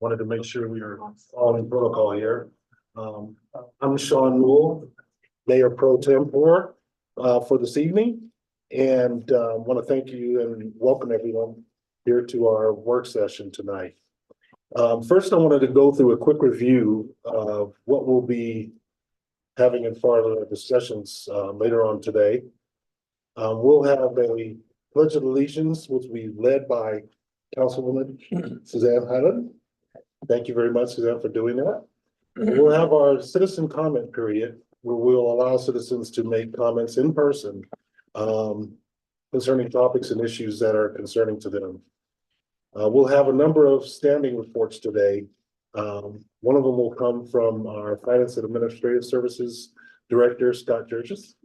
Wanted to make sure we are following protocol here. I'm Sean Newell, Mayor Pro Tempore, for this evening. And want to thank you and welcome everyone here to our work session tonight. First, I wanted to go through a quick review of what we'll be having in front of the discussions later on today. We'll have a pledge of allegiance, which will be led by Councilwoman Suzanne Highland. Thank you very much, Suzanne, for doing that. We'll have our citizen comment period where we'll allow citizens to make comments in person concerning topics and issues that are concerning to them. We'll have a number of standing reports today. One of them will come from our Finance and Administrative Services Director, Scott Churches,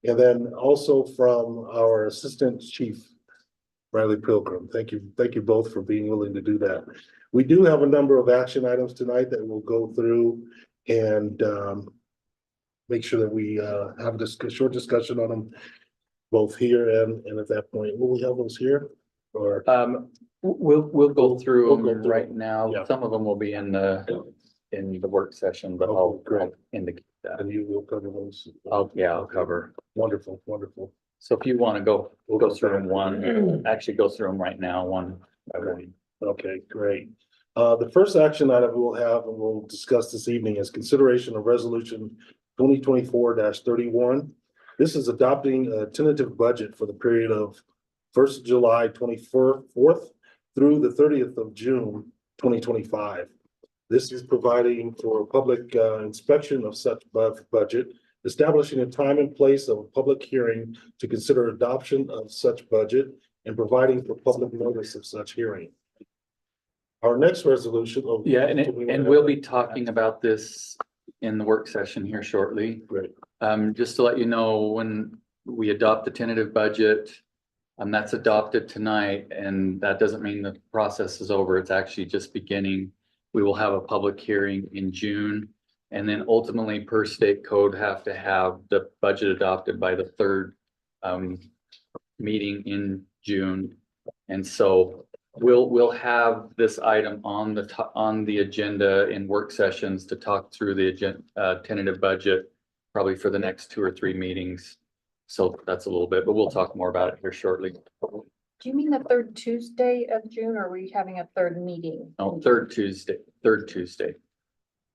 and then also from our Assistant Chief, Riley Pilgrim. Thank you both for being willing to do that. We do have a number of action items tonight that we'll go through and make sure that we have a short discussion on them, both here and at that point. Will we have those here? Or we'll go through We'll them go through right now. Yeah. Some of them will be in the work session, but I'll indicate that. and you will cover those. I'll cover. Wonderful, wonderful. So if you want to go, we'll go through them actually go through them right now, one by one. Okay, great. The first action item we'll have and we'll discuss this evening is consideration of resolution 2024-31. This is adopting a tentative budget for the period of 1st July 24th through the 30th of June 2025. This is providing for public inspection of such budget, establishing a time and place of a public hearing to consider adoption of such budget, and providing for public notice of such hearing. Our next resolution. Yeah, and we'll be talking about this in the work session here shortly. Great. Just to let you know, when we adopt the tentative budget, that's adopted tonight, and that doesn't mean the process is over. It's actually just beginning. We will have a public hearing in June, and then ultimately, per state code, have to have the budget adopted by the third meeting in June. And so we'll have this item on the agenda in work sessions to talk through the tentative budget, probably for the next 2 or 3 meetings. So that's a little bit, but we'll talk more about it here shortly. Do you mean the third Tuesday of June, or are we having a third meeting? Oh, third Tuesday.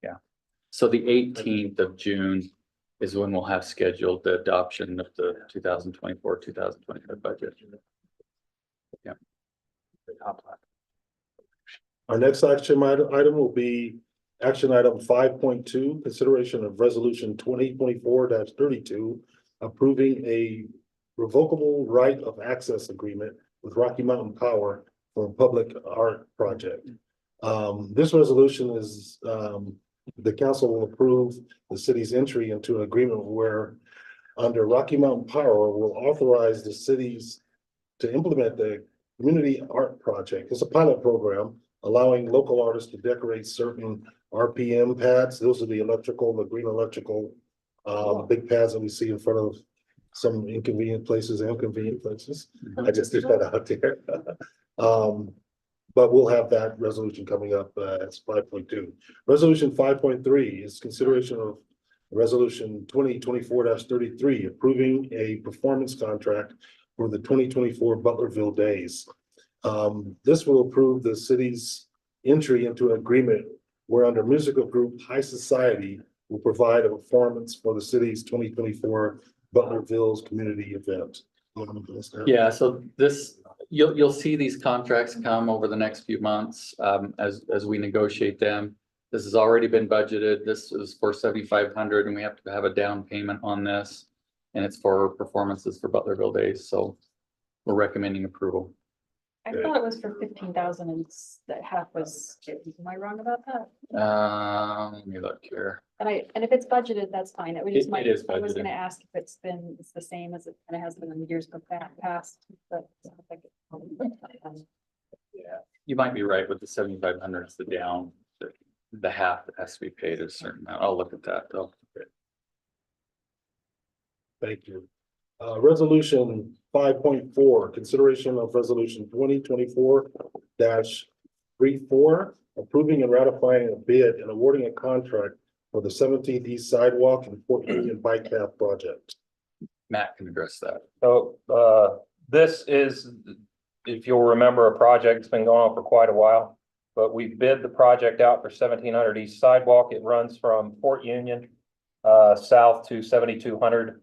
Yeah. So the 18th of June is when we'll have scheduled the adoption of the 2024-2025 budget. Yeah. Our next action item will be action item 5.2, consideration of resolution 2024-32, approving a revocable right of access agreement with Rocky Mountain Power for a public art project. This resolution is the council will approve the city's entry into an agreement where under Rocky Mountain Power will authorize the cities to implement the community art project. It's a pilot program allowing local artists to decorate certain RPM pads. Those are the green electrical, big pads that we see in front of some inconvenient places and convenient places. I just did that out there. But we'll have that resolution coming up as 5.2. Resolution 5.3 is consideration of resolution 2024-33, approving a performance contract for the 2024 Butlerville Days. This will approve the city's entry into an agreement where under musical group High Society will provide a performance for the city's 2024 Butlerville's community event. Yeah, so you'll see these contracts come over the next few months as we negotiate them. This has already been budgeted. This is for $7,500, and we have to have a down payment on this, and it's for performances for Butlerville Days. So we're recommending approval. I thought it was for 15,000 and that half was, am I wrong about that? Let me look here. And if it's budgeted, that's fine. It was It is I was budgeted. gonna ask if it's the same as it kind of has been in the years past, but. Yeah, you might be right with the 7,500 is the down, the half that has to be paid a certain amount. I'll look at that though. Thank you. Resolution 5.4, consideration of resolution 2024-34, approving and ratifying a bid and awarding a contract for the 17th East Sidewalk and Fort Union Bike Path Project. Matt can address that. So, this is, if you'll remember, a project that's been going on for quite a while. But we bid the project out for 1700 East Sidewalk. It runs from Fort Union south to 7200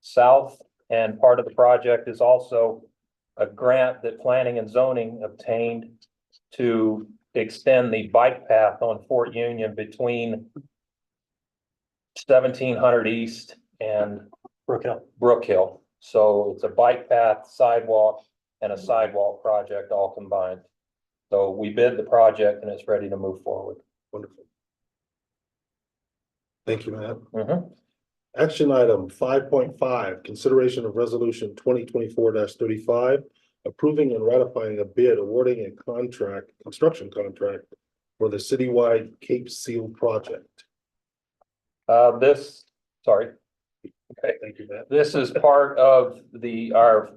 south. And part of the project is also a grant that planning and zoning obtained to extend the bike path on Fort Union between 1700 East and Brook Hill. So it's a bike path, sidewalk, and a sidewalk project all combined. So we bid the project and it's ready to move forward. Wonderful. Thank you, Matt. Mhm. Action item 5.5, consideration of resolution 2024-35, approving and ratifying a bid awarding a contract, construction contract for the citywide Cape Seal project. Sorry, Thank you, Matt. this is part of our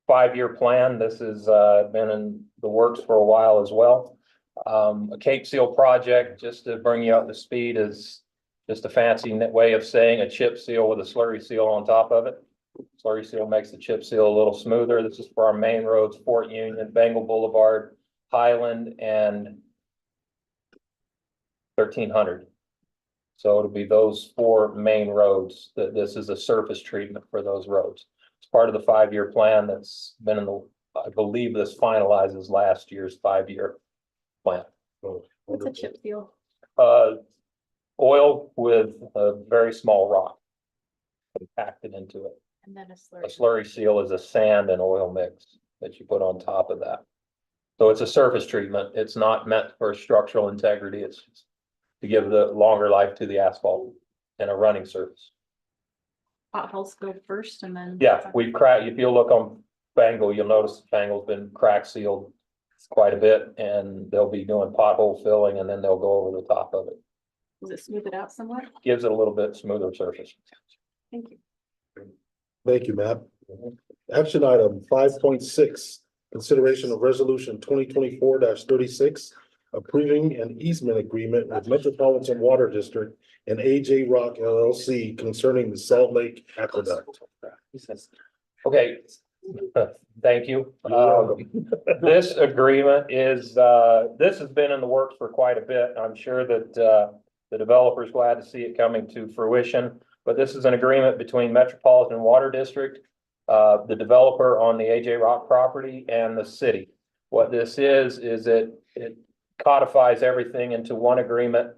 5-year plan. This has been in the works for a while as well. A Cape Seal project, just to bring you up to speed, is just a fancy way of saying a chip seal with a slurry seal on top of it. Slurry seal makes the chip seal a little smoother. This is for our main roads, Fort Union, Bengal Boulevard, Highland, and 1300. So it'll be those 4 main roads that this is a surface treatment for those roads. It's part of the 5-year plan that's been in the, I believe this finalizes last year's 5-year plan. Oh, What's a wonderful. chip seal? Oil with a very small rock compacted into it. And then a A slurry. slurry seal is a sand and oil mix that you put on top of that. So it's a surface treatment. It's not meant for structural integrity. It's to give the longer life to the asphalt and a running surface. Potholes go first and then. Yeah, we've cracked, if you look on Bengal, you'll notice Bengal's been crack sealed quite a bit, and they'll be doing pothole filling, and then they'll go over the top of it. Does it smooth it out somewhat? Gives it a little bit smoother surface. Thank you. Thank you, Matt. Action item 5.6, consideration of resolution 2024-36, approving an easement agreement with Metropolitan Water District and AJ Rock LLC concerning the Salt Lake Aqueduct. Okay, thank you. You're welcome. This agreement is, this has been in the works for quite a bit. I'm sure that, the developer's glad to see it coming to fruition. But this is an agreement between Metropolitan Water District, the developer on the AJ Rock property, and the city. What this is it codifies everything into one agreement.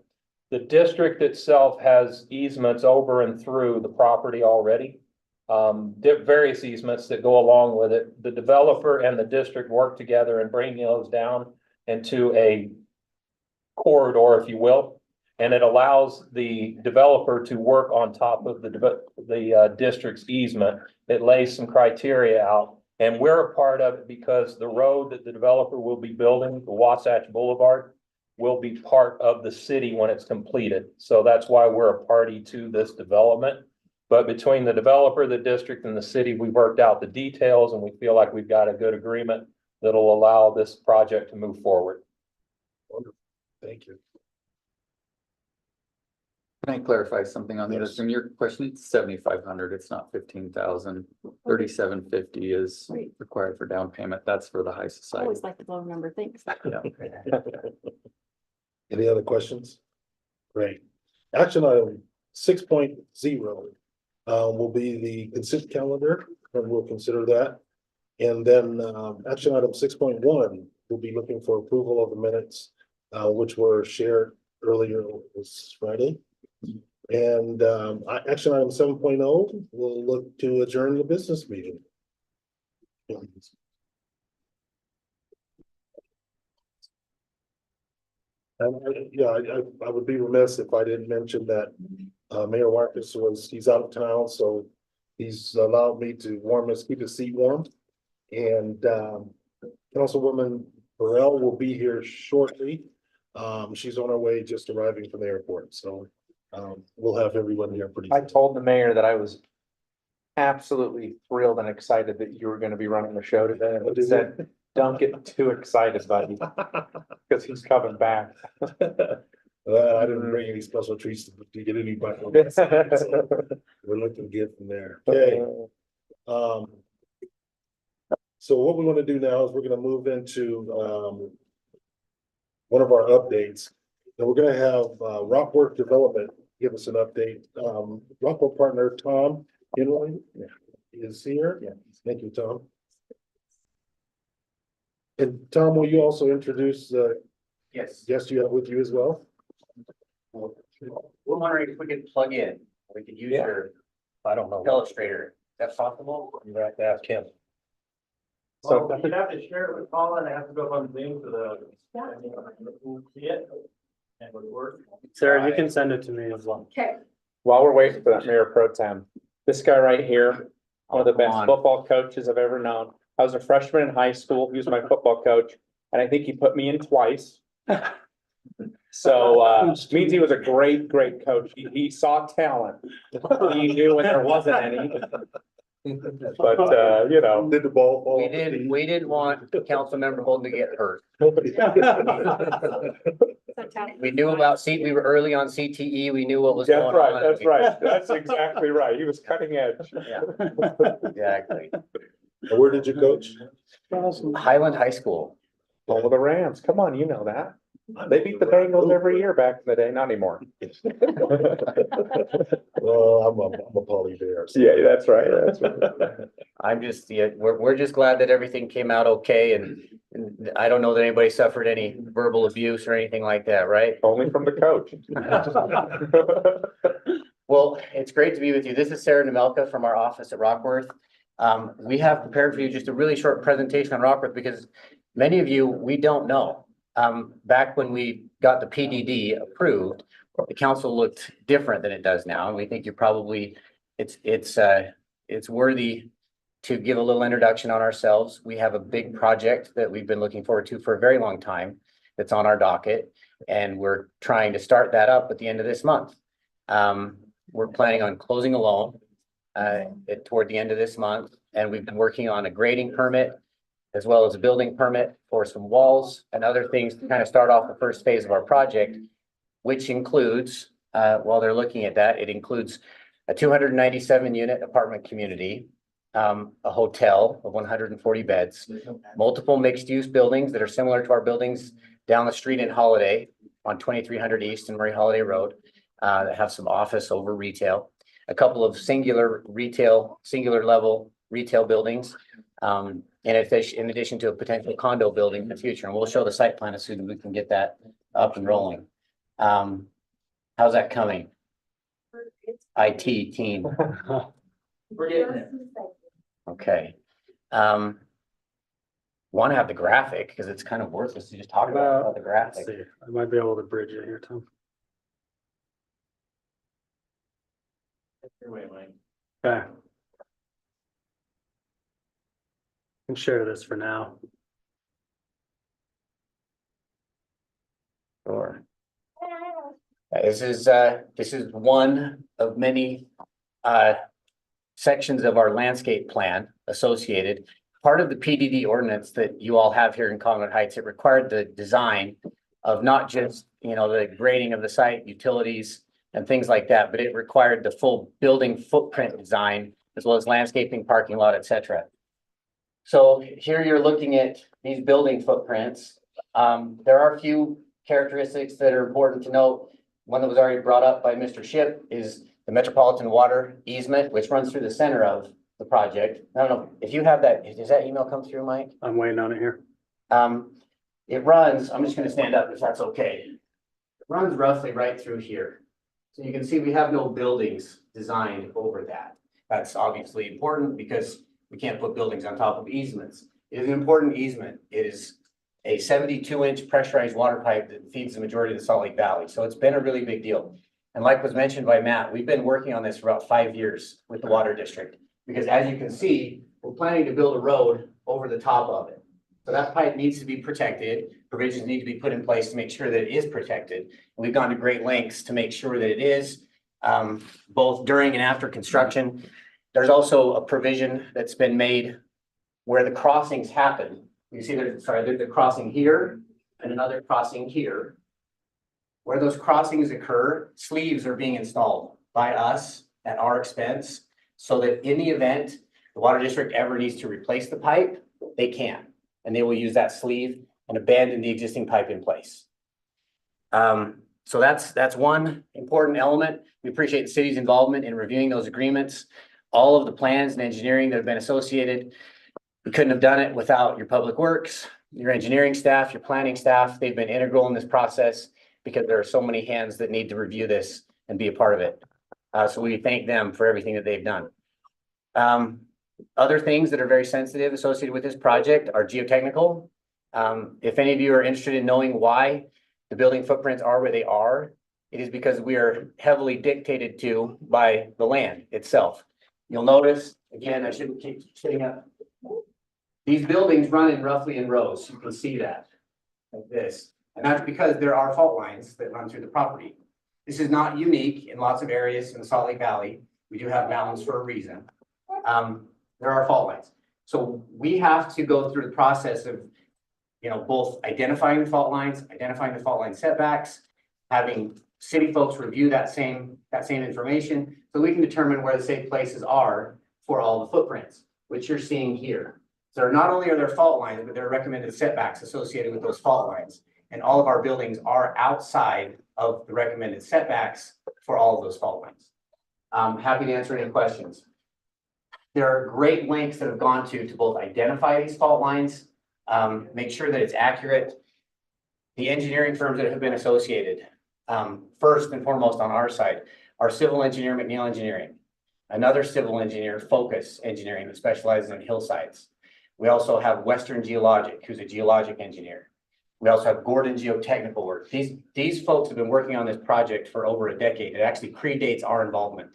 The district itself has easements over and through the property already. Various easements that go along with it. The developer and the district work together and bring those down into a corridor, if you will. And it allows the developer to work on top of the district's easement. It lays some criteria out, and we're a part of it because the road that the developer will be building, the Wasatch Boulevard, will be part of the city when it's completed. So that's why we're a party to this development. But between the developer, the district, and the city, we've worked out the details, and we feel like we've got a good agreement that'll allow this project to move forward. Wonderful. Thank you. Can I clarify something on this? In your question, it's 7,500. It's not 15,000. 3,750 is Great. required for down payment. That's for the high I society. always like the low number, thanks. Yeah. Any other questions? Great. Action item 6.0 will be the consent calendar, and we'll consider that. And then action item 6.1 will be looking for approval of the minutes, which were shared earlier this Friday. And action item 7.0 will look to adjourn the business meeting. I would be remiss if I didn't mention that Mayor Marcus he's out of town, so he's allowed me to keep his seat warm. And Councilwoman Burrell will be here shortly. She's on her way, just arriving from the airport, so we'll have everyone here pretty I soon. told the mayor that I was absolutely thrilled and excited that you were gonna be running the show today. Oh, I did said, Don't get too excited, buddy, because he's coming back. I didn't bring any special treats to get anybody. So we're looking good from there. Okay. So what we're gonna do now is we're gonna move into, one of our updates. And we're gonna have, Rockwork Development give us an update. Rockwork partner, Tom Henley is here. Yeah. Thank you, Tom. And Tom, will you also introduce the Yes, guest you have with you as well? we're wondering if we could plug in, we could use Yeah. your I don't know. illustrator, is that possible? You have to ask him. So- Well, you'd have to share it with Paula and I have to go on Zoom for the. See it? And it would work. Sarah, you can send it to me as well. Okay. While we're waiting for that Mayor Pro Tem, this guy right here, one of the Come best on. football coaches I've ever known. I was a freshman in high school. He was my football coach, and I think he put me in twice. So, means he was a great, great coach. He saw talent. He knew when there wasn't any. But, you know, Did the ball fall? We didn't want Councilmember Holden to get hurt. We knew about we were early on CTE, we knew what was that's going right, on. that's right. That's exactly right. He was cutting edge. Yeah, exactly. And where did you coach? Highland High School. Home of the Rams. Come on, you know that. They beat the Bengals every year back in the day, not anymore. Well, I'm a poly bear. so- Yeah, that's right, that's right. I'm just, yeah, we're just glad that everything came out okay and I don't know that anybody suffered any verbal abuse or anything like that, right? Only from the coach. Well, it's great to be with you. This is Sarah Nemelka from our office at Rockworth. We have prepared for you just a really short presentation on Rockworth because many of you, we don't know. Back when we got the PDD approved, the council looked different than it does now. And we think you're probably, it's worthy to give a little introduction on ourselves. We have a big project that we've been looking forward to for a very long time that's on our docket. And we're trying to start that up at the end of this month. We're planning on closing a loan toward the end of this month. And we've been working on a grading permit as well as a building permit for some walls and other things to kind of start off the first phase of our project, which includes, while they're looking at that, it includes a 297 unit apartment community, a hotel of 140 beds, multiple mixed use buildings that are similar to our buildings down the street in Holiday on 2300 East and Murray Holiday Road, that have some office over retail, a couple of singular level retail buildings, in addition to a potential condo building in the future. And we'll show the site plan as soon as we can get that up and rolling. How's that coming? IT team. We're getting it. Okay. Want to have the graphic because it's kind of worthless to just talk about the Let's graphic. see, I might be able to bridge it here, Tom. Your way, Mike. Okay. Can share this for now. Sure. This is one of many sections of our landscape plan associated. Part of the PDD ordinance that you all have here in Collinwood Heights, it required the design of not just, the grading of the site, utilities and things like that, but it required the full building footprint design as well as landscaping, parking lot, et cetera. So here you're looking at these building footprints. There are a few characteristics that are important to note. One that was already brought up by Mr. Ship is the Metropolitan Water easement, which runs through the center of the project. I don't know if you have that, does that email come through, Mike? I'm waiting on it here. It runs, I'm just gonna stand up if that's okay. It runs roughly right through here. So you can see we have no buildings designed over that. That's obviously important because we can't put buildings on top of easements. It is an important easement. It is a 72-inch pressurized water pipe that feeds the majority of the Salt Lake Valley. So it's been a really big deal. And like was mentioned by Matt, we've been working on this for about 5 years with the water district. Because as you can see, we're planning to build a road over the top of it. So that pipe needs to be protected. Provisions need to be put in place to make sure that it is protected. And we've gone to great lengths to make sure that it is, both during and after construction. There's also a provision that's been made where the crossings happen. You see there's a crossing here and another crossing here. Where those crossings occur, sleeves are being installed by us at our expense, so that in the event the water district ever needs to replace the pipe, they can. And they will use that sleeve and abandon the existing pipe in place. So that's one important element. We appreciate the city's involvement in reviewing those agreements. All of the plans and engineering that have been associated. We couldn't have done it without your public works, your engineering staff, your planning staff. They've been integral in this process because there are so many hands that need to review this and be a part of it. So we thank them for everything that they've done. Other things that are very sensitive associated with this project are geotechnical. If any of you are interested in knowing why the building footprints are where they are, it is because we are heavily dictated to by the land itself. You'll notice, again, I shouldn't keep sitting up. These buildings run in roughly in rows. You can see that like this. And that's because there are fault lines that run through the property. This is not unique in lots of areas in the Salt Lake Valley. We do have mountains for a reason. There are fault lines. So we have to go through the process of, both identifying the fault lines, identifying the fault line setbacks, having city folks review that same information, so we can determine where the safe places are for all the footprints, which you're seeing here. So not only are there fault lines, but there are recommended setbacks associated with those fault lines. And all of our buildings are outside of the recommended setbacks for all of those fault lines. I'm happy to answer any questions. There are great lengths that have gone to both identify these fault lines, make sure that it's accurate. The engineering firms that have been associated, first and foremost on our side, our civil engineer, McNeil Engineering, another civil engineer, Focus Engineering, that specializes in hillsides. We also have Western Geologic, who's a geologic engineer. We also have Gordon Geotechnical Work. These folks have been working on this project for over a decade. It actually predates our involvement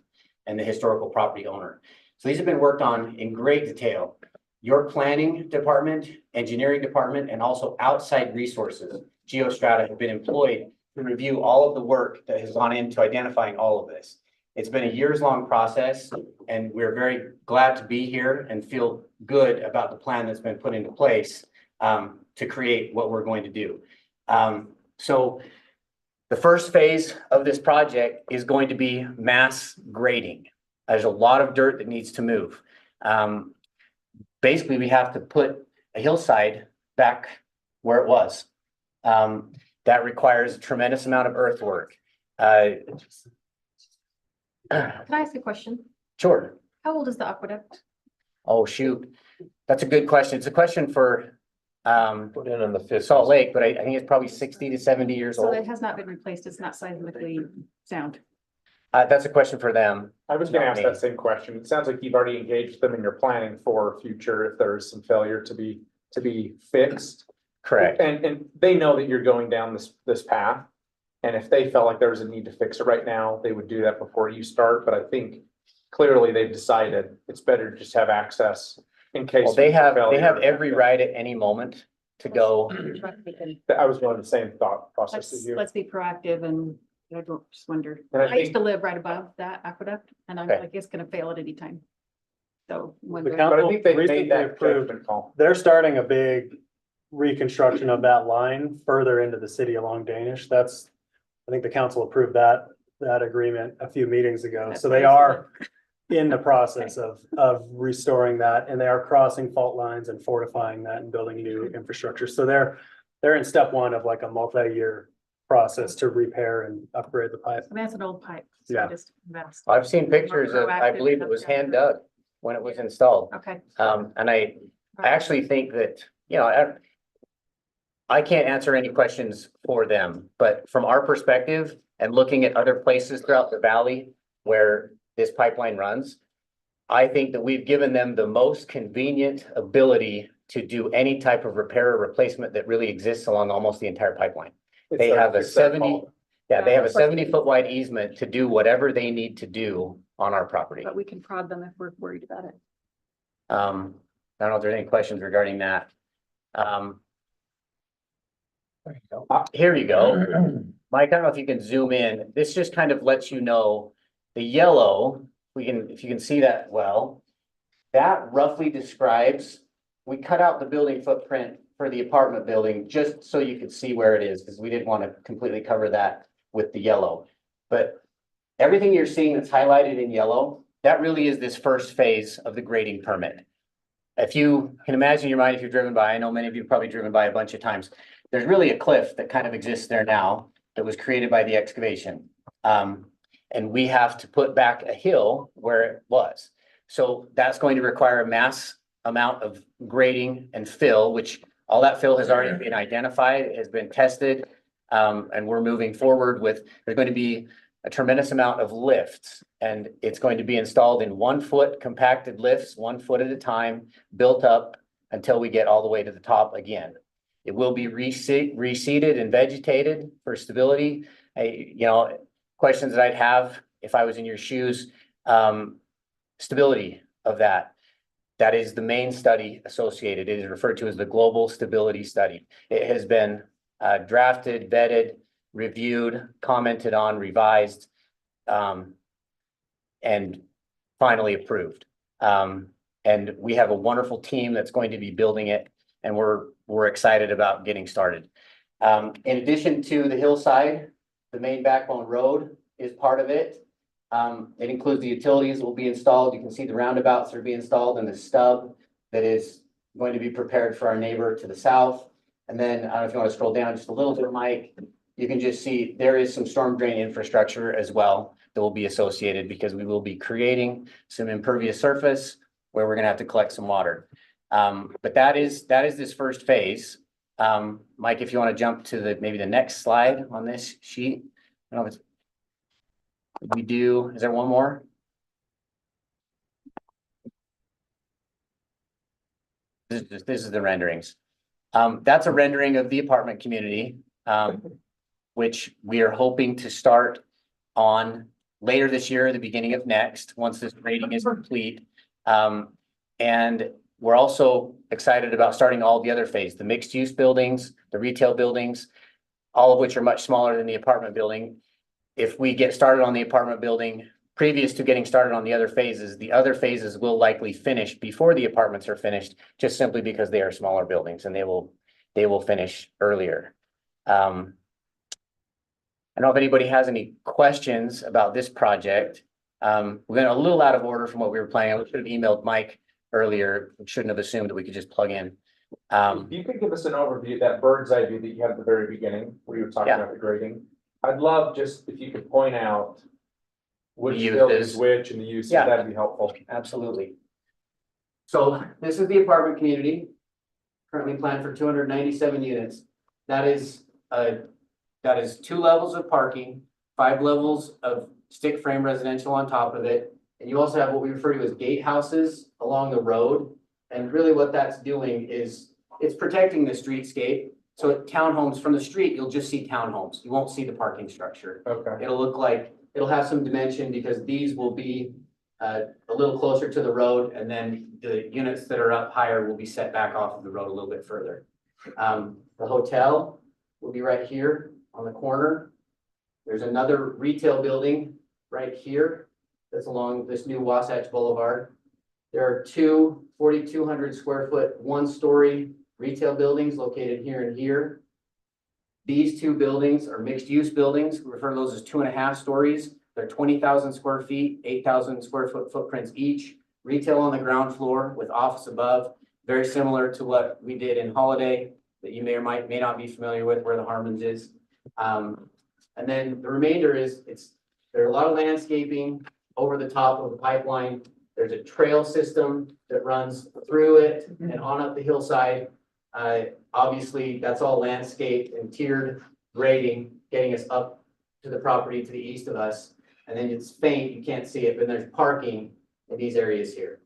and the historical property owner. So these have been worked on in great detail. Your planning department, engineering department, and also outside resources, Geostrata, have been employed to review all of the work that has gone into identifying all of this. It's been a years-long process, and we're very glad to be here and feel good about the plan that's been put into place to create what we're going to do. So the first phase of this project is going to be mass grading. There's a lot of dirt that needs to move. Basically, we have to put a hillside back where it was. That requires a tremendous amount of earthwork. Can I ask a question? Sure. How old is the aqueduct? Oh, shoot. That's a good question. It's a question for Put in the fifth. Salt Lake, but I think it's probably 60 to 70 years So old. it has not been replaced. It's not seismically sound. That's a question for them. I was gonna Not ask me. that same question. It sounds like you've already engaged them in your planning for future if there is some failure to be fixed. Correct. And they know that you're going down this path. And if they felt like there was a need to fix it right now, they would do that before you start. But I think clearly they've decided it's better to just have access in case. Well, they have failure. every right at any moment to go. I was going the same thought process as you. Let's be proactive, and I don't just wonder. And I I used think- to live right above that aqueduct, and I'm Okay. like, it's gonna fail at any time. So when The But I council think they recently made that approved, judgment call. they're starting a big reconstruction of that line further into the city along Danish. I think the council approved that agreement a few meetings ago. That's So what they I used to are in the process of restoring that, and they are crossing fault lines and fortifying that and building new infrastructure. So they're in step one of like a multi-year process to repair and upgrade the pipe. I mean, it's an old pipe. So I Yeah. just invest. I've seen pictures of, I proactive believe it was hand dug when it was installed. Okay. And I actually think that, I can't answer any questions for them, but from our perspective and looking at other places throughout the valley where this pipeline runs, I think that we've given them the most convenient ability to do any type of repair or replacement that really exists along almost the entire pipeline. They have a It's their 70 fault. Yeah, they have a Of course. 70-foot wide easement to do whatever they need to do on our property. But we can prod them if we're worried about it. I don't know if there's any questions regarding that. Here you go. Mike, I don't know if you can zoom in. This just kind of lets you know the yellow, if you can see that well, that roughly describes, we cut out the building footprint for the apartment building, just so you could see where it is, because we didn't want to completely cover that with the yellow. But everything you're seeing that's highlighted in yellow, that really is this first phase of the grading permit. If you can imagine in your mind, if you've driven by, I know many of you have probably driven by a bunch of times, there's really a cliff that kind of exists there now that was created by the excavation. And we have to put back a hill where it was. So that's going to require a mass amount of grading and fill, which all that fill has already been identified, has been tested. And we're moving forward with, there's going to be a tremendous amount of lifts, and it's going to be installed in 1 foot compacted lifts, 1 foot at a time, built up until we get all the way to the top again. It will be reseeded and vegetated for stability. Questions that I'd have if I was in your shoes, stability of that. That is the main study associated. It is referred to as the Global Stability Study. It has been drafted, vetted, reviewed, commented on, revised, and finally approved. And we have a wonderful team that's going to be building it, and we're excited about getting started. In addition to the hillside, the main backbone road is part of it. It includes the utilities that will be installed. You can see the roundabouts that are being installed and the stub that is going to be prepared for our neighbor to the south. And then, I don't know if you want to scroll down just a little bit, Mike, you can just see there is some storm drain infrastructure as well that will be associated, because we will be creating some impervious surface where we're going to have to collect some water. But that is this first phase. Mike, if you want to jump to maybe the next slide on this sheet. I don't know if it's, is there one more? This is the renderings. That's a rendering of the apartment community, which we are hoping to start on later this year, the beginning of next, once this grading is complete. And we're also excited about starting all the other phase, the mixed use buildings, the retail buildings, all of which are much smaller than the apartment building. If we get started on the apartment building, previous to getting started on the other phases will likely finish before the apartments are finished, just simply because they are smaller buildings and they will finish earlier. I don't know if anybody has any questions about this project. We're going a little out of order from what we were planning. I should have emailed Mike earlier. We shouldn't have assumed that we could just plug in. If you could give us an overview, that bird's eye view that you had at the very beginning, where you were talking about the grading. I'd love just if you could point out which building is which and the uses, that'd be helpful. Absolutely. So this is the apartment community, currently planned for 297 units. That is 2 levels of parking, 5 levels of stick frame residential on top of it. And you also have what we refer to as gatehouses along the road. And really what that's doing is it's protecting the streetscape. So at townhomes from the street, you'll just see townhomes. You won't see the parking structure. Okay. It'll look like, it'll have some dimension because these will be a little closer to the road, and then the units that are up higher will be set back off of the road a little bit further. The hotel will be right here on the corner. There's another retail building right here that's along this new Wasatch Boulevard. There are 2 4,200 square foot, 1-story retail buildings located here and here. These 2 buildings are mixed use buildings. We refer to those as 2.5 stories. They're 20,000 square feet, 8,000 square foot footprints each. Retail on the ground floor with office above, very similar to what we did in Holiday that you may or may not be familiar with, where the Harmons is. And then the remainder is, there's a lot of landscaping over the top of the pipeline. There's a trail system that runs through it and on up the hillside. Obviously, that's all landscaped and tiered grading, getting us up to the property to the east of us. And then it's faint, you can't see it, but there's parking in these areas here.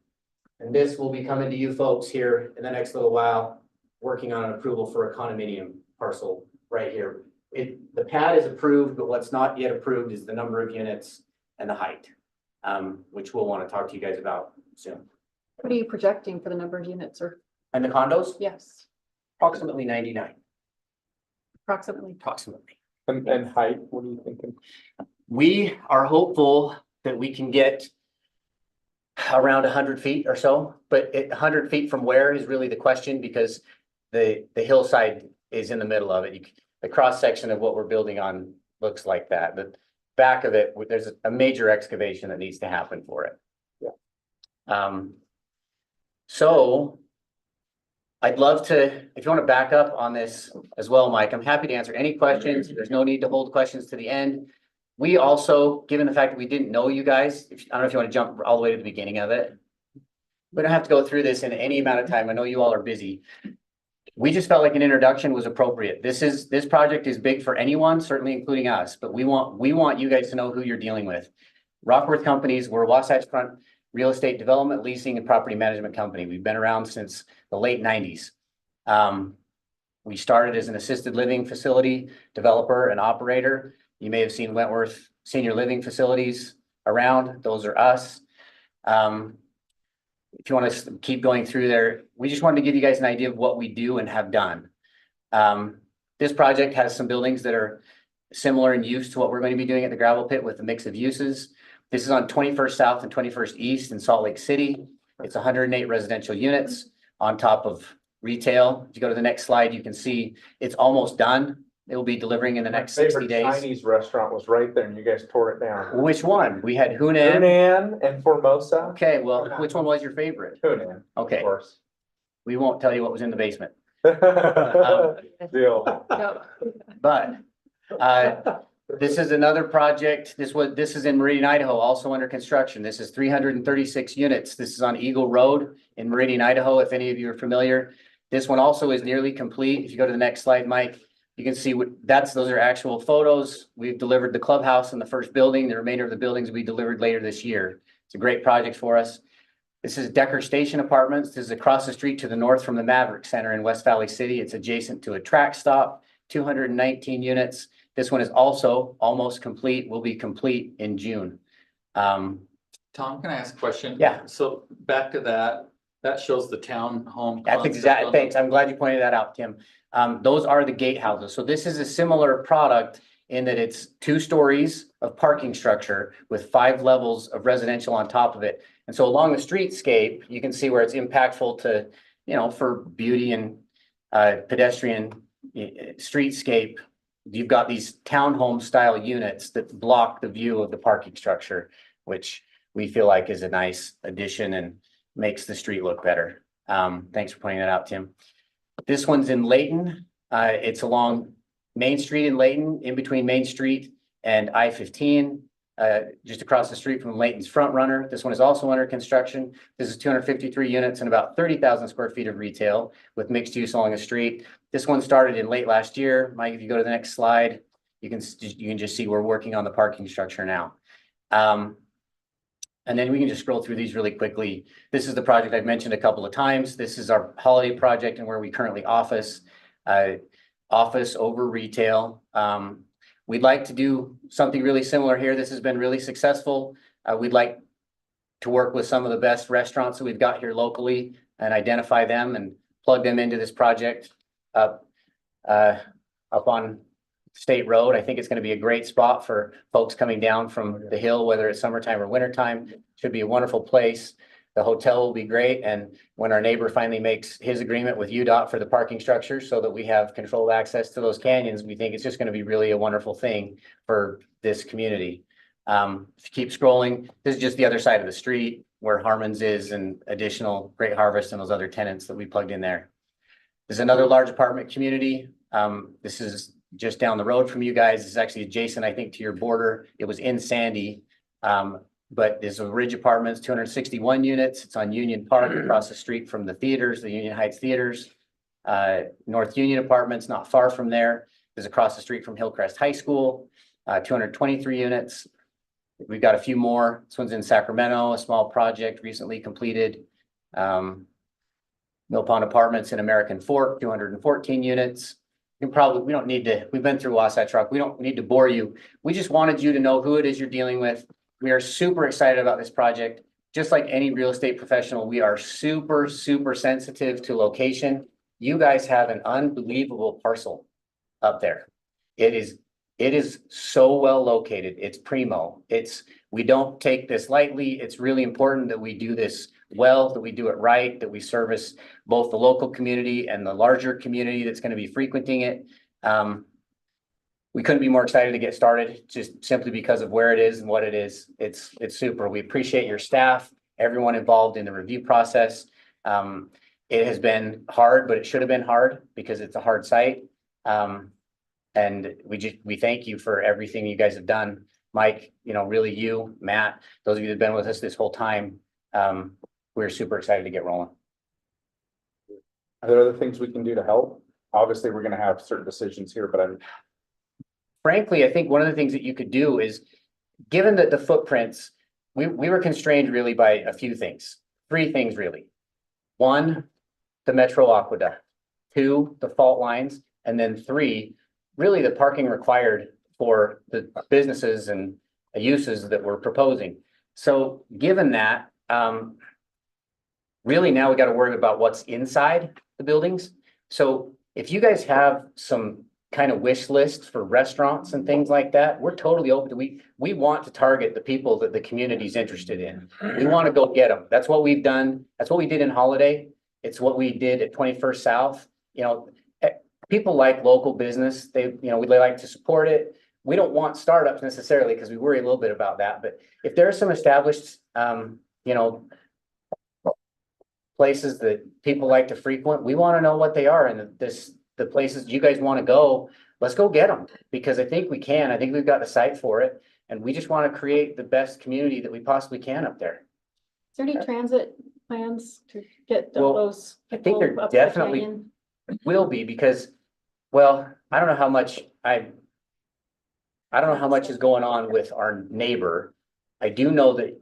And this will be coming to you folks here in the next little while, working on an approval for a condominium parcel right here. The pad is approved, but what's not yet approved is the number of units and the height, which we'll want to talk to you guys about soon. What are you projecting for the number of units or? And the condos? Yes, Approximately 99. approximately. Approximately. And height, what are you thinking? We are hopeful that we can get around 100 feet or so, but 100 feet from where is really the question, because the hillside is in the middle of it. The cross section of what we're building on looks like that. The back of it, there's a major excavation that needs to happen for it. So I'd love to, if you want to back up on this as well, Mike, I'm happy to answer any questions. There's no need to hold questions to the end. We also, given the fact that we didn't know you guys, I don't know if you want to jump all the way to the beginning of it. We don't have to go through this in any amount of time. I know you all are busy. We just felt like an introduction was appropriate. This project is big for anyone, certainly including us, but we want you guys to know who you're dealing with. Rockworth Companies, we're a Wasatch Front real estate development, leasing, and property management company. We've been around since the late 90s. We started as an assisted living facility developer and operator. You may have seen Wentworth Senior Living Facilities around. Those are us. If you want to keep going through there, we just wanted to give you guys an idea of what we do and have done. This project has some buildings that are similar in use to what we're going to be doing at the gravel pit with a mix of uses. This is on 21st South and 21st East in Salt Lake City. It's 108 residential units on top of retail. If you go to the next slide, you can see it's almost done. It will be delivering in the next 60 days. Chinese restaurant was right there and you guys tore it down. Which one? We had Hunan. Hunan and Formosa. Okay, well, which one was your favorite? Hunan, of Okay, course. we won't tell you what was in the basement. Deal. No. But this is another project. This is in Meridian, Idaho, also under construction. This is 336 units. This is on Eagle Road in Meridian, Idaho, if any of you are familiar. This one also is nearly complete. If you go to the next slide, Mike, you can see those are actual photos. We've delivered the clubhouse and the first building. The remainder of the buildings will be delivered later this year. It's a great project for us. This is Decker Station Apartments. This is across the street to the north from the Maverick Center in West Valley City. It's adjacent to a track stop, 219 units. This one is also almost complete, will be complete in June. Tom, can I ask a question? Yeah. So back to that shows the townhome. That's concept exact, on thanks. I'm glad you pointed that out, Tim. Those are the gatehouses. So this is a similar product in that it's 2 stories of parking structure with 5 levels of residential on top of it. And so along the streetscape, you can see where it's impactful to, for beauty and pedestrian streetscape. You've got these townhome style units that block the view of the parking structure, which we feel like is a nice addition and makes the street look better. Thanks for pointing that out, Tim. This one's in Layton. It's along Main Street in Layton, in between Main Street and I-15, just across the street from Layton's Front Runner. This one is also under construction. This is 253 units and about 30,000 square feet of retail with mixed use along the street. This one started in late last year. Mike, if you go to the next slide, you can just see we're working on the parking structure now. And then we can just scroll through these really quickly. This is the project I've mentioned a couple of times. This is our holiday project and where we currently office over retail. We'd like to do something really similar here. This has been really successful. We'd like to work with some of the best restaurants that we've got here locally and identify them and plug them into this project up on State Road. I think it's going to be a great spot for folks coming down from the hill, whether it's summertime or wintertime. Should be a wonderful place. The hotel will be great. And when our neighbor finally makes his agreement with UDOT for the parking structure so that we have controlled access to those canyons, we think it's just going to be really a wonderful thing for this community. If you keep scrolling, this is just the other side of the street where Harmon's is and additional Great Harvest and those other tenants that we plugged in there. There's another large apartment community. This is just down the road from you guys. It's actually adjacent, I think, to your border. It was in Sandy. But there's a Ridge Apartments, 261 units. It's on Union Park across the street from the theaters, the Union Heights Theaters. North Union Apartments, not far from there, is across the street from Hillcrest High School, 223 units. We've got a few more. This one's in Sacramento, a small project recently completed. Mill Pond Apartments in American Fork, 214 units. We don't need to, we've been through Wasatch Rock. We don't need to bore you. We just wanted you to know who it is you're dealing with. We are super excited about this project. Just like any real estate professional, we are super, super sensitive to location. You guys have an unbelievable parcel up there. It is so well located. It's primo. We don't take this lightly. It's really important that we do this well, that we do it right, that we service both the local community and the larger community that's gonna be frequenting it. We couldn't be more excited to get started, just simply because of where it is and what it is. It's super. We appreciate your staff, everyone involved in the review process. It has been hard, but it should have been hard because it's a hard site. And we thank you for everything you guys have done. Mike, really you, Matt, those of you that have been with us this whole time. We're super excited to get rolling. Are there other things we can do to help? Obviously, we're gonna have certain decisions here, but Frankly, I think one of the things that you could do is, given that the footprints, we were constrained really by a few things, 3 things really. 1, the Metro Aqueduct, 2, the fault lines, and then 3, really the parking required for the businesses and uses that we're proposing. So given that, really now we got to worry about what's inside the buildings. So if you guys have some kind of wish lists for restaurants and things like that, we're totally open to, we want to target the people that the community's interested in. We want to go get them. That's what we've done. That's what we did in Holiday. It's what we did at 21st South. People like local business. They like to support it. We don't want startups necessarily because we worry a little bit about that. But if there are some established, places that people like to frequent, we want to know what they are. And the places you guys want to go, let's go get them, because I think we can. I think we've got the site for it. And we just want to create the best community that we possibly can up there. Is there any transit plans to get Well, those I think people there up the definitely canyon? will be, because, well, I don't know how much is going on with our neighbor. I do know that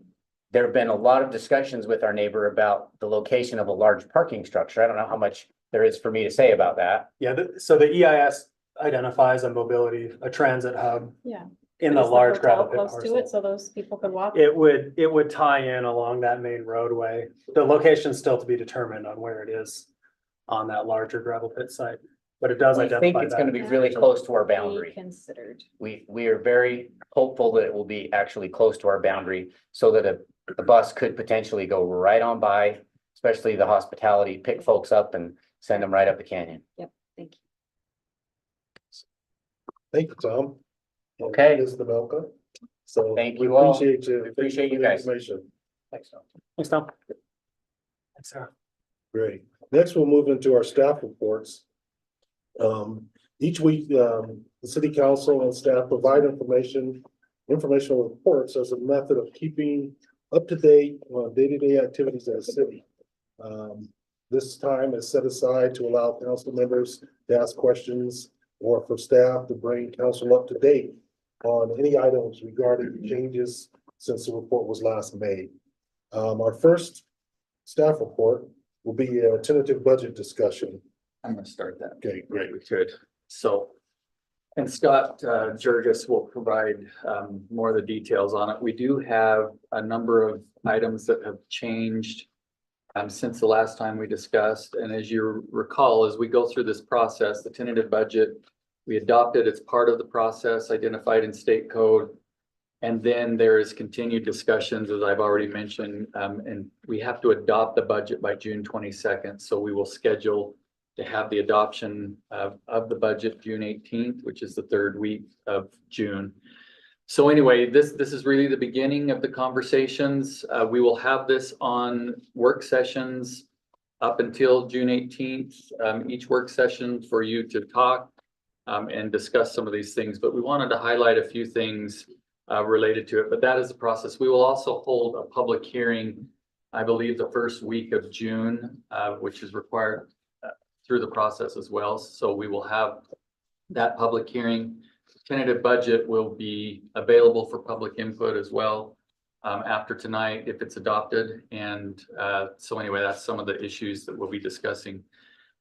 there have been a lot of discussions with our neighbor about the location of a large parking structure. I don't know how much there is for me to say about that. Yeah, so the EIS identifies a transit hub Yeah. in But the is large hotel gravel pit close to it, parcel. so those people could walk? It would tie in along that main roadway. The location's still to be determined on where it is on that larger gravel pit site, but it does I think identify it's gonna that. be really close to our boundary. Considered. We are very hopeful that it will be actually close to our boundary, so that a bus could potentially go right on by, especially the hospitality, pick folks up and send them right up the canyon. Yep, thank you. Thank you, Tom. And Okay. Ms. Namelka. So. Thank we you all. Appreciate you. We appreciate Thank you for the guys. information. Thanks, Tom. Thanks, Tom. Thanks, Sarah. Great. Next, we'll move into our staff reports. Each week, the city council and staff provide informational reports as a method of keeping up to date on day-to-day activities of the city. This time is set aside to allow council members to ask questions or for staff to bring council up to date on any items regarding changes since the report was last made. Our first staff report will be a tentative budget discussion. I'm gonna start that. Okay, great. We could, so. And Scott Jurgis will provide more of the details on it. We do have a number of items that have changed since the last time we discussed. And as you recall, as we go through this process, the tentative budget, we adopted, it's part of the process identified in state code. And then there is continued discussions, as I've already mentioned, and we have to adopt the budget by June 22nd. So we will schedule to have the adoption of the budget June 18th, which is the 3rd week of June. So anyway, this is really the beginning of the conversations. We will have this on work sessions up until June 18th, each work session for you to talk and discuss some of these things. But we wanted to highlight a few things related to it, but that is the process. We will also hold a public hearing, I believe the 1st week of June, which is required through the process as well. So we will have that public hearing. Tentative budget will be available for public input as well after tonight if it's adopted. And so anyway, that's some of the issues that we'll be discussing.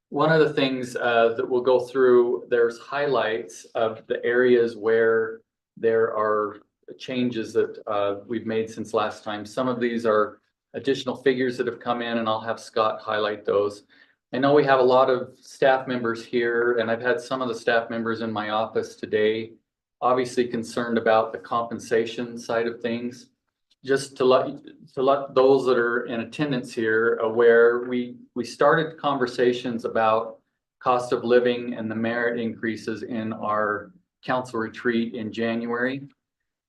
One of the things that we'll go through, there's highlights of the areas where there are changes that we've made since last time. Some of these are additional figures that have come in, and I'll have Scott highlight those. I know we have a lot of staff members here, and I've had some of the staff members in my office today, obviously concerned about the compensation side of things. just to let those that are in attendance here aware, we started conversations about cost of living and the merit increases in our council retreat in January.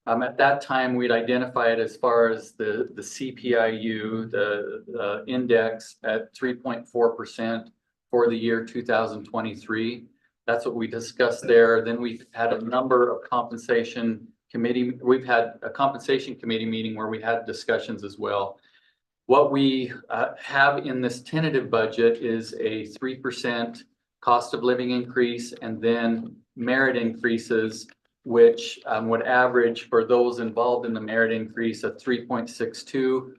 At that time, we'd identified as far as the CPIU, the index at 3.4% for the year 2023. That's what we discussed there. Then we've had a number of compensation committee. We've had a compensation committee meeting where we had discussions as well. What we have in this tentative budget is a 3% cost of living increase and then merit increases, which would average for those involved in the merit increase of 3.62.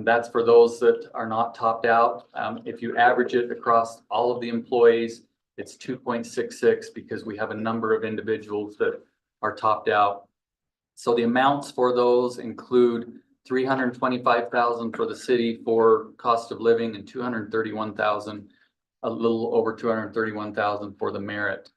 That's for those that are not topped out. If you average it across all of the employees, it's 2.66 because we have a number of individuals that are topped out. So the amounts for those include $325,000 for the city for cost of living and $231,000, a little over $231,000 for the merit.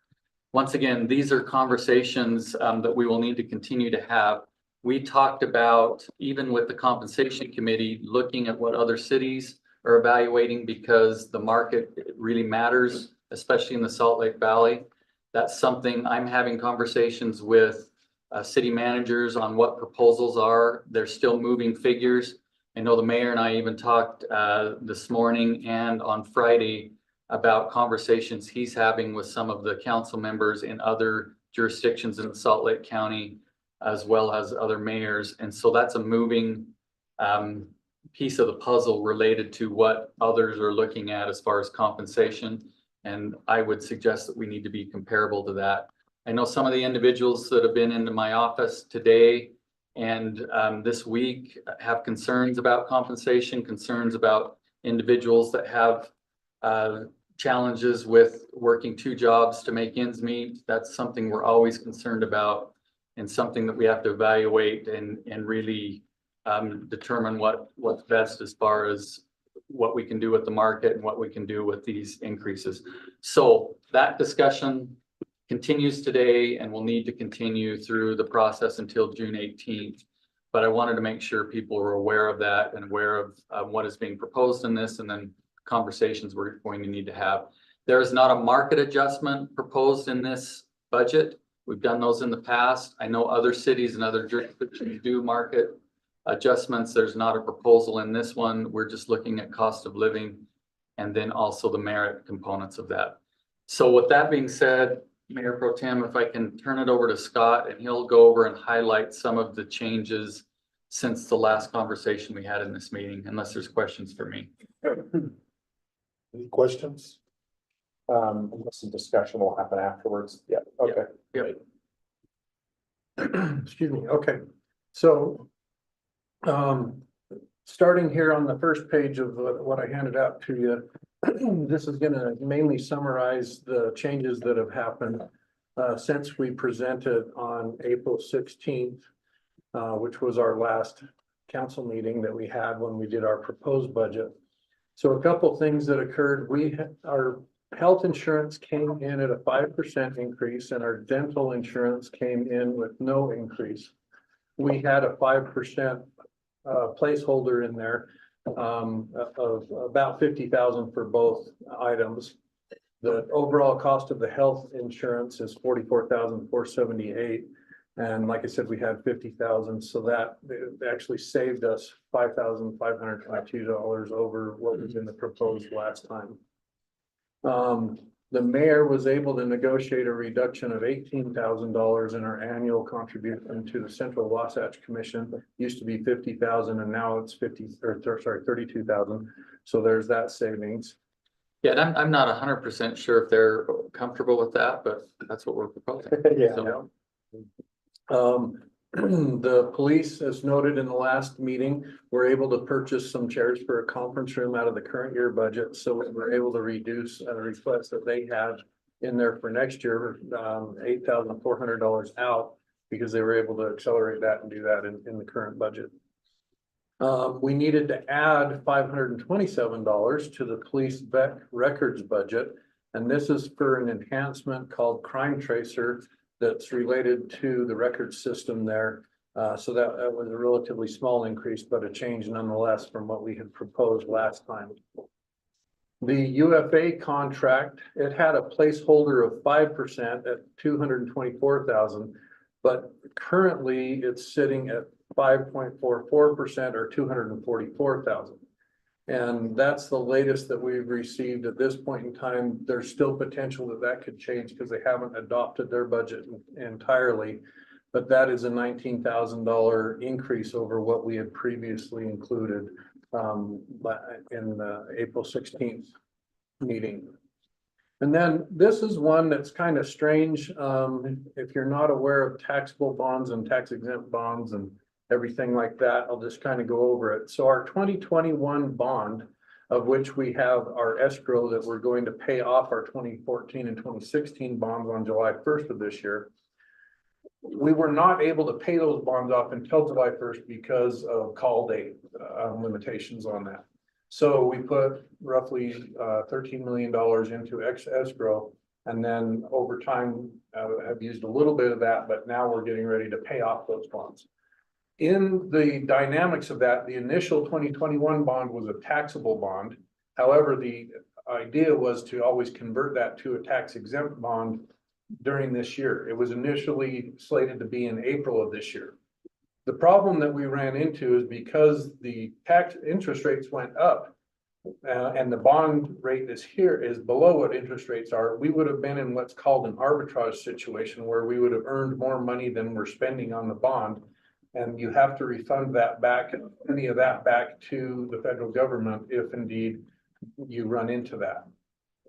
Once again, these are conversations that we will need to continue to have. We talked about, even with the compensation committee, looking at what other cities are evaluating because the market really matters, especially in the Salt Lake Valley. That's something I'm having conversations with city managers on what proposals are. They're still moving figures. I know the mayor and I even talked this morning and on Friday about conversations he's having with some of the council members in other jurisdictions in Salt Lake County, as well as other mayors. And so that's a moving piece of the puzzle related to what others are looking at as far as compensation. And I would suggest that we need to be comparable to that. I know some of the individuals that have been into my office today and this week have concerns about compensation, concerns about individuals that have challenges with working two jobs to make ends meet. That's something we're always concerned about and something that we have to evaluate and really determine what's best as far as what we can do with the market and what we can do with these increases. So that discussion continues today and will need to continue through the process until June 18th. But I wanted to make sure people were aware of that and aware of what is being proposed in this and then conversations we're going to need to have. There is not a market adjustment proposed in this budget. We've done those in the past. I know other cities and other jurisdictions do market adjustments. There's not a proposal in this one. We're just looking at cost of living and then also the merit components of that. So with that being said, Mayor Pro Tem, if I can turn it over to Scott and he'll go over and highlight some of the changes since the last conversation we had in this meeting, unless there's questions for me. Any questions? Some discussion will happen afterwards. Yeah, okay. Yep. Excuse me, okay, so starting here on the first page of what I handed out to you, this is gonna mainly summarize the changes that have happened since we presented on April 16th, which was our last council meeting that we had when we did our proposed budget. So a couple things that occurred, our health insurance came in at a 5% increase and our dental insurance came in with no increase. We had a 5% placeholder in there of about 50,000 for both items. The overall cost of the health insurance is 44,478. And like I said, we had 50,000, so that actually saved us $5,522 over what was in the proposed last time. The mayor was able to negotiate a reduction of $18,000 in our annual contribution to the Central Wasatch Commission. Used to be 50,000 and now it's 32,000. So there's that savings. Yeah, and I'm not 100% sure if they're comfortable with that, but that's what we're proposing. Yeah. So, The police, as noted in the last meeting, were able to purchase some chairs for a conference room out of the current year budget. So we were able to reduce a request that they had in there for next year, $8,400 out, because they were able to accelerate that and do that in the current budget. We needed to add $527 to the police vet records budget. And this is for an enhancement called Crime Tracer that's related to the record system there. So that was a relatively small increase, but a change nonetheless from what we had proposed last time. The UFA contract, it had a placeholder of 5% at 224,000, but currently it's sitting at 5.44% or 244,000. And that's the latest that we've received at this point in time. There's still potential that that could change because they haven't adopted their budget entirely. But that is a $19,000 increase over what we had previously included in the April 16th meeting. And then this is one that's kind of strange. If you're not aware of taxable bonds and tax exempt bonds and everything like that, I'll just kind of go over it. So our 2021 bond, of which we have our escrow that we're going to pay off our 2014 and 2016 bonds on July 1st of this year. We were not able to pay those bonds off until July 1st because of call date limitations on that. So we put roughly $13 million into escrow, and then over time have used a little bit of that, but now we're getting ready to pay off those bonds. In the dynamics of that, the initial 2021 bond was a taxable bond. However, the idea was to always convert that to a tax exempt bond during this year. It was initially slated to be in April of this year. The problem that we ran into is because the tax interest rates went up and the bond rate is below what interest rates are, we would have been in what's called an arbitrage situation where we would have earned more money than we're spending on the bond. And you have to refund that back, any of that back to the federal government if indeed you run into that.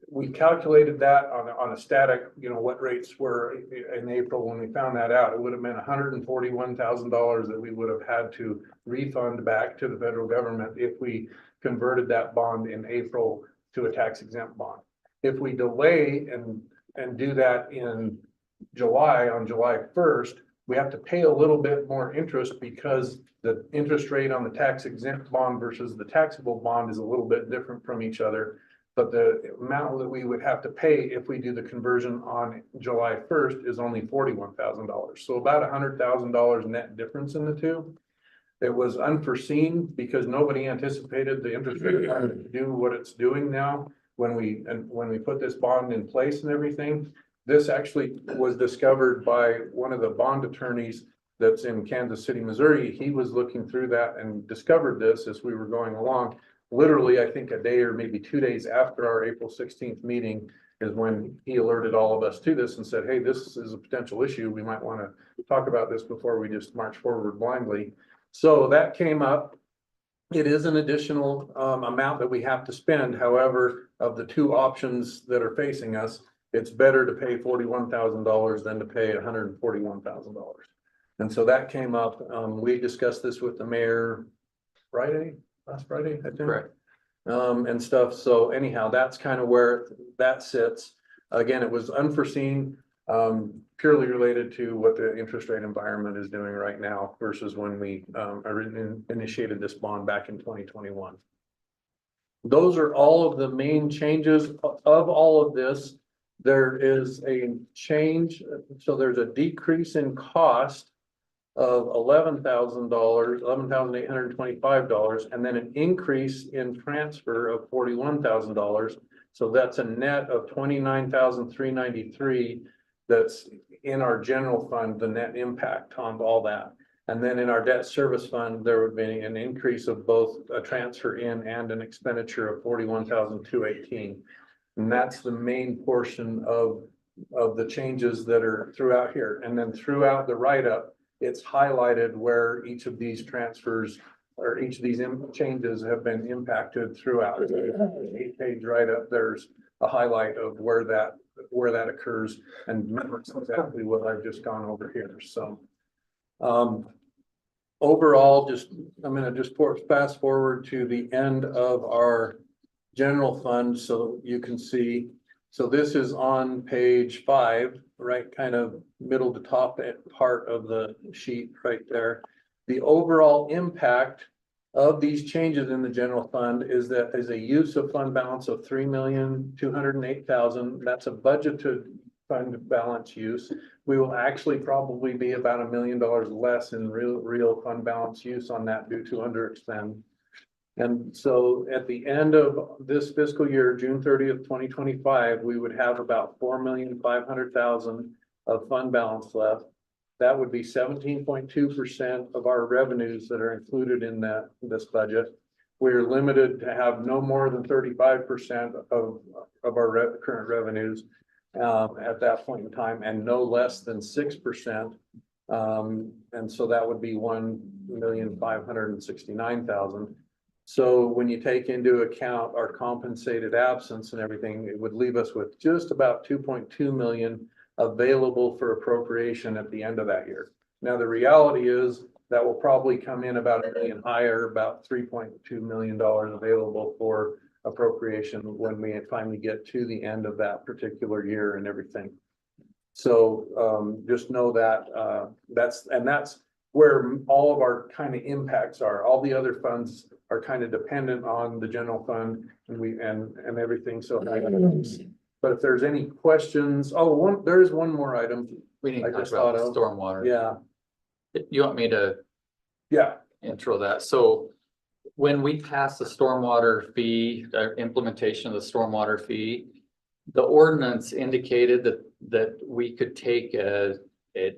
We calculated that on a static, what rates were in April. When we found that out, it would have been $141,000 that we would have had to refund back to the federal government if we converted that bond in April to a tax exempt bond. If we delay and do that in July, on July 1st, we have to pay a little bit more interest because the interest rate on the tax exempt bond versus the taxable bond is a little bit different from each other. But the amount that we would have to pay if we do the conversion on July 1st is only $41,000. So about $100,000 net difference in the two. It was unforeseen because nobody anticipated the interest rate to do what it's doing now when we put this bond in place and everything. This actually was discovered by one of the bond attorneys that's in Kansas City, Missouri. He was looking through that and discovered this as we were going along. Literally, I think a day or maybe 2 days after our April 16th meeting is when he alerted all of us to this and said, hey, this is a potential issue. We might want to talk about this before we just march forward blindly. So that came up. It is an additional amount that we have to spend. However, of the two options that are facing us, it's better to pay $41,000 than to pay $141,000. And so that came up. We discussed this with the mayor last Friday, I think. Correct. And stuff. So anyhow, that's kind of where that sits. Again, it was unforeseen, purely related to what the interest rate environment is doing right now versus when we initiated this bond back in 2021. Those are all of the main changes of all of this. There is a change. So there's a decrease in cost of $11,825, and then an increase in transfer of $41,000. So that's a net of $29,393. That's in our general fund, the net impact on all that. And then in our debt service fund, there would be an increase of both a transfer in and an expenditure of $41,218. And that's the main portion of the changes that are throughout here. And then throughout the write-up, it's highlighted where each of these transfers or each of these changes have been impacted throughout. 8-page write-up, there's a highlight of where that occurs and that's exactly what I've just gone over here. So overall, I'm going to just fast forward to the end of our general fund so you can see. So this is on page 5, right, kind of middle to top part of the sheet right there. The overall impact of these changes in the general fund is that is a use of fund balance of $3,208,000. That's a budgeted fund balance use. We will actually probably be about $1 million less in real fund balance use on that due to underexpend. And so at the end of this fiscal year, June 30th, 2025, we would have about 4,500,000 of fund balance left. That would be 17.2% of our revenues that are included in this budget. We're limited to have no more than 35% of our current revenues at that point in time, and no less than 6%. And so that would be 1,569,000. So when you take into account our compensated absence and everything, it would leave us with just about 2.2 million available for appropriation at the end of that year. Now, the reality is that will probably come in about $1 million higher, about $3.2 million available for appropriation when we finally get to the end of that particular year and everything. So just know that that's where all of our kind of impacts are. All the other funds are kind of dependent on the general fund and everything. So, but if there's any questions, there is one more item. We need I to talk just about thought of- stormwater. Yeah, You want me to yeah. intro that? So when we passed the stormwater fee, implementation of the stormwater fee, the ordinance indicated that we could take an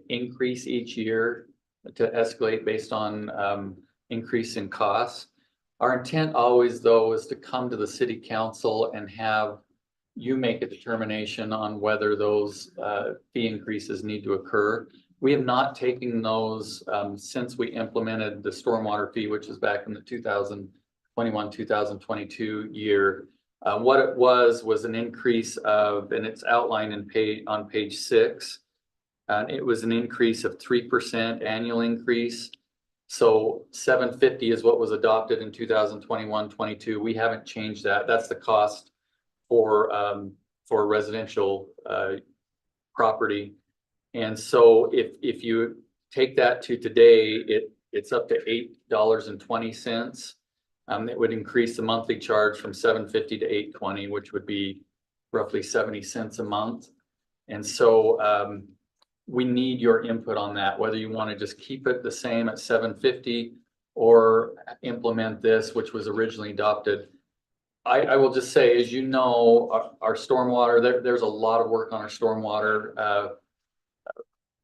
increase each year to escalate based on increase in costs. Our intent always, though, is to come to the city council and have you make a determination on whether those fee increases need to occur. We have not taken those since we implemented the stormwater fee, which is back in the 2021, 2022 year. What it was an increase of, and it's outlined on page 6. It was an increase of 3% annual increase. So $750 is what was adopted in 2021-22. We haven't changed that. That's the cost for residential property. And so if you take that to today, it's up to $8.20. It would increase the monthly charge from $750 to $820, which would be roughly 70 cents a month. And so we need your input on that, whether you want to just keep it the same at $750 or implement this, which was originally adopted. I will just say, as you know, our stormwater, there's a lot of work on our stormwater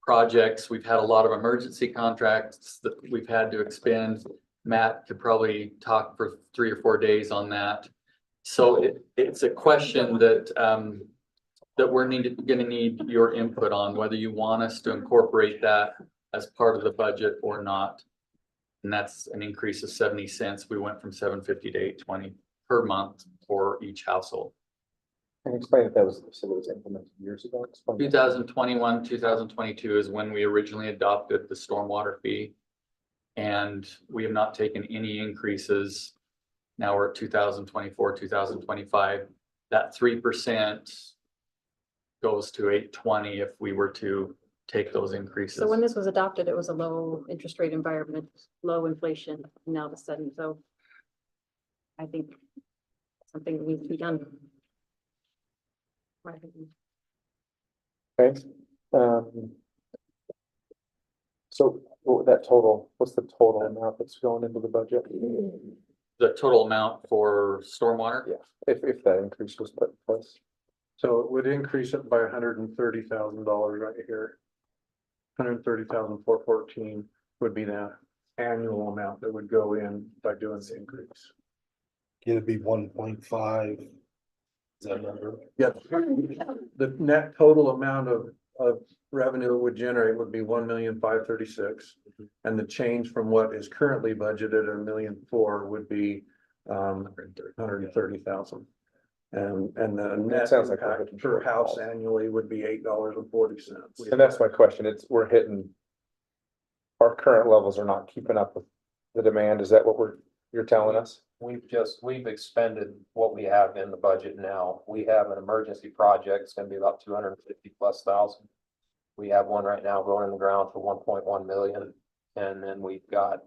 projects. We've had a lot of emergency contracts that we've had to expend. Matt could probably talk for 3 or 4 days on that. So it's a question that we're gonna need your input on, whether you want us to incorporate that as part of the budget or not. And that's an increase of 70 cents. We went from $750 to $820 per month for each household. And explain if that was, so it was implemented years ago. 2021, 2022 is when we originally adopted the stormwater fee. And we have not taken any increases. Now we're at 2024, 2025. That 3% goes to $820 if we were to take those increases. So when this was adopted, it was a low interest rate environment, low inflation, now all of a sudden, so I think something that needs to be done. Right. Okay. So what's the total amount that's going into the budget? The total amount for stormwater? Yeah, if that increase was put in place. So it would increase it by $130,000 right here. 130,414 would be the annual amount that would go in by doing the increase. It'd be 1.5. Is that number? Yeah, the net total amount of revenue it would generate would be 1,536,000. And the change from what is currently budgeted at 1,000,004 would be 130,000. And the net sounds like impact per house annually would be $8.40. And that's my question. We're hitting. Our current levels are not keeping up with the demand. Is that what you're telling us? We've expended what we have in the budget now. We have an emergency project. It's gonna be about 250,000+. We have one right now going in the ground for 1.1 million. And then we've got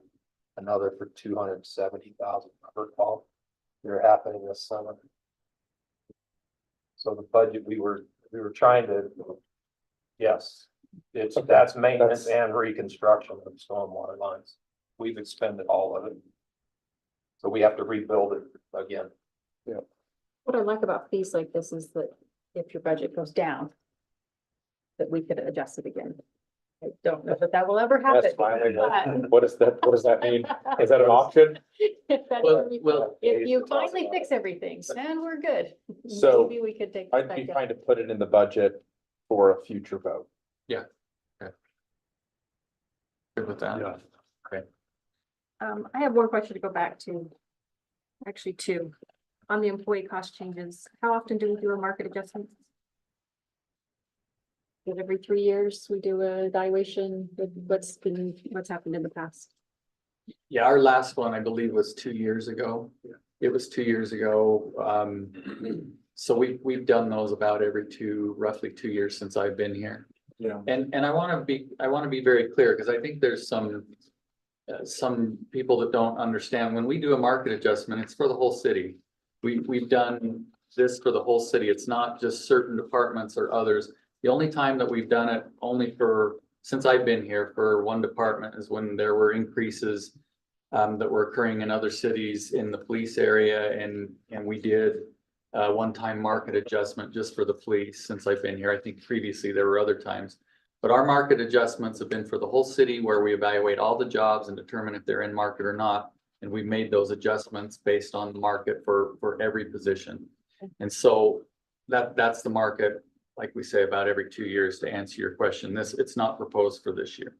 another for 270,000 per call. They're happening this summer. So the budget we were trying to, yes, That's maintenance and reconstruction of stormwater lines. We've expended all of it. So we have to rebuild it again. What I like about fees like this is that if your budget goes down, that we could adjust it again. I don't know that that will ever happen. That's fine. but- What does that mean? Is that an option? If that's Well- what we- well- if you finally fix everything, then we're good. So, Maybe we could take. this I'd back be down. trying to put it in the budget for a future vote. Good with that. Yeah. I have one question to go back to. Actually, two. On the employee cost changes, how often do we do a market adjustment? Is it every 3 years we do a evaluation with what's happened in the past? Yeah, our last one, I believe, was 2 years ago. It was 2 years ago. So we've done those about roughly 2 years since I've been here. Yeah. And I want to be very clear, because I think there's some people that don't understand, when we do a market adjustment, it's for the whole city. We've done this for the whole city. It's not just certain departments or others. The only time that we've done it since I've been here for one department is when there were increases that were occurring in other cities in the police area, and we did one-time market adjustment just for the police since I've been here. I think previously there were other times. But our market adjustments have been for the whole city, where we evaluate all the jobs and determine if they're in market or not. And we've made those adjustments based on the market for every position. And so that's the market, like we say, about every 2 years, to answer your question. It's not proposed for this year.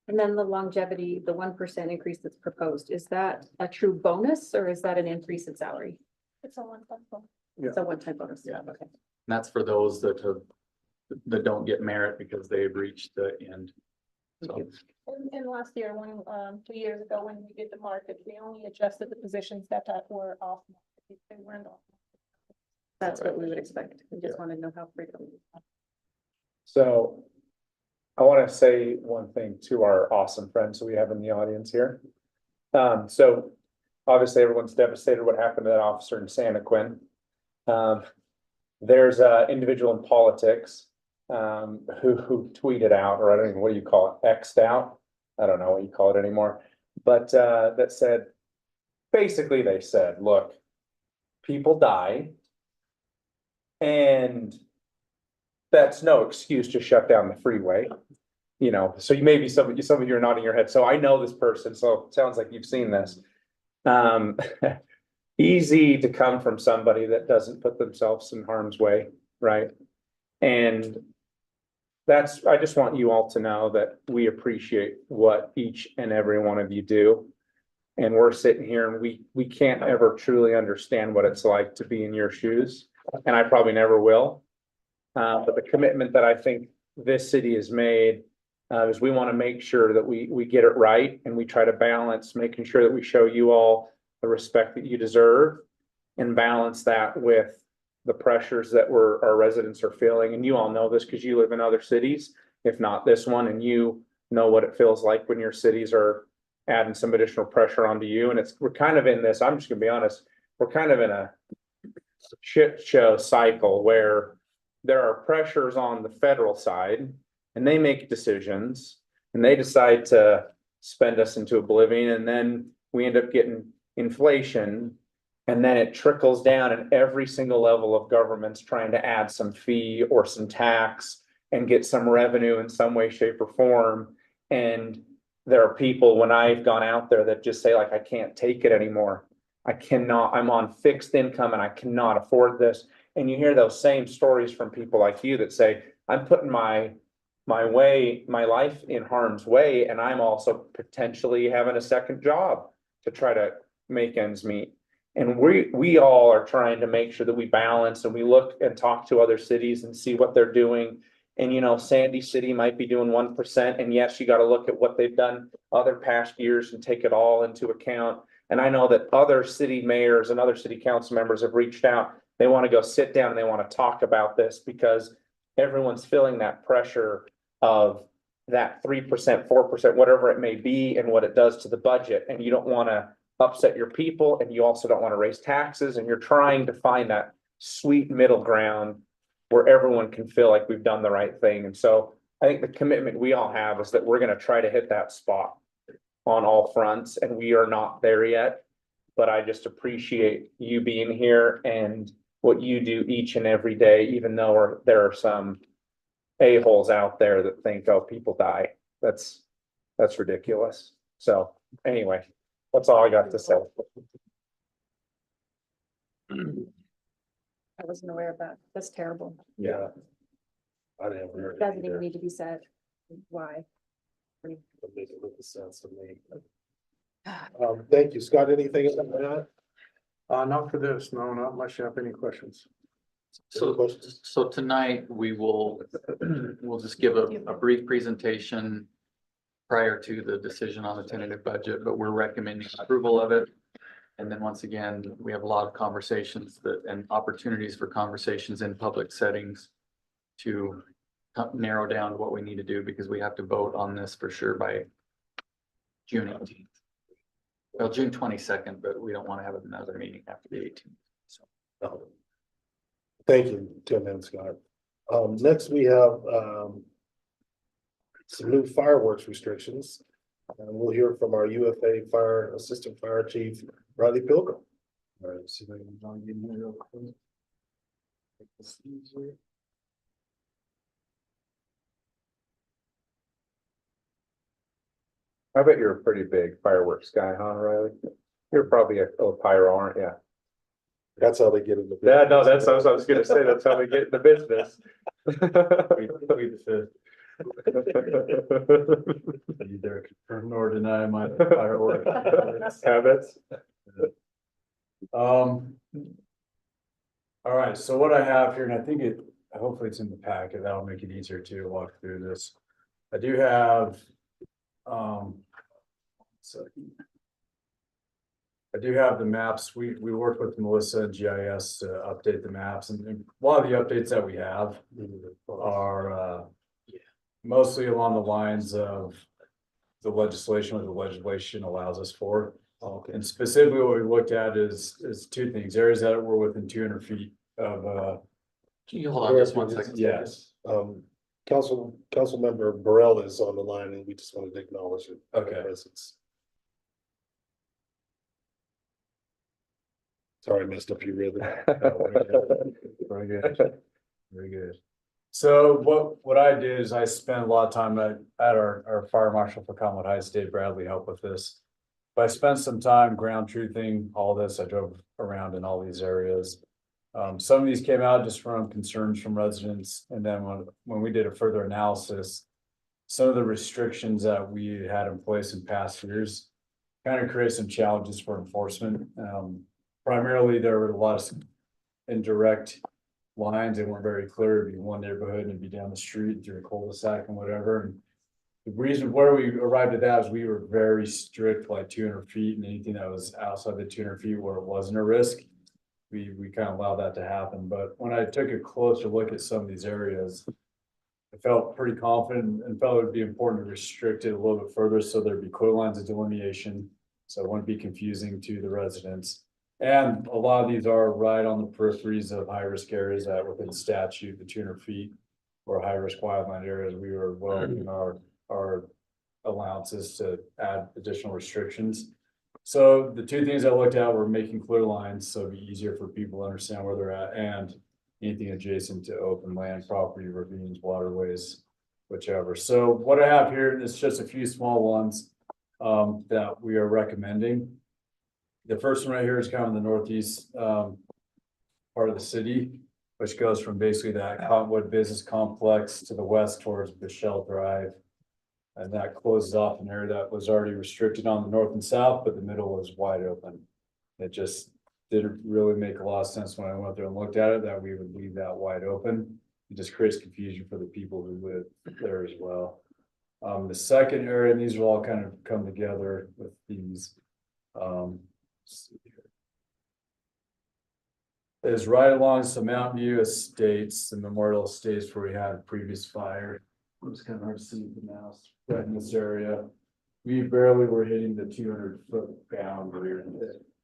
And then the longevity, the 1% increase that's proposed, is that a true bonus or is that an increase in salary? It's a one-time bonus. It's a one-time bonus. Yeah. Okay. And that's for those that don't get merit because they've reached the end. So, And last year, 2 years ago, when we did the market, we only adjusted the positions that were off. They weren't off. That's what we would expect. We just want to know how frequently. So I want to say one thing to our awesome friends we have in the audience here. So obviously everyone's devastated what happened to that officer in Santa Quin. There's an individual in politics who tweeted out, or I don't even, what do you call it, X'd out? I don't know what you call it anymore. But that said, basically they said, look, people die. And that's no excuse to shut down the freeway. You know, so you maybe some of you are nodding your head. So I know this person, so it sounds like you've seen this. Easy to come from somebody that doesn't put themselves in harm's way, right? And I just want you all to know that we appreciate what each and every one of you do. And we're sitting here and we can't ever truly understand what it's like to be in your shoes. And I probably never will. But the commitment that I think this city has made is we want to make sure that we get it right, and we try to balance making sure that we show you all the respect that you deserve, and balance that with the pressures that our residents are feeling. And you all know this because you live in other cities, if not this one, and you know what it feels like when your cities are adding some additional pressure onto you. And we're kind of in this, I'm just gonna be honest, we're kind of in a shit show cycle where there are pressures on the federal side, and they make decisions and they decide to spend us into oblivion, and then we end up getting inflation, and then it trickles down, and every single level of government's trying to add some fee or some tax and get some revenue in some way, shape, or form. And there are people, when I've gone out there, that just say, like, I can't take it anymore. I cannot, I'm on fixed income and I cannot afford this. And you hear those same stories from people like you that say, I'm putting my life in harm's way, and I'm also potentially having a second job to try to make ends meet. And we all are trying to make sure that we balance, and we look and talk to other cities and see what they're doing. And, you know, Sandy City might be doing 1%. And yes, you got to look at what they've done other past years and take it all into account. And I know that other city mayors and other city council members have reached out. They want to go sit down and they want to talk about this, because everyone's feeling that pressure of that 3%, 4%, whatever it may be, and what it does to the budget. And you don't want to upset your people, and you also don't want to raise taxes. And you're trying to find that sweet middle ground where everyone can feel like we've done the right thing. And so I think the commitment we all have is that we're gonna try to hit that spot on all fronts, and we are not there yet. But I just appreciate you being here and what you do each and every day, even though there are some a-holes out there that think, oh, people die. That's ridiculous. So anyway, that's all I got to say. I wasn't aware of that. That's terrible. Yeah. I didn't hear it Doesn't even either. need to be said. Why? It makes a little sense to me. Thank you. Scott, anything on that? Not for this, no, not unless you have any questions. Any questions? So tonight we will, we'll just give a brief presentation prior to the decision on the tentative budget, but we're recommending approval of it. And then once again, we have a lot of conversations and opportunities for conversations in public settings to narrow down what we need to do, because we have to vote on this for sure by June 18th. Well, June 22nd, but we don't want to have another meeting after the 18th. So. No. Thank you, Tim and Scott. Next we have, some new fireworks restrictions. And we'll hear from our UFA Fire Assistant Fire Chief, Riley Pilgrim. All right, see if I can log in here real quick. Make this easier. I bet you're a pretty big fireworks guy, huh, Riley? You're probably a pyro, aren't you? That's how they get in the. Yeah, no, that's what I was gonna say. That's how we get in the business. Neither confirm nor deny my fireworks habits. All right, so what I have here, and I think hopefully it's in the packet, that'll make it easier to walk through this. I do have, I do have the maps. We worked with Melissa and GIS to update the maps, and a lot of the updates that we have are, mostly along the lines of the legislation, what the legislation allows us for. Okay. And specifically what we looked at is two things, areas that were within 200 feet of, Can you hold on just one second? yes, Council member Burrell is on the line and we just wanted to acknowledge it. Okay. Presence. Sorry, I messed up your rhythm. very good, very good. So what I did is I spent a lot of time at our fire marshal for Commonwealth Heights, Dave Bradley, helped with this. But I spent some time ground truthing all this. I drove around in all these areas. Some of these came out just from concerns from residents, and then when we did a further analysis, some of the restrictions that we had in place in past years kind of create some challenges for enforcement. Primarily, there were a lot of indirect lines that weren't very clear. It'd be one neighborhood and it'd be down the street through a cul-de-sac and whatever. And the reason where we arrived at that is we were very strict, like 200 feet, and anything that was outside the 200 feet where it wasn't a risk, we kind of allowed that to happen. But when I took a closer look at some of these areas, I felt pretty confident and felt it would be important to restrict it a little bit further so there'd be clear lines of delineation, so it wouldn't be confusing to the residents. And a lot of these are right on the peripheries of high-risk areas that within statute, the 200 feet or high-risk wildland areas, we were well in our allowances to add additional restrictions. So the two things I looked at were making clear lines, so it'd be easier for people to understand where they're at, and anything adjacent to open land, property, ravines, waterways, whichever. So what I have here is just a few small ones that we are recommending. The first one right here is kind of the northeast part of the city, which goes from basically that Cottonwood Business Complex to the west towards Michelle Drive. And that closes off an area that was already restricted on the north and south, but the middle was wide open. It just didn't really make a lot of sense when I went there and looked at it, that we would leave that wide open. It just creates confusion for the people who live there as well. The second area, and these will all kind of come together with these. Is right along some Mountain View Estates, the Memorial Estates where we had a previous fire. It was kind of hard to see the mouse right in this area. We barely were hitting the 200-foot boundary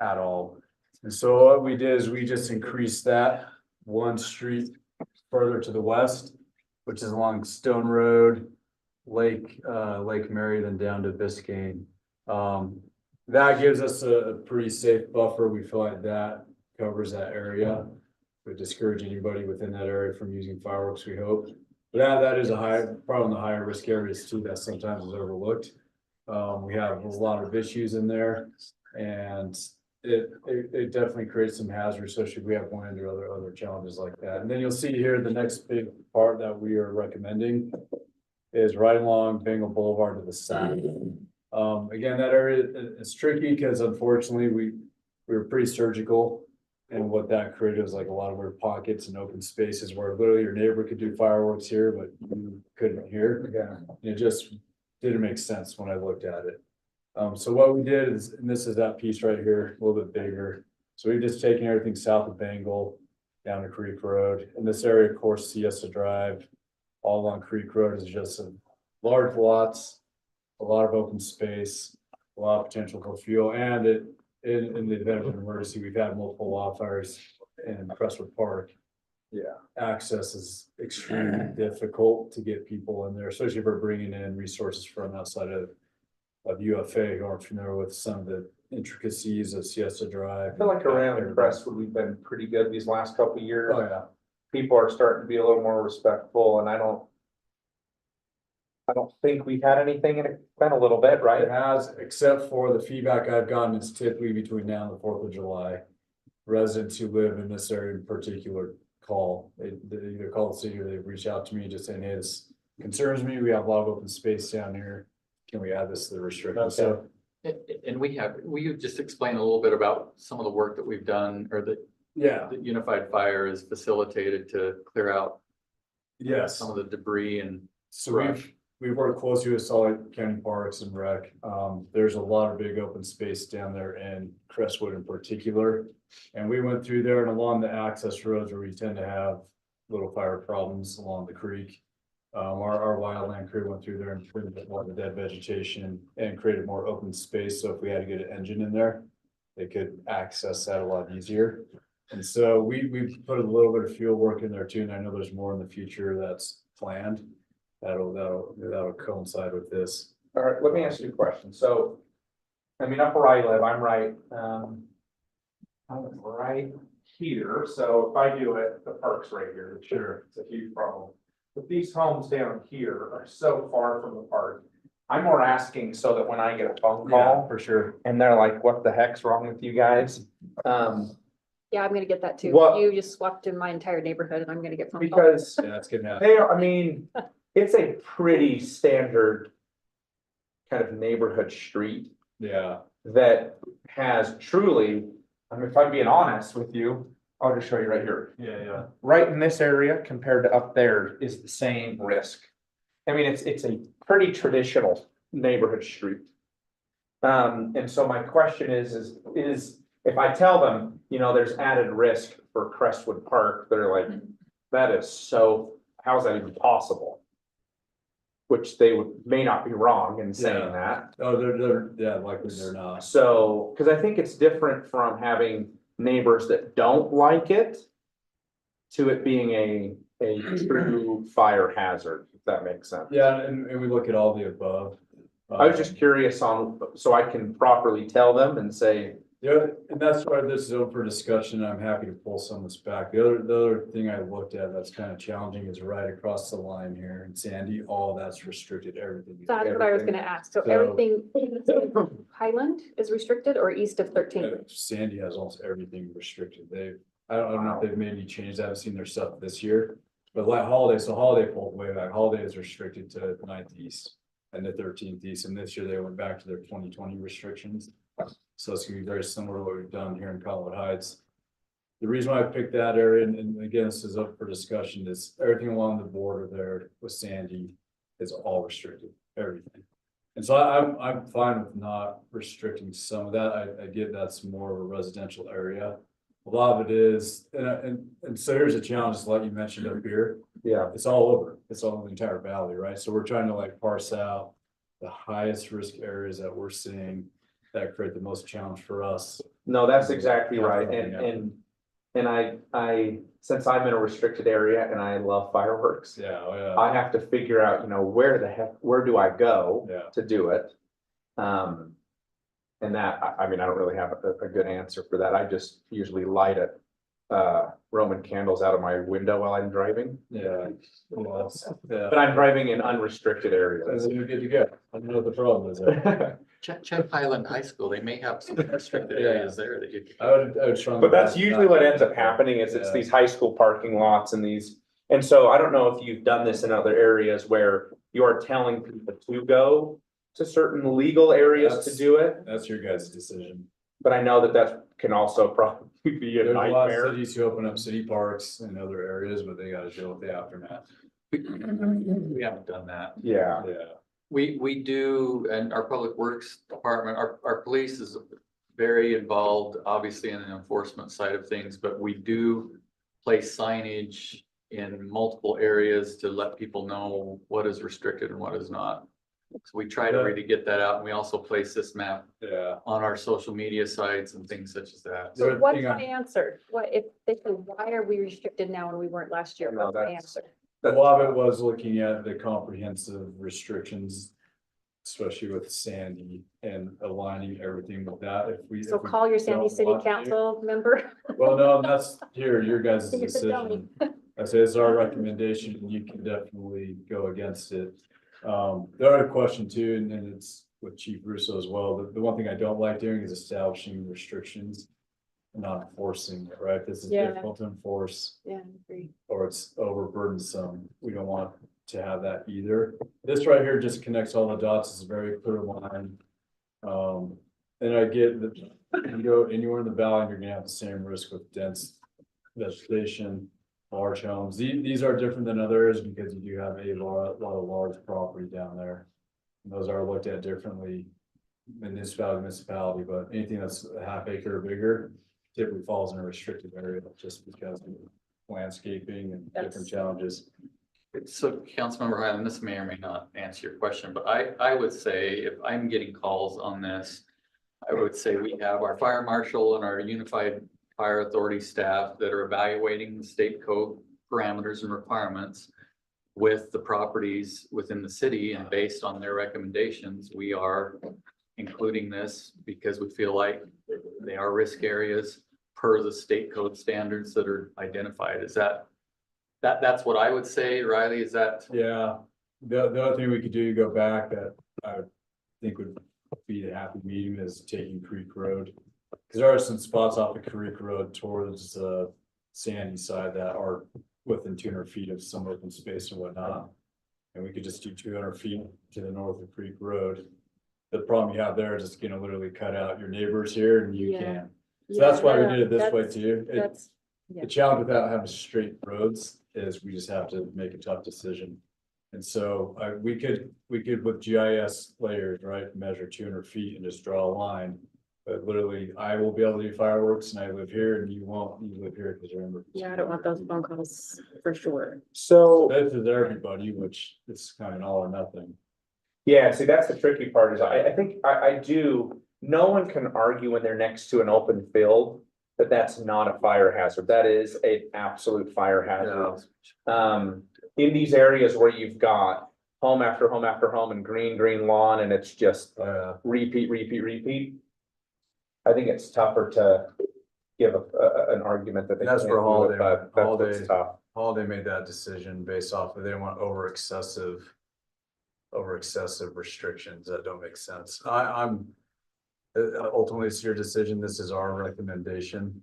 at all. And so what we did is we just increased that one street further to the west. which is along Stone Road, Lake Mary, then down to Biscayne. That gives us a pretty safe buffer. We feel like that covers that area. Would discourage anybody within that area from using fireworks, we hope. But that is probably the higher risk areas too, that sometimes is overlooked. We have a lot of issues in there, and it definitely creates some hazards, especially if we have wind or other challenges like that. And then you'll see here, the next big part that we are recommending is right along Bengal Boulevard to the south. Again, that area is tricky because unfortunately we were pretty surgical. And what that created was like a lot of weird pockets and open spaces where literally your neighbor could do fireworks here, but you couldn't hear. Yeah. And it just didn't make sense when I looked at it. So what we did is, and this is that piece right here, a little bit bigger. So we've just taken everything south of Bengal down to Creek Road. In this area, of course, Siesta Drive, all along Creek Road is just some large lots, a lot of open space, a lot of potential for fuel, and in the event of an emergency, we've had multiple wildfires in Crestwood Park. Yeah. Access is extremely difficult to get people in there, especially if we're bringing in resources from outside of UFA who aren't familiar with some of the intricacies of Siesta Drive. I feel like around Crestwood, we've been pretty good these last couple of years. Oh, yeah. People are starting to be a little more respectful, and I don't think we've had anything, and it's been a little bit, It right? has, except for the feedback I've gotten, it's typically between now and the 4th of July. Residents who live in this area in particular they either call the city or they reach out to me just saying, hey, this concerns me. We have a lot of open space down here. Can we add this to the restrictions? So And will you just explain a little bit about some of the work that we've done or that yeah, Unified Fire is facilitated to clear out yes. some of the debris and So we've worked closely with Salt Lake County Parks and Rec. There's a lot of big open space down there in Crestwood in particular. And we went through there and along the access roads where we tend to have little fire problems along the creek. Our wildland crew went through there and trimmed a lot of dead vegetation and created more open space. So if we had to get an engine in there, they could access that a lot easier. And so we put a little bit of field work in there too. And I know there's more in the future that's planned. That'll coincide with this. All right, let me ask you a question. So, I mean, up where I live, I'm right here. So if I do it, the park's right here. Sure, it's a huge problem. But these homes down here are so far from the park. I'm more asking so that when I get a phone call For sure. and they're like, what the heck's wrong with you guys? Yeah, I'm gonna get that too. What- You just swept in my entire neighborhood and I'm gonna get phone calls. Because Yeah, it's gonna happen. they are, I mean, it's a pretty standard kind of neighborhood street Yeah, that has truly, I mean, if I'm being honest with you, I'll just show you right here. yeah. Right in this area compared to up there is the same risk. I mean, it's a pretty traditional neighborhood street. And so my question is if I tell them, you know, there's added risk for Crestwood Park, they're like, that is so, how is that even possible? Which may not be wrong in saying that. Oh, yeah, likely they're not. So, cause I think it's different from having neighbors that don't like it to it being a true fire hazard, if that makes sense. Yeah, and we look at all the above. I was just curious on, so I can properly tell them and say, Yeah, and that's why this is open for discussion. I'm happy to pull some of this back. The other thing I looked at that's kind of challenging is right across the line here in Sandy, all that's restricted, everything. That's what I was gonna ask. So So- everything Highland is restricted or east of 13th? Sandy has almost everything restricted. I don't know if they've made any changes. I haven't seen their stuff this year. But like Holiday pulled way back. Holiday is restricted to 9th East and the 13th East. And this year they went back to their 2020 restrictions. So it's gonna be very similar to what we've done here in Colwood Heights. The reason why I picked that area, and again, this is up for discussion, is everything along the border there with Sandy is all restricted, everything. And so I'm fine with not restricting some of that. I get that's more of a residential area. A lot of it is, and so here's a challenge, like you mentioned up here. yeah, It's all over. It's all in the entire valley, right? So we're trying to like parse out the highest risk areas that we're seeing that create the most challenge for us. no, that's exactly right. And And since I'm in a restricted area and I love fireworks, Yeah, oh, yeah. I have to figure out, you know, where do I go Yeah. to do it? And that, I mean, I don't really have a good answer for that. I just usually light it. Roman candles out of my window while I'm driving, Yeah. Well, yeah. but I'm driving in unrestricted areas. Then you're good to go. I don't know what the problem is there. Check Highland High School. They may have some restricted areas there that you could. I would strongly. But that's usually what ends up happening is it's Yeah. these high school parking lots and these. And so I don't know if you've done this in other areas where you are telling people to go to certain legal areas to do it. That's your guys' decision. But I know that can also probably be a There's a lot of nightmare. cities who open up city parks in other areas, but they gotta deal with the aftermath. We haven't done that. Yeah, Yeah. We do, and our public works department, our police is very involved, obviously in the enforcement side of things, but we do place signage in multiple areas to let people know what is restricted and what is not. So we try to really get that out, and we also place this map Yeah. on our social media sites and things such as that. So The what's thing my answer? What if they say, why are we restricted now when we weren't last year? No, What's my that's- answer? A lot of it was looking at the comprehensive restrictions, especially with Sandy and aligning everything with that. So if we call your Sandy don't City want to- Council member. Well, no, that's your guys' You said tell me. decision. I say it's our recommendation, and you can definitely go against it. The other question too, and then it's with Chief Russo as well, the one thing I don't like doing is establishing restrictions. And not enforcing it, right? This is Yeah. difficult to enforce, Yeah, I agree. or it's overburdensome. We don't want to have that either. This right here just connects all the dots. It's a very clear line. And I get that you go anywhere in the valley, you're gonna have the same risk with dense vegetation, large homes. These are different than others because you do have a lot of large property down there. And those are looked at differently municipality to municipality, but anything that's a half acre or bigger typically falls in a restricted area just because of landscaping and different That's- challenges. So Councilmember Highland, this may or may not answer your question, but I would say if I'm getting calls on this, I would say we have our fire marshal and our unified fire authority staff that are evaluating the state code parameters and requirements with the properties within the city, and based on their recommendations, we are including this because we feel like they are risk areas per the state code standards that are identified. Is that's what I would say, Riley, is that? Yeah, the other thing we could do, go back that I would think would be a happy medium is taking Creek Road. Cause there are some spots off of Creek Road towards Sandy side that are within 200 feet of some open space and whatnot. And we could just do 200 feet to the north of Creek Road. The problem you have there is it's gonna literally cut out your neighbors here and you Yeah. can't. So that's why we did it this way That's- too. That's, The challenge without having straight roads is we just have to make a tough decision. And so we could with GIS layers, right, measure 200 feet and just draw a line. But literally, I will be able to do fireworks and I live here and you won't, you live here because you're in. yeah, I don't want those phone calls for sure. so, This is everybody, which is kind of an all or nothing. yeah, see, that's the tricky part is I think I do, no one can argue when they're next to an open field that that's not a fire hazard. That is an absolute fire hazard. In these areas where you've got home after home after home and green lawn and it's just repeat. I think it's tougher to give an argument that they That's can't for do it, Holiday. but that's what's Holiday. tough. Holiday made that decision based off of, they want over excessive restrictions that don't make sense. I'm ultimately it's your decision. This is our recommendation.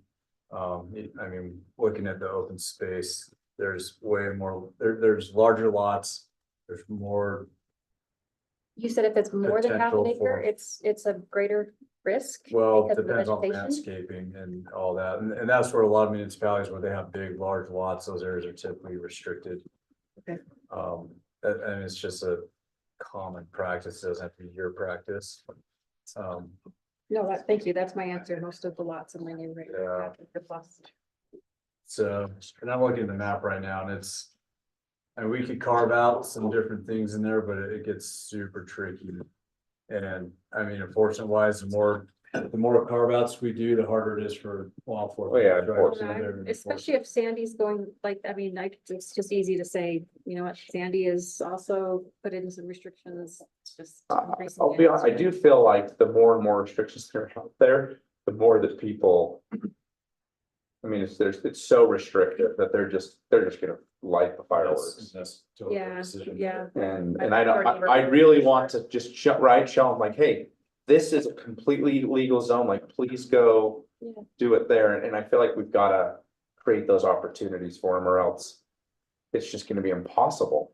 I mean, looking at the open space, there's way more, there's larger lots. There's more, You said if it's more than half an Potential for- acre, it's a greater risk? well, because of the depends on vegetation? landscaping and all that. And that's where a lot of municipalities where they have big, large lots, those areas are typically restricted. Okay. And it's just a common practice. It doesn't have to be your practice. No, thank you. That's my answer. Most of the lots in my neighborhood. Yeah. have the plus. So, and I'm looking at the map right now and it's, and we could carve out some different things in there, but it gets super tricky. And I mean, enforcement wise, the more the more carve outs we do, the harder it is for law enforcement. Oh, yeah, to drive through there and Especially if Sandy's going, like, I mean, like, it's just easy to say, you know what, Sandy is also put in some restrictions, it's just. increasing I'll be honest, I the- do feel like the more and more restrictions that are out there, the more that people. I mean, it's so restrictive that they're just gonna light the fireworks. That's totally their Yeah, decision. yeah. And I don't, I really want to just show them like, hey, this is a completely legal zone, like, please go. Yeah. Do it there, and I feel like we've gotta create those opportunities for them, or else. It's just gonna be impossible.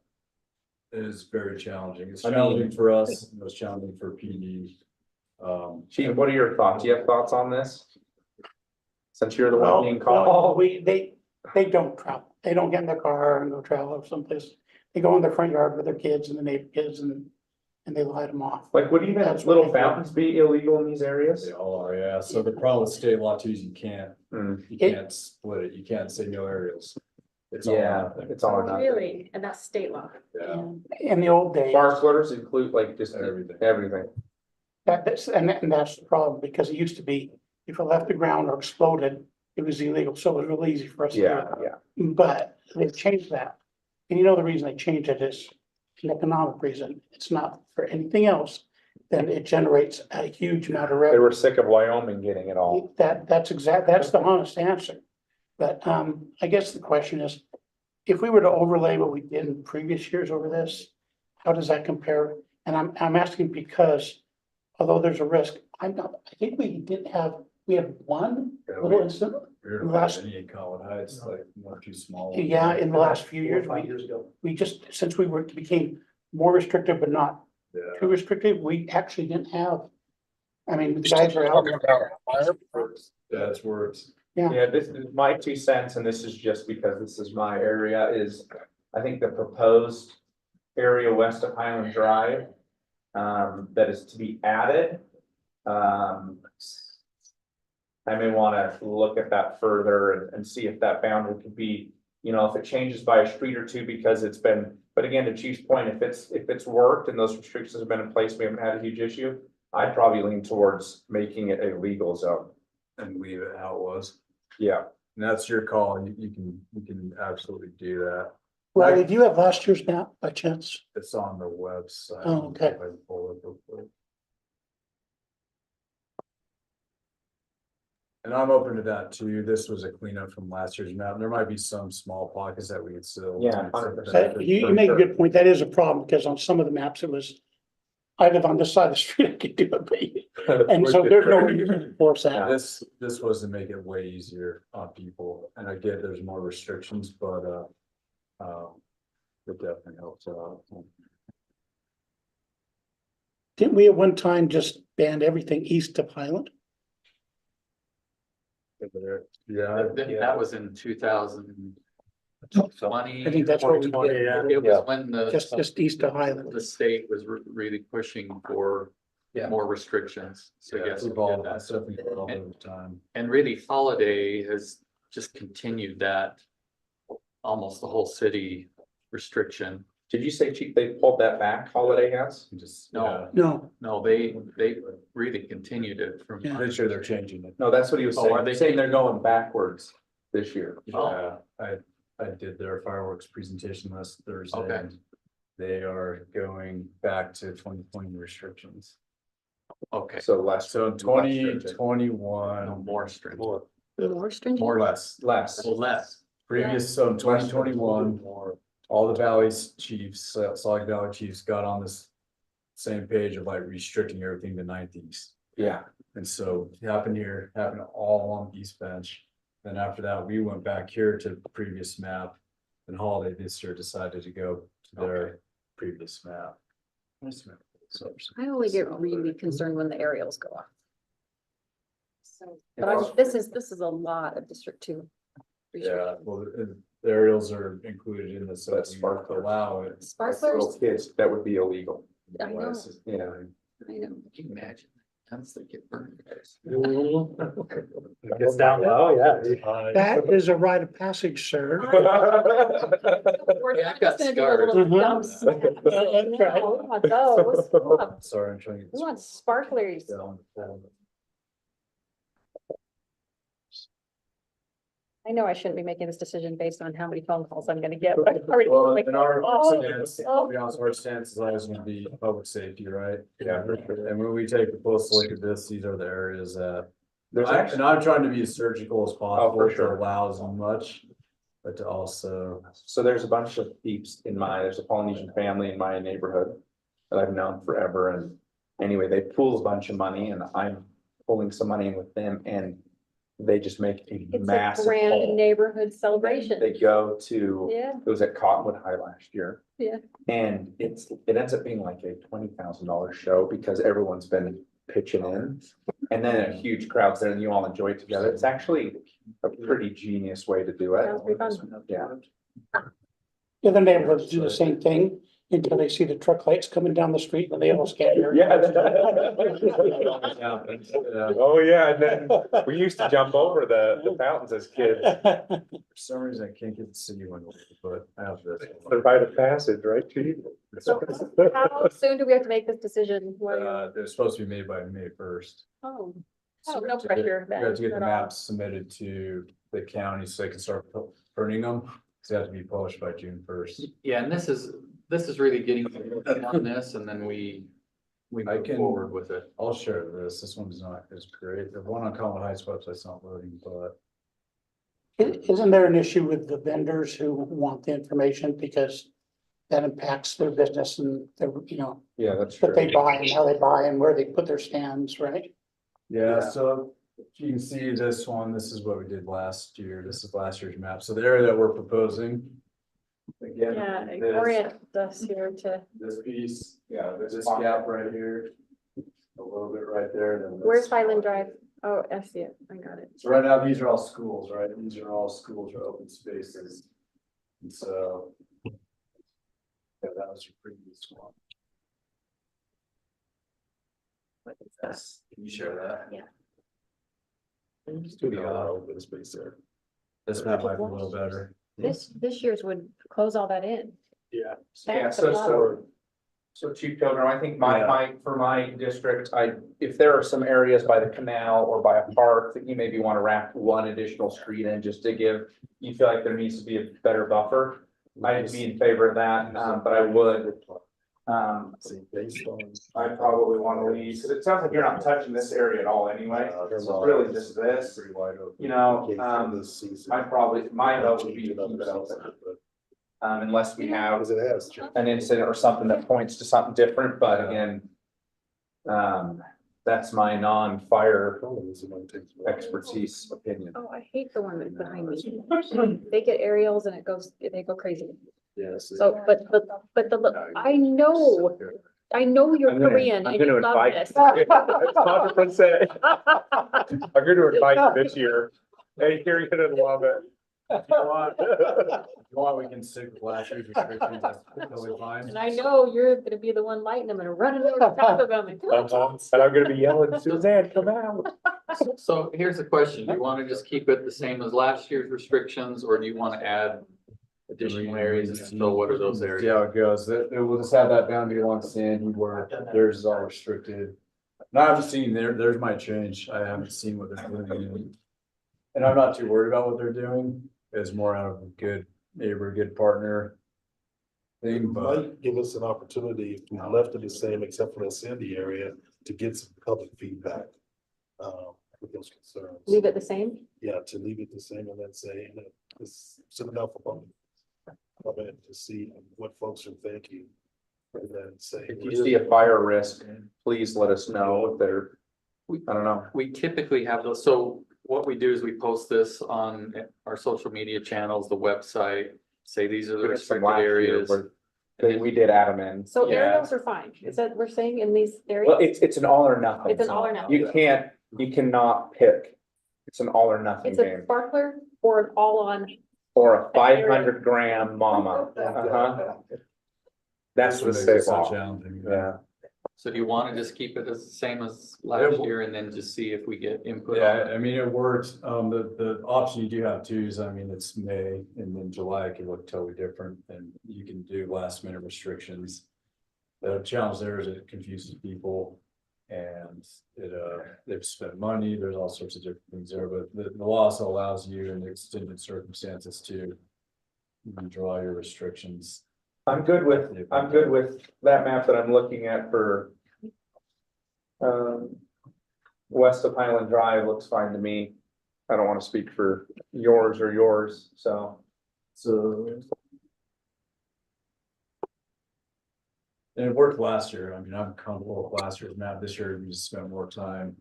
It is very challenging. It's I mean- challenging for us, and it was challenging for PD. Chief, what are your thoughts? Do you have thoughts on this? Since you're the one Well, being well, called, they don't travel. They don't get in their car and go travel someplace. They go in their front yard with their kids and the neighbor kids and they light them off. like, would even That's little what they do. fountains be illegal in these areas? They all are, yeah. So the problem with state law too is you Hmm, can't split it. You can't say no aerials. It's all or yeah, nothing. it's all or nothing. Really, and that's state law. Yeah, In the old days, Sparklers include like just everything. everything. and that's the problem, because it used to be, if it left the ground or exploded, it was illegal, so it was real easy for us to do Yeah, it. yeah. But they've changed that. And you know, the reason they changed it is an economic reason. It's not for anything else. Then it generates a huge amount of They revenue. were sick of Wyoming getting it all. That's the honest answer. But I guess the question is, if we were to overlay what we did in previous years over this, how does that compare? And I'm asking because although there's a risk, I think we had one Yeah, little we- incident. We're Last- any in Colin Heights, like one or two small. Yeah, in the last few years, 5 years ago. we just, since we became more restrictive, but not Yeah. too restrictive, we actually didn't have. I mean, the guys are out. That's worse. Yeah, this is my 2 cents, and this is just because this is my area, is I think the proposed area west of Highland Drive. That is to be added. I may wanna look at that further and see if that boundary could be, if it changes by a street or two, because it's been, but again, to Chief's point, if it's worked and those restrictions have been in place, we haven't had a huge issue. I'd probably lean towards making it a legal zone. And leave it how it was. Yeah. And that's your call. You can absolutely do that. Well, do you have last year's map by chance? It's on the website. Oh, okay. If I can pull it real quick. And I'm open to that too. This was a cleanup from last year's map. There might be some small pockets that we could still. Yeah, 100%. You make a good point. That is a problem, because on some of the maps, it was, I live on this side of the street, I could do it, but, and so there's no reason to enforce that. This was to make it way easier on people, and I get there's more restrictions, but it definitely helps out. Didn't we at one time just ban everything east of Highland? Yeah, That was in 2020. I think that's what we 2020, did, yeah. It was when just east of Highland. the state was really pushing for Yeah. more restrictions. So yeah, yes, it's we did evolved, that. it's definitely evolved over time. And really Holiday has just continued that almost the whole city restriction. Did you say, Chief, they pulled that back, Holiday has? You just, No. yeah, No, No, they really continued it from. Yeah. pretty sure they're changing it. No, that's what he was Oh, saying. are they Saying they're going backwards this year. Yeah, I did their fireworks presentation last Thursday. Okay. and They are going back to 2020 restrictions. Okay, So less. So in less twenty stringent. twenty-one, more stringent. More stringent? more or less, Less. Well, less. previous, so in 2021, all the valleys chiefs, Salt Lake Valley chiefs got on this same page of like restricting everything to 9th East. Yeah. And so it happened here, happened all along East Bench. Then after that, we went back here to the previous map. And Holiday this year decided to go to their previous map. So, I only get really concerned when the aerials go off. So, but this is a lot of District 2. yeah, well, the aerials are included in this, so That's we sparkler. allow it. Sparklers, Little kids, that would be illegal. I know, Yeah. I know. Can you imagine? Times they get burned. Gets down low, yeah. that is a rite of passage, sir. We're Yeah, I've got just gonna do a little scars. dumb snap. That's right. No, we want those. We want- Sorry, I'm trying to get. we want sparklers. down. I know I shouldn't be making this decision based on how many phone calls I'm gonna get, but I've already. Well, like, in our oh, stance, oh. to be honest, our stance is always gonna be public safety, right? Yeah, for sure. And when we take a close look at this, these are the areas that. There's And I'm trying to be as surgical as possible sure. to allow as much, but to also. So there's a bunch of peeps there's a Polynesian family in my neighborhood that I've known forever, and anyway, they pool a bunch of money and I'm pulling some money in with them, and they just make a It's a massive grand haul. neighborhood celebration. They go to, Yeah, it was at Cottonwood High last year. Yeah. And it ends up being like a $20,000 show because everyone's been pitching in. And then a huge crowd's there and you all enjoy it together. It's actually a pretty genius way to do it. sounds pretty fun. Yeah. The other neighborhoods do the same thing until they see the truck lights coming down the street and they all scatter. Yeah. Oh, yeah, and then we used to jump over the fountains as kids. For some reason, I can't get the city one, but I have this. The rite of passage, right, Chief? So how soon do we have to make this decision? What are you- They're supposed to be made by May 1st. Oh, no pressure We have to get the then at all. maps submitted to the county so they can start printing them. So they have to be published by June 1st. Yeah, and this is really getting on this and then we I move can- forward with it. I'll share this. This one's not as great. The one on Colin Heights website's not loading, but. Isn't there an issue with the vendors who want the information because that impacts their business and their, Yeah, that's true. what they buy and how they buy and where they put their stands, right? Yeah, so you can see this one, this is what we did last year. This is last year's map. So the area that we're proposing. Again, Yeah, this- orient us here to, this piece, yeah, there's this gap right here. A little bit right there. then where's this- Highland Drive? Oh, I see it. I got it. So right now, these are all schools, right? These are all schools or open spaces. And so. Yeah, that was your previous one. What is that? Yes, can you share that? Yeah. Just do the open space there. This map might be a little better. This year's would close all that in. Yeah. Yeah, That's the problem. so Chief Pilgrim, I think Yeah. for my district, if there are some areas by the canal or by a park that you maybe want to wrap one additional street in just to you feel like there needs to be a better buffer. I'd be in favor of that, but I would, See, based on. I probably want to leave, because it sounds like you're not touching this area at all anyway. So it's really just this, Pretty wide open. you know, This season. my vote would be to keep it open. Unless we have Because it has. an incident or something that points to something different, but again. That's my non-fire expertise opinion. Oh, I hate the one that's behind me. They get aerials and they go crazy. Yes. So, but I know you're I'm gonna- Korean I'm and you gonna love invite- this. 100%. I'm going to invite you this year. Hey, you're gonna love it. If you want, we can stick with last year's restrictions. That's totally fine. And I know you're gonna be the one lighting them and running over top of them. And And I'm gonna be yelling, Suzanne, come out. So here's the question. Do you want to just keep it the same as last year's restrictions or do you want to add additional areas? And so what are those areas? See how it goes. We'll just have that boundary along Sandy where theirs is all restricted. And I haven't seen theirs might change. I haven't seen what they're doing. And I'm not too worried about what they're doing. It's more out of a good neighbor, good partner It thing, but might give us an opportunity, if we left it the same except for the Sandy area, to get some public feedback. With those concerns. leave it the same. Yeah, to leave it the same and then say, this, send it out for public. Comment to see what folks are thinking. And then say. If you see a fire risk, please let us know if they're, I don't know. We typically have those. So what we do is we post this on our social media channels, the website, say these are the There's some restricted last year areas. where we did add them in. So Yeah. aerials are fine. Is that we're saying in these Well, areas? it's an all or nothing. It's an all or nothing. You cannot pick. It's an all or nothing It's a game, sparkler or an all-on. or a 500-gram mama. That's the makes it state so law. challenging. Yeah. So do you want to just keep it as the same as last Yeah. year and then just see if we get input? on Yeah, it? I mean, it works. The option you do have too is, I mean, it's May and then July could look totally different and you can do last minute restrictions. The challenge there is it confuses people. And they've spent money, there's all sorts of different things there, but the law also allows you in extended circumstances to draw your restrictions. I'm good with that map that I'm looking at for. West of Highland Drive looks fine to me. I don't want to speak for yours, so. And it worked last year. I mean, I'm comfortable with last year's map. This year, we just spent more time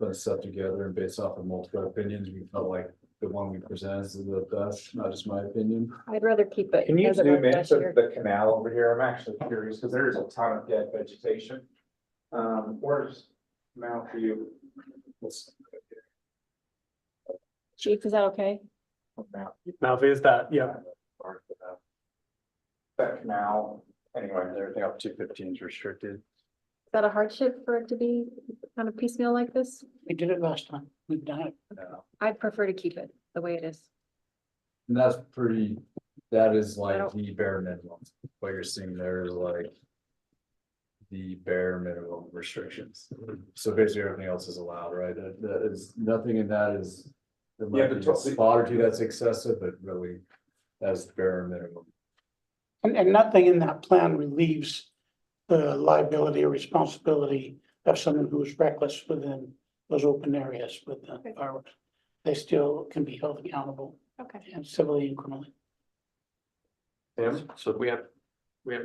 putting stuff together, and based off of multiple opinions, we felt like the one we presented is the best, not just my opinion. I'd rather keep it. Can you as it zoom was in last to year. the canal over here? I'm actually curious, because there is a ton of dead vegetation. Where's Mount View? Chief, is that okay? Mount View is that, yeah. That canal, anyway, Everything up to 15 is restricted. Is that a hardship for it to be kind of piecemeal like this? We did it last time. We've done it. I'd prefer to keep it the way it is. And that's pretty, that is I like don't- the bare minimum. What you're seeing there is like the bare minimum restrictions. So basically everything else is allowed, right? That is, nothing in that is, there Yeah, might be but a spot or two that's excessive, but really that's bare minimum. And nothing in that plan relieves the liability or responsibility of someone who is reckless within those open areas with the fireworks. They still can be held accountable Okay. and civilly and criminally. Tim? So we have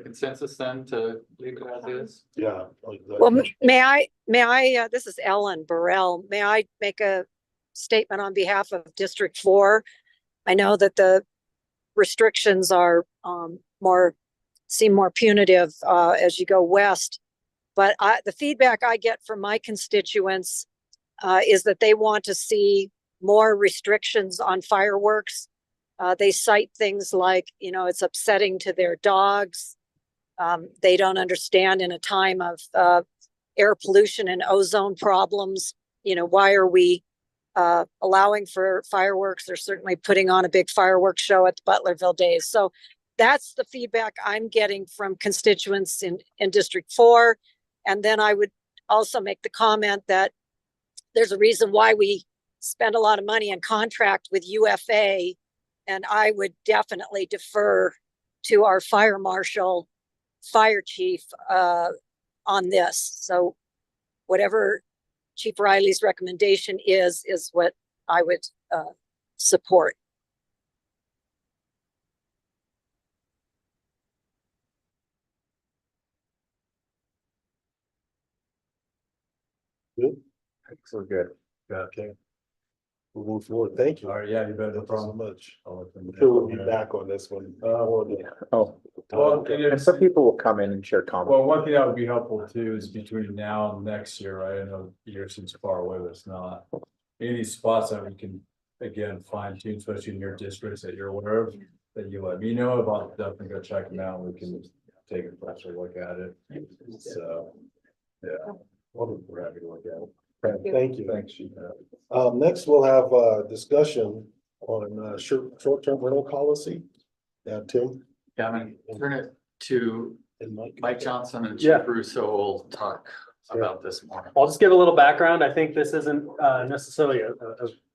consensus then to leave it as is? Yeah. Like that. Well, may I, this is Ellen Burrell. May I make a statement on behalf of District 4? I know that the restrictions are seem more punitive as you go west. But the feedback I get from my constituents is that they want to see more restrictions on fireworks. They cite things like, it's upsetting to their dogs. They don't understand in a time of air pollution and ozone problems, why are we allowing for fireworks? They're certainly putting on a big fireworks show at the Butlerville Days. So that's the feedback I'm getting from constituents in District 4. And then I would also make the comment that there's a reason why we spend a lot of money and contract with UFA. And I would definitely defer to our fire marshal, fire chief on this. So whatever Chief Riley's recommendation is what I would support. Good. So good. Okay. We'll move forward. Thank you. All right, yeah, you better, no Thank you so problem. much. I'll let them I'm sure we'll be back on this one. Oh, Well, and some people will come in and share comments. Well, one thing that would be helpful too is between now and next year, right? I know the year seems far away, but it's not. Any of these spots that we can, again, fine tune, especially in your districts that you're aware of, that you let me know about, definitely go check them out. We can take a closer look at it. So, yeah, we're happy to look at it. Thank you. Thanks, Chief. Next, we'll have a discussion on short-term rental policy. Yeah, Tim Yeah, I'm gonna turn it to and Mike. Mike Johnson and Yeah. Chief Russo will talk about this more. I'll just give a little background. I think this isn't necessarily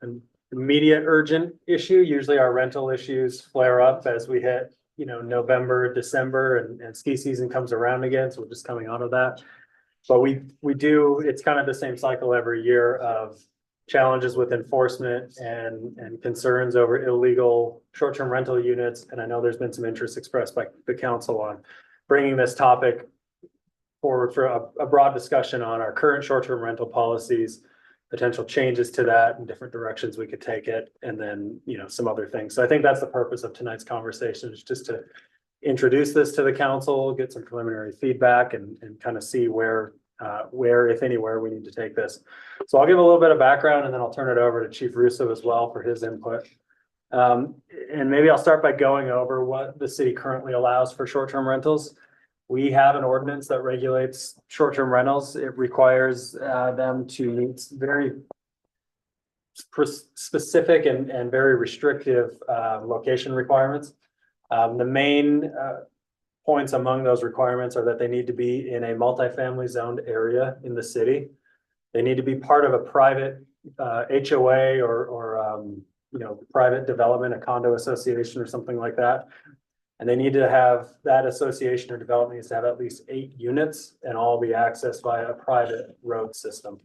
an immediate urgent issue. Usually our rental issues flare up as we hit, November, December and ski season comes around again. So we're just coming out of that. But we do, it's kind of the same cycle every year of challenges with enforcement and concerns over illegal short-term rental units. And I know there's been some interest expressed by the council on bringing this topic forward for a broad discussion on our current short-term rental policies, potential changes to that and different directions we could take it, and then, some other things. So I think that's the purpose of tonight's conversation, is just to introduce this to the council, get some preliminary feedback and kind of see where, if anywhere, we need to take this. So I'll give a little bit of background and then I'll turn it over to Chief Russo as well for his input. And maybe I'll start by going over what the city currently allows for short-term rentals. We have an ordinance that regulates short-term rentals. It requires them to meet very specific and very restrictive location requirements. The main points among those requirements are that they need to be in a multifamily zoned area in the city. They need to be part of a private HOA or private development, a condo association or something like that. And they need to have, that association or development needs to have at least 8 units and all be accessed via a private road system.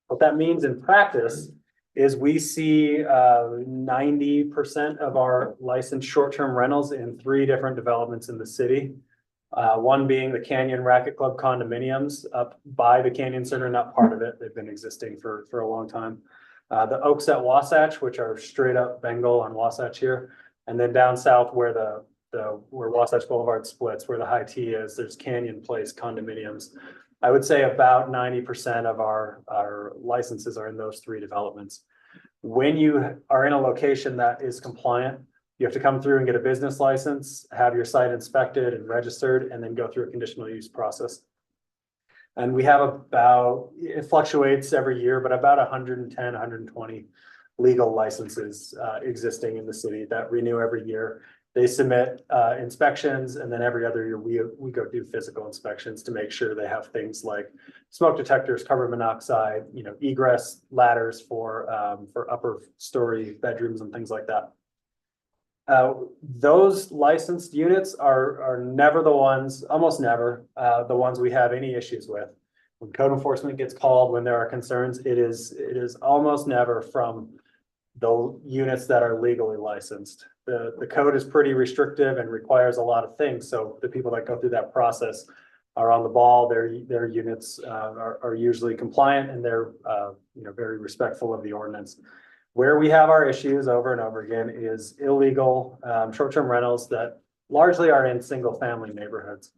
What that means in practice is we see 90% of our licensed short-term rentals in 3 different developments in the city. One being the Canyon Racket Club condominiums up by the Canyon Center, not part of it. They've been existing for a long time. The Oaks at Wasatch, which are straight up Bengal on Wasatch here. And then down south where where Wasatch Boulevard splits, where the high T is, there's Canyon Place condominiums. I would say about 90% of our licenses are in those 3 developments. When you are in a location that is compliant, you have to come through and get a business license, have your site inspected and registered, and then go through a conditional use process. And we have it fluctuates every year, but about 110, 120 legal licenses existing in the city that renew every year. They submit inspections, and then every other year we go do physical inspections to make sure they have things like smoke detectors, carbon monoxide, egress ladders for upper story bedrooms and things like that. Those licensed units are never almost never the ones we have any issues with. When code enforcement gets called, when there are concerns, it is almost never from the units that are legally licensed. The code is pretty restrictive and requires a lot of things. So the people that go through that process are on the ball. Their units are usually compliant, and they're very respectful of the ordinance. Where we have our issues over and over again is illegal short-term rentals that largely are in single-family neighborhoods.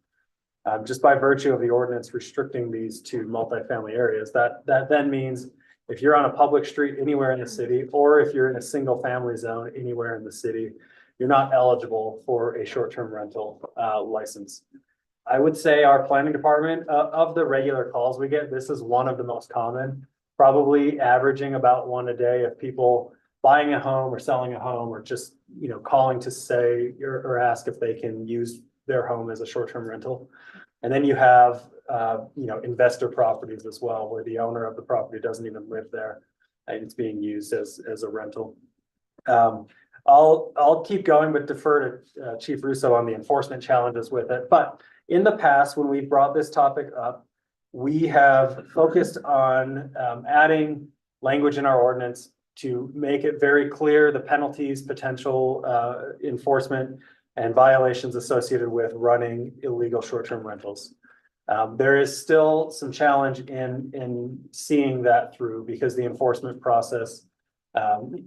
Just by virtue of the ordinance restricting these to multifamily areas, that then means if you're on a public street anywhere in the city, or if you're in a single-family zone anywhere in the city, you're not eligible for a short-term rental license. I would say our planning department, of the regular calls we get, this is one of the most common, probably averaging about 1 a day of people buying a home or selling a home, or just, calling to say or ask if they can use their home as a short-term rental. And then you have, investor properties as well, where the owner of the property doesn't even live there and it's being used as a rental. I'll keep going, but defer to Chief Russo on the enforcement challenges with it. But in the past, when we brought this topic up, we have focused on adding language in our ordinance to make it very clear the penalties, potential enforcement, and violations associated with running illegal short-term rentals. There is still some challenge in seeing that through, because the enforcement process,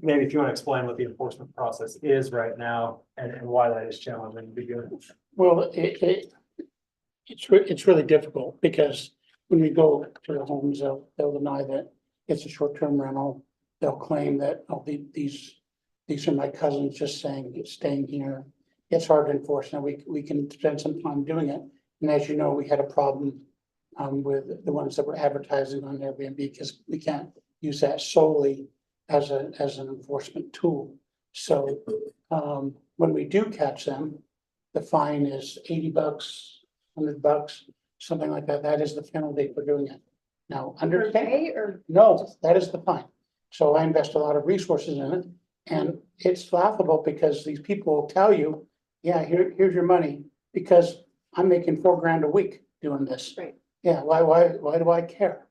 maybe if you want to explain what the enforcement process is right now and why that is challenging, would be good. Well, it's really difficult, because when we go to the homes, they'll deny that it's a short-term rental. They'll claim that, these are my cousins just staying here. It's hard to enforce. Now, we can spend some time doing it. And as you know, we had a problem with the ones that were advertising on Airbnb, because we can't use that solely as an enforcement tool. So when we do catch them, the fine is $80, $100, something like that. That is the penalty for doing it. Now, no, that is the fine. So I invest a lot of resources in it, and it's laughable, because these people will tell you, yeah, here's your money, because I'm making $4,000 a week doing this. Right. Yeah, why do I care?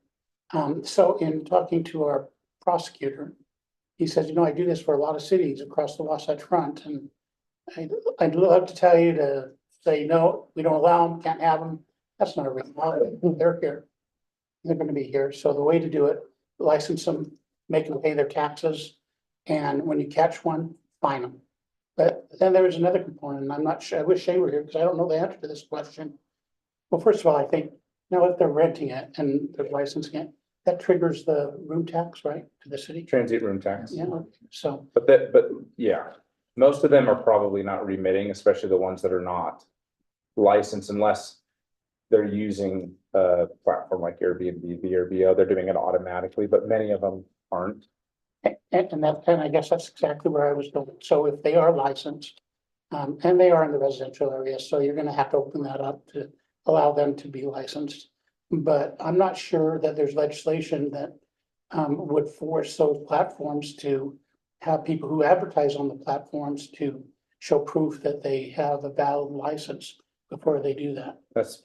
So in talking to our prosecutor, he says, I do this for a lot of cities across the Wasatch Front, and I'd love to tell you to say, no, we don't allow them, can't have them. That's not a reality. They're here. They're going to be here. So the way to do it, license them, make them pay their taxes, and when you catch one, fine them. But then there was another component, and I'm not sure, I wish Shane were here, because I don't know the answer to this question. Well, first of all, I think now that they're renting it and they're licensing it, that triggers the room tax, right, to the city? Transient room tax. Yeah, so, But yeah, most of them are probably not remitting, especially the ones that are not licensed, unless they're using a platform like Airbnb, VRBO, they're doing it automatically, but many of them aren't. and I guess that's exactly where I was going. So if they are licensed And they are in the residential area, so you're gonna have to open that up to allow them to be licensed. But I'm not sure that there's legislation that would force those platforms to have people who advertise on the platforms to show proof that they have a valid license before they do that. That's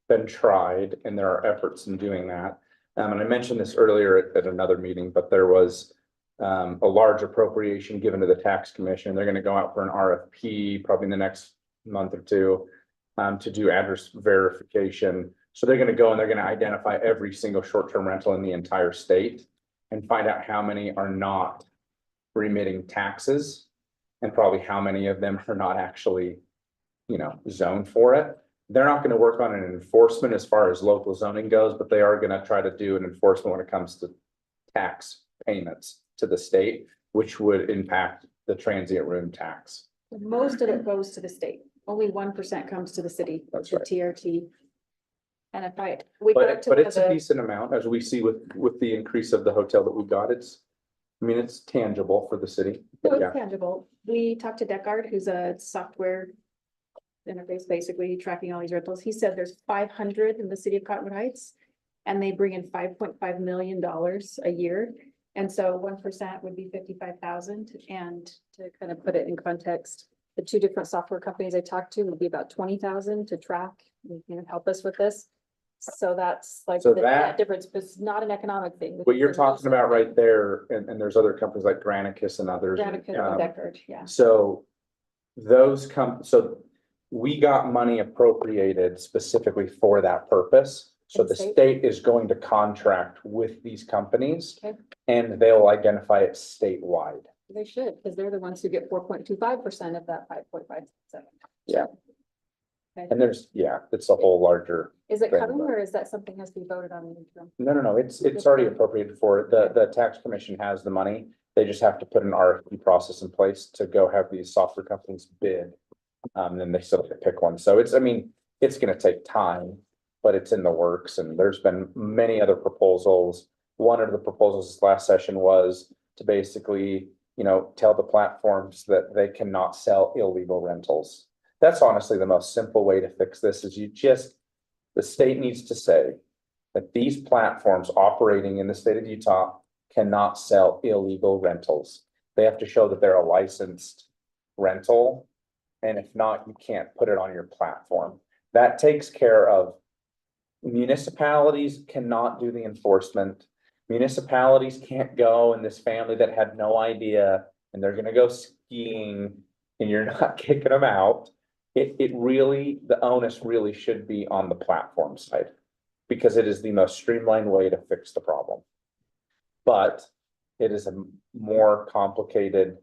been tried and there are efforts in doing that. And I mentioned this earlier at another meeting, but there was a large appropriation given to the tax commission. They're gonna go out for an RFP probably in the next month or two to do address verification. So they're gonna go and they're gonna identify every single short-term rental in the entire state and find out how many are not remitting taxes and probably how many of them are not actually, zoned for it. They're not gonna work on an enforcement as far as local zoning goes, but they are gonna try to do an enforcement when it comes to tax payments to the state, which would impact the transient room tax. Most of it goes to the state. Only 1% comes to the city, That's the right. TRT. And we talked to But one it's of a the, decent amount, as we see with the increase of the hotel that we got, it's tangible for the city, no, but yeah. it's tangible. We talked to Deckard, who's a software interface, basically tracking all these rentals. He said there's 500 in the city of Cottonwood Heights. And they bring in $5.5 million a year. And so 1% would be 55,000. And to kind of put it in context, the two different software companies I talked to would be about 20,000 to track, help us with this. So that's like So the that- net difference, but it's not an economic thing. What you're talking about right there, and there's other companies like Granicus and others. Granicus and Deckard, yeah. So so we got money appropriated specifically for that purpose. So In the state? state is going to contract with these companies Okay. and they'll identify it statewide. They should, because they're the ones who get 4.25% of that 5.57. Yeah. Okay. And it's a whole larger, Is it thing, coming but- or is that something has to be voted on in the interim? no, it's already appropriated for it. The tax commission has the money. They just have to put an RFP process in place to go have these software companies bid. Then they still have to pick one. So it's gonna take time, but it's in the works and there's been many other proposals. One of the proposals this last session was to basically, tell the platforms that they cannot sell illegal rentals. That's honestly the most simple way to fix this is the state needs to say that these platforms operating in the state of Utah cannot sell illegal rentals. They have to show that they're a licensed rental. And if not, you can't put it on your platform. That takes care of municipalities cannot do the enforcement. Municipalities can't go and this family that had no idea and they're gonna go skiing and you're not kicking them out. The onus really should be on the platform side because it is the most streamlined way to fix the problem. But it is a more complicated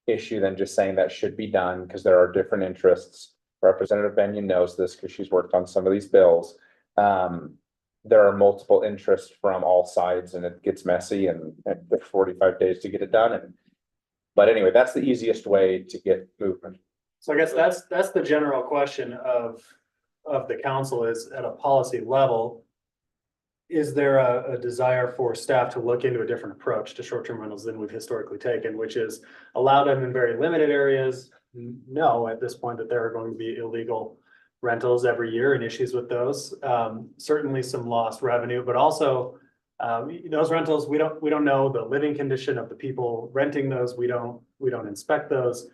issue than just saying that should be done because there are different interests. Representative Benyon knows this because she's worked on some of these bills. There are multiple interests from all sides and it gets messy and there's 45 days to get it done. But anyway, that's the easiest way to get movement. So I guess that's the general question of the council is at a policy level. Is there a desire for staff to look into a different approach to short-term rentals than we've historically taken, which is allow them in very limited areas? No, at this point that there are going to be illegal rentals every year and issues with those. Certainly some lost revenue, but also those rentals, we don't know the living condition of the people renting those. We don't inspect those.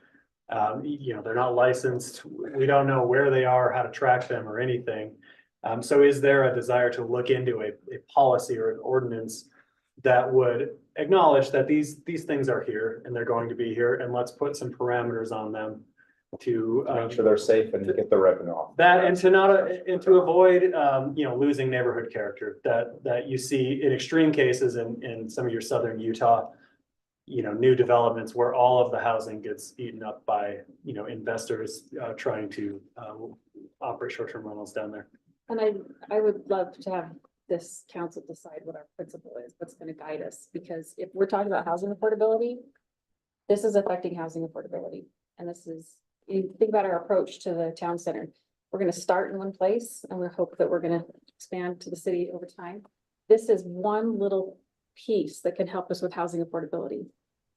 They're not licensed. We don't know where they are, how to track them or anything. So is there a desire to look into a policy or an ordinance that would acknowledge that these things are here and they're going to be here and let's put some parameters on them to Make sure they're safe and get the revenue off. that and to avoid losing neighborhood character that you see in extreme cases in some of your southern Utah, new developments where all of the housing gets eaten up by, investors trying to operate short-term rentals down there. And I would love to have this council decide what our principle is, what's gonna guide us, because if we're talking about housing affordability, this is affecting housing affordability. And you think about our approach to the town center. We're gonna start in one place and we hope that we're gonna expand to the city over time. This is one little piece that can help us with housing affordability.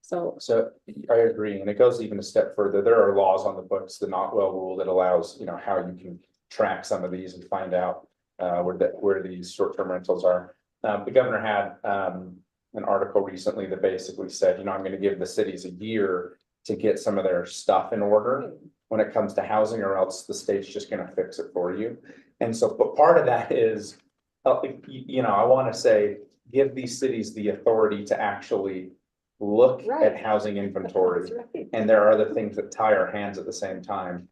So So I agree, and it goes even a step further. There are laws on the books, the not well rule that allows, how you can track some of these and find out where these short-term rentals are. The governor had an article recently that basically said, I'm gonna give the cities a year to get some of their stuff in order when it comes to housing, or else the state's just gonna fix it for you. And so, but part of that is, I wanna say, give these cities the authority to actually look Right. at housing inventory. That's right. And there are other things that tie our hands at the same time.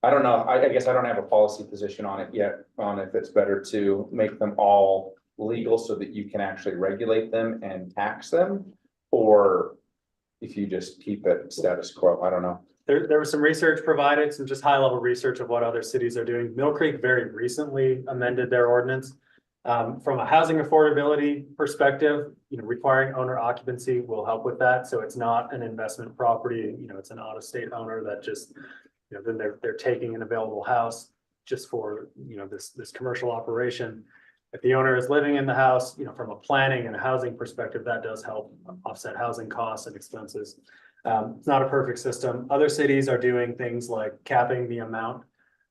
I don't know, I guess I don't have a policy position on it yet, on if it's better to make them all legal so that you can actually regulate them and tax them, or if you just keep it status quo, I don't know. There was some research provided, some just high level research of what other cities are doing. Mill Creek very recently amended their ordinance. From a housing affordability perspective, requiring owner occupancy will help with that. So it's not an investment property, it's an out of state owner that just, then they're taking an available house just for, this commercial operation. If the owner is living in the house, from a planning and a housing perspective, that does help offset housing costs and expenses. It's not a perfect system. Other cities are doing things like capping the amount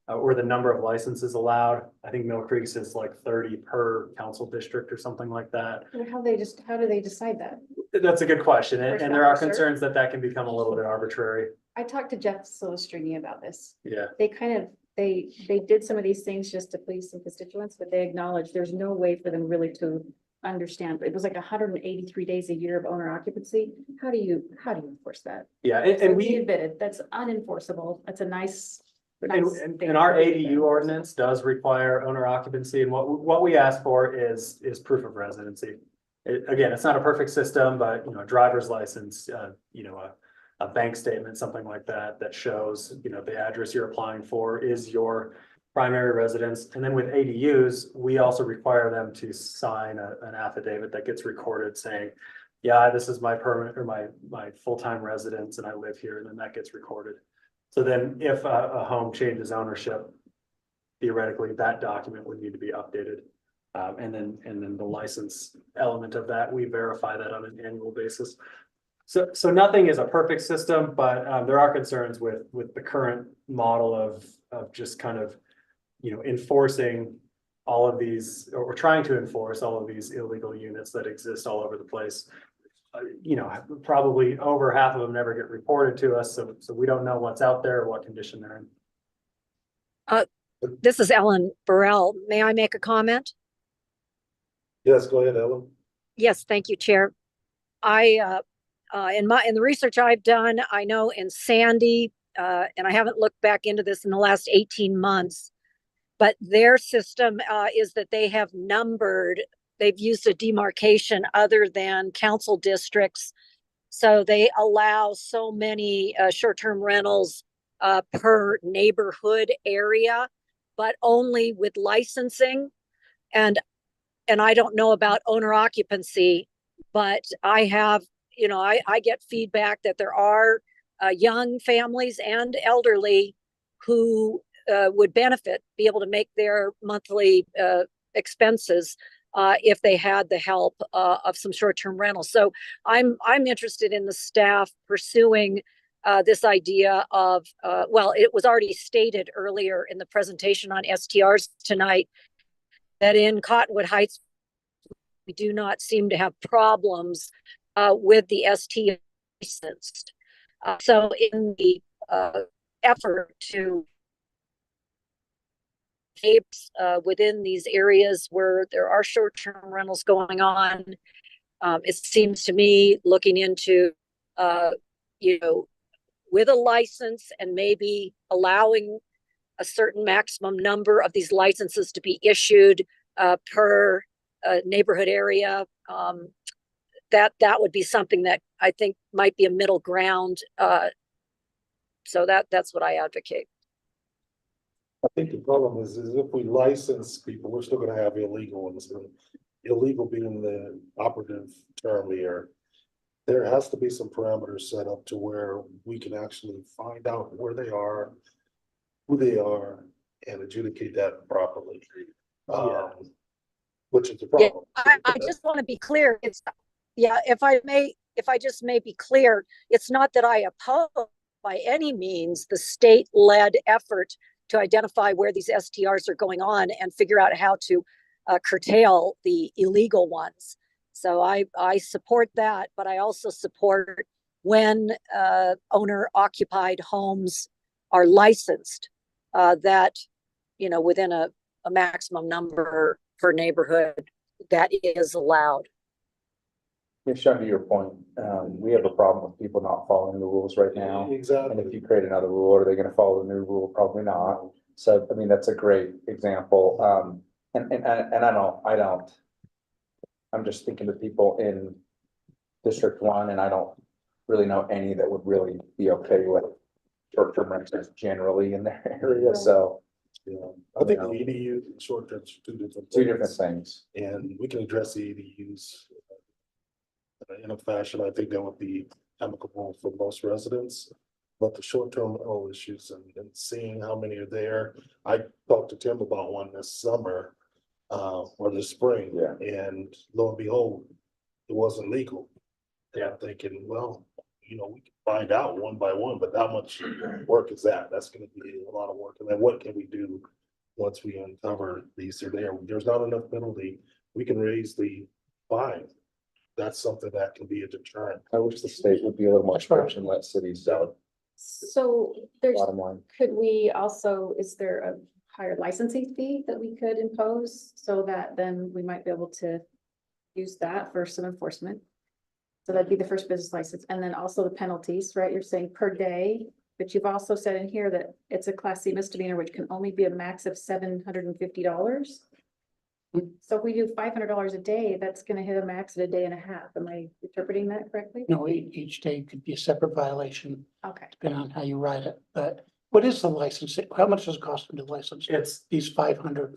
or the number of licenses allowed. I think Mill Creek's is like 30 per council district or something like that. How do they decide that? That's a good question. And First there are officer. concerns that can become a little bit arbitrary. I talked to Jeff Silvestrini about this. Yeah. They kind of, they did some of these things just to please some constituents, but they acknowledge there's no way for them really to understand. It was like 183 days a year of owner occupancy. How do you enforce that? Yeah. So And we we, admitted that's unenforceable. That's a nice. and our ADU ordinance does require owner occupancy. And what we ask for is proof of residency. Again, it's not a perfect system, but a driver's license, a bank statement, something like that, that shows, the address you're applying for is your primary residence. And then with ADUs, we also require them to sign an affidavit that gets recorded saying, yeah, this is my permanent or my full-time residence and I live here, and then that gets recorded. So then if a home changes ownership, theoretically, that document would need to be updated. And then the license element of that, we verify that on an annual basis. So nothing is a perfect system, but there are concerns with the current model of just kind of, enforcing all of these, or trying to enforce all of these illegal units that exist all over the place. Probably over half of them never get reported to us, so we don't know what's out there or what condition they're in. This is Ellen Burrell. May I make a comment? Yes, go ahead, Ellen. Yes, thank you, Chair. In the research I've done, I know in Sandy, and I haven't looked back into this in the last 18 months, but their system is that they have numbered, they've used a demarcation other than council districts. So they allow so many short-term rentals per neighborhood area, but only with licensing. And I don't know about owner occupancy, but I have, I get feedback that there are young families and elderly who would benefit, be able to make their monthly expenses if they had the help of some short-term rentals. So I'm interested in the staff pursuing this idea of, well, it was already stated earlier in the presentation on STRs tonight that in Cottonwood Heights, we do not seem to have problems with the ST licensed. So in the effort to within these areas where there are short-term rentals going on, it seems to me looking into, with a license and maybe allowing a certain maximum number of these licenses to be issued per neighborhood area, that would be something that I think might be a middle ground. So that's what I advocate. I think the problem is if we license people, we're still gonna have illegal ones. And illegal being the operative term here. There has to be some parameters set up to where we can actually find out where they are, who they are, and adjudicate that properly. Which is the Yeah, problem. I just want to be clear. If I may if I just may be clear, it's not that I oppose by any means the state-led effort to identify where these STRs are going on and figure out how to curtail the illegal ones. So I support that, but I also support when owner-occupied homes are licensed, that, you know, within a maximum number per neighborhood, that is allowed. Yeah, Sean, to your point, we have a problem with people not following the rules right now. And Exactly. if you create another rule, are they gonna follow the new rule? Probably not. So, I mean, that's a great example. And I don't. I'm just thinking of people in District 1, and I don't really know any that would really be okay with short-term rentals generally in their area, so. Yeah, I think the EDU and short term are two different. Two different things. And we can address the EDUs in a fashion, I think that would be amicable for most residents. But the short-term rental issues and seeing how many are there, I talked to Tim about one this summer, or this spring. Yeah. And lo and behold, it wasn't legal. And I'm thinking, well, you know, we can find out one by one, but how much work is that? That's gonna be a lot of work. And then what can we do once we uncover these are there? There's not enough penalty. We can raise the fine. That's something that can be a deterrent. I wish the state would be a little more strict and let cities sell So it, there's, bottom line. could we also, is there a higher licensing fee that we could impose so that then we might be able to use that for some enforcement? So that'd be the first business license, and then also the penalties, right? You're saying per day, but you've also said in here that it's a Class C misdemeanor, which can only be a max of $750. So if we do $500 a day, that's gonna hit a max at a day and a half. Am I interpreting that correctly? No, each day could be a separate violation, Okay. depending on how you write it, but what is the license? How much does it cost them to license It's, these 500?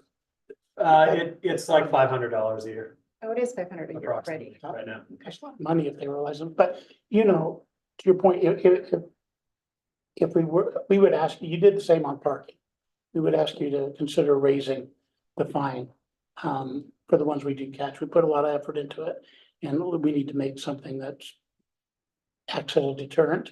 it's like $500 a year Oh, it is 500 a year approximately already. right now. That's a lot of money if they were licensed, but you know, to your point, if we would ask you did the same on parking. We would ask you to consider raising the fine, for the ones we do catch. We put a lot of effort into it, and we need to make something that's acts as a deterrent.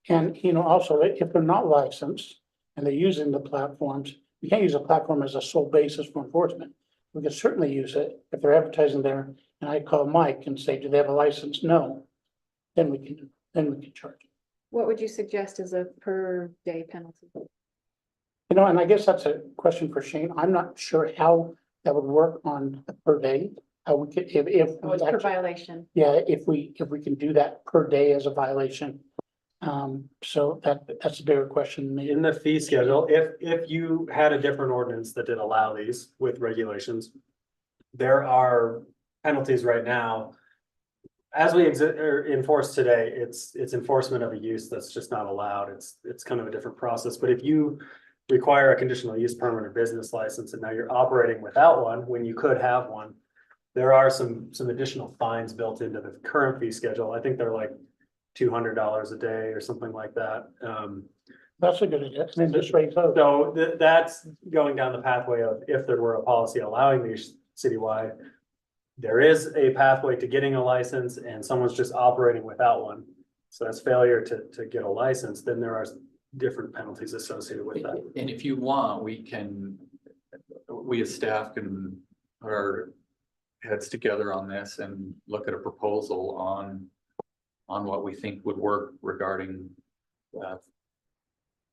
And, you know, also, if they're not licensed and they're using the platforms, we can't use a platform as a sole basis for enforcement. We could certainly use it if they're advertising there, and I call Mike and say, do they have a license? No. Then we can charge. What would you suggest as a per day penalty? You know, and I guess that's a question for Shane. I'm not sure how that would work on a per day. How we could, if. Oh, it's per violation. Yeah, if we can do that per day as a violation. So that's a bigger question. Maybe. In the fee schedule, if you had a different ordinance that did allow these with regulations, there are penalties right now. As we enforce today, it's enforcement of a use that's just not allowed. It's kind of a different process. But if you require a conditional use permit or business license, and now you're operating without one when you could have one, there are some additional fines built into the current fee schedule. I think they're like $200 a day or something like that. That's a good idea. And then just raise those. So that's going down the pathway of if there were a policy allowing these citywide, there is a pathway to getting a license and someone's just operating without one. So that's failure to get a license, then there are different penalties associated with that. And if you want, we as staff can put our heads together on this and look at a proposal on what we think would work regarding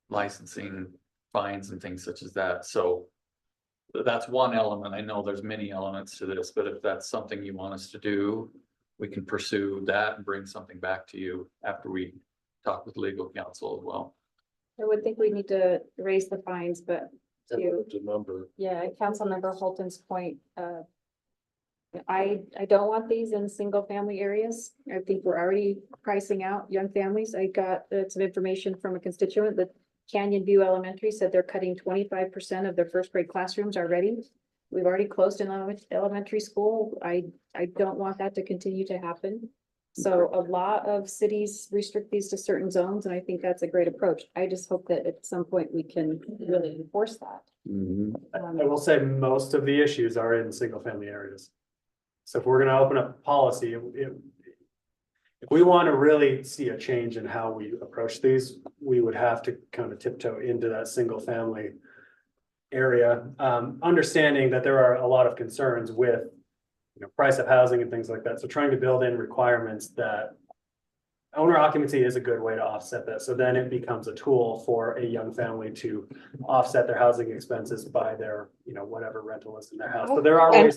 licensing fines and things such as that. So that's one element. I know there's many elements to this, but if that's something you want us to do, we can pursue that and bring something back to you after we talk with legal counsel as well. I would think we need to raise the fines, but to, Remember, yeah, Councilmember Holton's point, I don't want these in single family areas. I think we're already pricing out young families. I got some information from a constituent that Canyon View Elementary said they're cutting 25% of their first grade classrooms already. We've already closed an elementary school. I don't want that to continue to happen. So a lot of cities restrict these to certain zones, and I think that's a great approach. I just hope that at some point we can really enforce that. I will say most of the issues are in single family areas. So if we're gonna open up policy, it if we want to really see a change in how we approach these, we would have to kind of tiptoe into that single family area, understanding that there are a lot of concerns with, you know, price of housing and things like that. So trying to build in requirements that owner occupancy is a good way to offset that. So then it becomes a tool for a young family to offset their housing expenses by their, you know, whatever rental is in their house. But there are And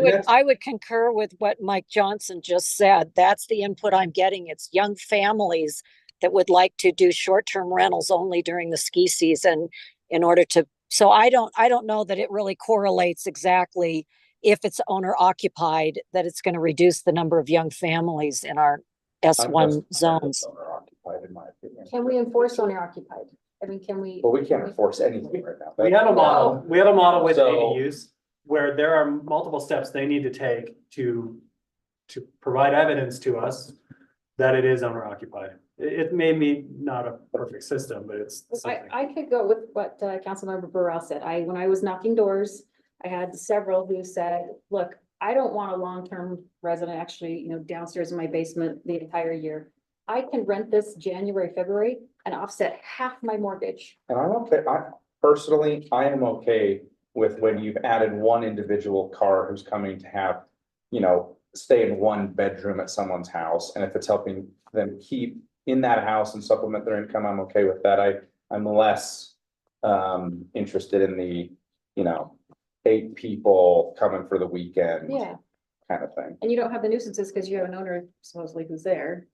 ways. I would concur with what Mike Johnson just said. That's the input I'm getting. It's young families that would like to do short-term rentals only during the ski season in order to, so I don't know that it really correlates exactly if it's owner occupied, that it's going to reduce the number of young families in our S1 zones. Owner-occupied, in my opinion. Can we enforce owner occupied? I mean, can we? Well, we can't enforce anything right now. We have a model with So- ADUs where there are multiple steps they need to take to provide evidence to us that it is owner occupied. It may be not a perfect system, but it's something. I could go with what Councilmember Burrell said. When I was knocking doors, I had several who said, look, I don't want a long-term resident actually, you know, downstairs in my basement the entire year. I can rent this January, February and offset half my mortgage. And I'm okay, I am okay with when you've added one individual car who's coming to have, you know, stay in one bedroom at someone's house. And if it's helping them keep in that house and supplement their income, I'm okay with that. I'm less interested in the, you know, 8 people coming for the weekend. Yeah, Kind of thing. and you don't have the nuisances because you have an owner supposedly who's there.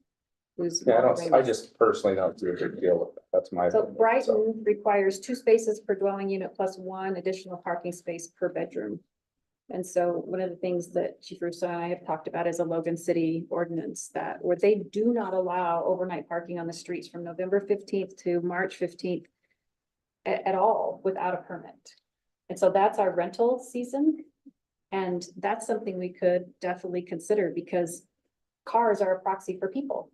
Who's. Yeah, I just personally don't do a big deal with that. That's my. So opinion, Brighton requires 2 spaces per dwelling unit plus 1 additional parking space per bedroom. And so one of the things that Chief Russo and I have talked about is a Logan City ordinance where they do not allow overnight parking on the streets from November 15th to March 15th at all without a permit. And so that's our rental season. And that's something we could definitely consider because cars are a proxy for people.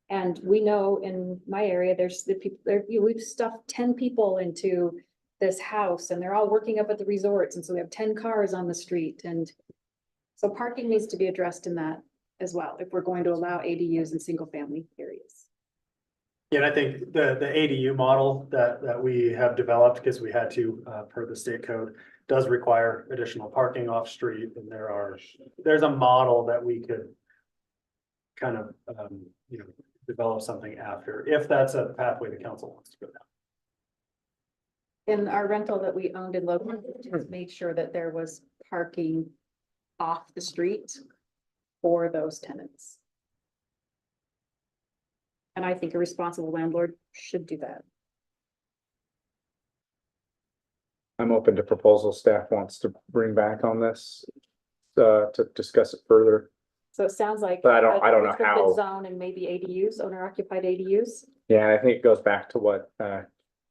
And we know in my area, there's the people there, we've stuffed 10 people into this house and they're all working up at the resorts. And so we have 10 cars on the street. And so parking needs to be addressed in that as well, if we're going to allow ADUs in single family areas. Yeah, and I think the ADU model that we have developed, because we had to, per the state code, does require additional parking off street. And there's a model that we could kind of, you know, develop something after, if that's a pathway the council wants to go down. In our rental that we owned in Logan, we just made sure that there was parking off the street for those tenants. And I think a responsible landlord should do that. I'm open to proposals staff wants to bring back on this, to discuss it further. So it sounds like. But I don't know restricted how. Zone and maybe ADUs, owner occupied ADUs. Yeah, I think it goes back to what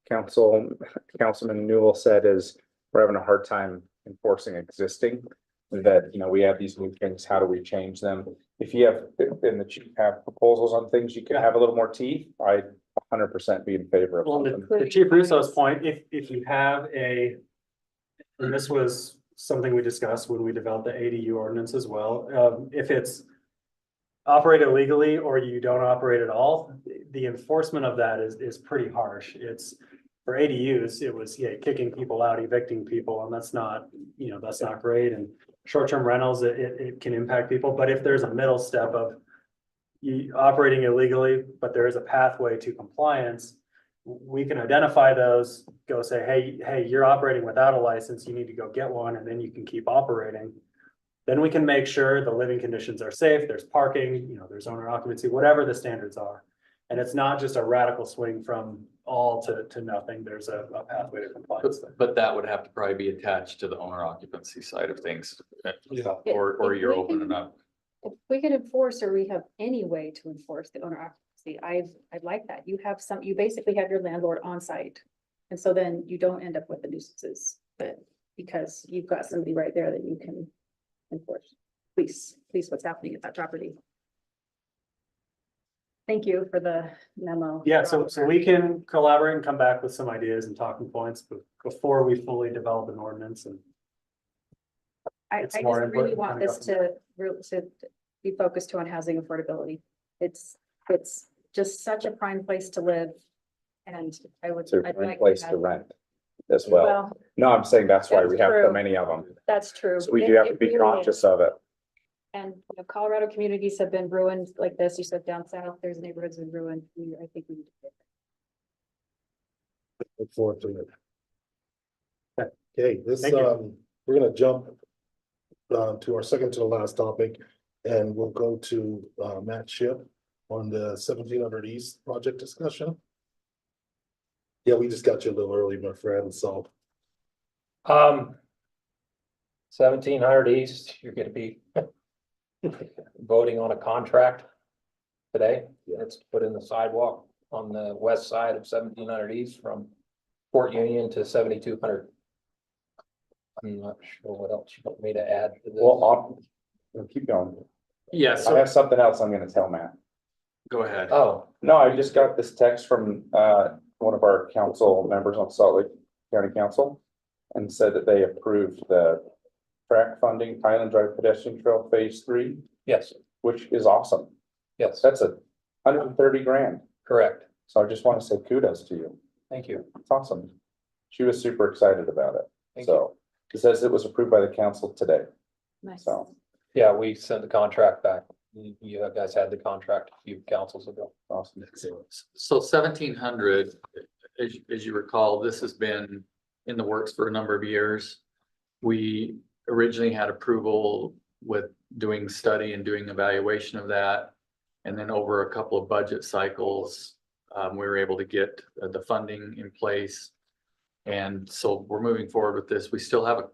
Councilman Newell said is we're having a hard time enforcing existing. That, you know, we have these new things, how do we change them? If you have, and the chief have proposals on things, you can have a little more teeth, I'd 100% be in favor of Well, something. to Chief Russo's point, if you have and this was something we discussed when we developed the ADU ordinance as well, if it's operated legally or you don't operate at all, the enforcement of that is pretty harsh. It's for ADUs, it was, kicking people out, evicting people, and that's not, you know, that's not great. And short-term rentals, it can impact people, but if there's a middle step of you operating illegally, but there is a pathway to compliance, we can identify those, go say, hey, you're operating without a license, you need to go get one, and then you can keep operating. Then we can make sure the living conditions are safe, there's parking, you know, there's owner occupancy, whatever the standards are. And it's not just a radical swing from all to nothing, there's a pathway to compliance there. But that would have to probably be attached to the owner occupancy side of things. Yeah. Or If you're we opening can- up. If we could enforce, or we have any way to enforce the owner occupancy, I'd like that. You basically have your landlord on site. And so then you don't end up with the nuisances, but because you've got somebody right there that you can enforce. Police what's happening at that property. Thank you for the memo. Yeah, so we can collaborate and come back with some ideas and talking points, but before we fully develop an ordinance and. I It's just more input really and want kinda this to be focused on housing affordability. It's just such a prime place to live. And I would. It's a I'd great like place to to have- rent as well. Well, No, I'm saying that's why we That's have so true. many of them. that's true. So we do have to be conscious of it. And, you know, Colorado communities have been ruined like this. You said down south, there's neighborhoods in ruin. I think we need to. fix it. Look forward to it. Okay, this, Thank you. we're gonna jump to our second to the last topic, and we'll go to Matt Ship on the 1700 East project discussion. Yeah, we just got you a little early, my friend, so 1700 East, you're gonna be voting on a contract today. Yeah. It's put in the sidewalk on the west side of 1700 East from Fort Union to 7200. I'm not sure what else you want me to add to this. Well, I'll keep going. Yeah, I so have something else I'm gonna tell Matt. go ahead. Oh, No, I just got this text from one of our council members on Salt Lake County Council. And said that they approved the track funding, Highland Drive pedestrian trail phase 3, yes, which is awesome. yes, That's $130,000. correct. So I just want to say kudos to you. Thank you. It's awesome. She was super excited about it. Thank you. So it says it was approved by the council today. Nice. So Yeah, we sent the contract back. You guys had the contract a few councils ago. awesome. So 1700, as you recall, this has been in the works for a number of years. We originally had approval with doing study and doing evaluation of that. And then over a couple of budget cycles, we were able to get the funding in place. And so we're moving forward with this. We still have a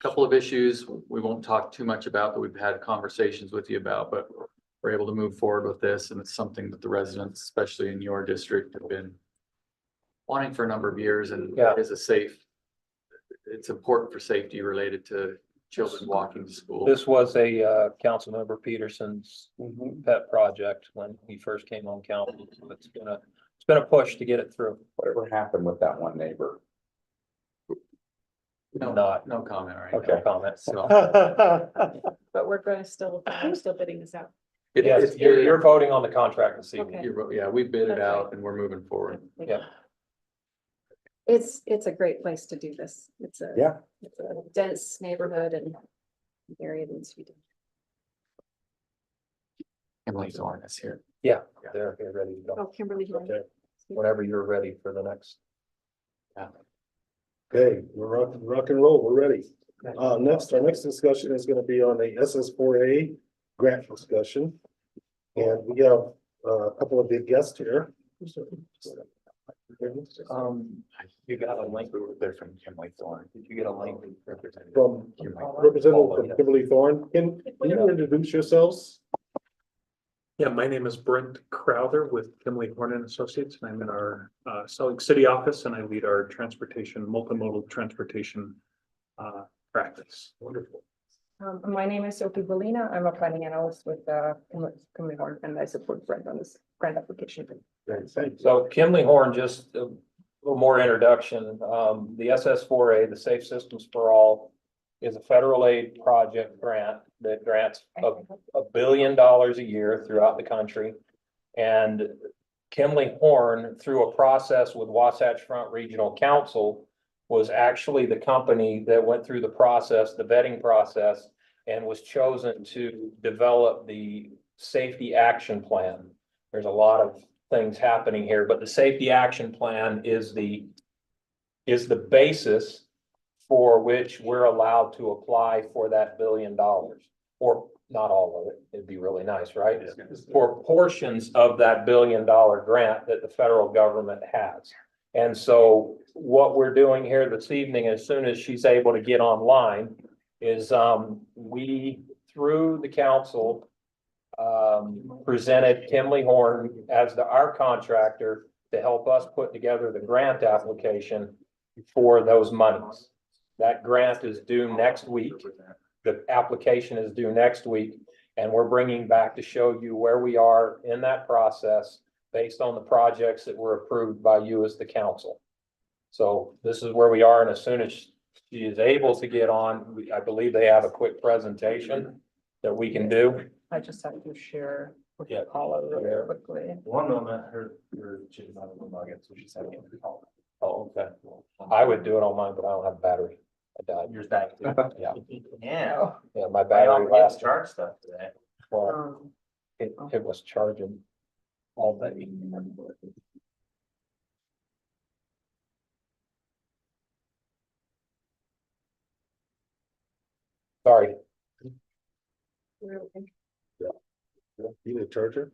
couple of issues we won't talk too much about that we've had conversations with you about, but we're able to move forward with this. And it's something that the residents, especially in your district, have been wanting for a number of years, and Yeah. it is it's important for safety related to children walking to school. This was a council member Peterson's Mhm. pet project when he first came on council. It's been a push to get it through. Whatever happened with that one neighbor? No, Not- no comment, right? Okay. No comment. So But we're gonna still, I'm still bidding this out. Yes, you're voting on the contract this evening. Okay. Yeah, we bid it That's out right. and we're moving forward. Yeah. It's a great place to do this. It's a. Yeah. It's a dense neighborhood and area that needs to be done. Emily Thorne is here. They're ready to go. Oh, Kimberly. Okay. Whenever you're ready for the next. Okay, we're rock and roll, we're ready. Next, our next discussion is gonna be on the SS4A grant discussion. And we have a couple of big guests here. You got a link. They're from Emily Thorne. Did you get a link? From Representative from Kimberly Thorne. Can you introduce yourselves? Yeah, my name is Brent Crowther with Kimley Horn and Associates, and I'm in our Salt Lake City office, and I lead our transportation, multimodal transportation practice. Wonderful. My name is Sophie Bolina. I'm a planning analyst with Kimley Horn, and I support Brent on this grant application. Great, thank you. So Kimley Horn, just a little more introduction. The SS4A, the Safe Systems for All, is a federal aid project grant that grants $1 billion a year throughout the country. And Kimley Horn, through a process with Wasatch Front Regional Council, was actually the company that went through the process, the vetting process, and was chosen to develop the safety action plan. There's a lot of things happening here, but the safety action plan is the basis for which we're allowed to apply for that $1 billion, or not all of it. It'd be really nice, right? For portions of that $1 billion grant that the federal government has. And so what we're doing here this evening, as soon as she's able to get online, is we, through the council, presented Kimley Horn as our contractor to help us put together the grant application for those monies. That grant is due next week. The application is due next week, and we're bringing back to show you where we are in that process based on the projects that were approved by you as the council. So this is where we are, and as soon as she is able to get on, I believe they have a quick presentation that we can do. I just have to share Yeah. One moment, her chicken on the nuggets, so she's having it. Oh, okay. I would do it on mine, but I don't have a battery. I died. Yours back too. Yeah. Yeah. Yeah, my I battery don't get lasted. charge stuff today. Well, it was charging all day. Sorry, You need a charger?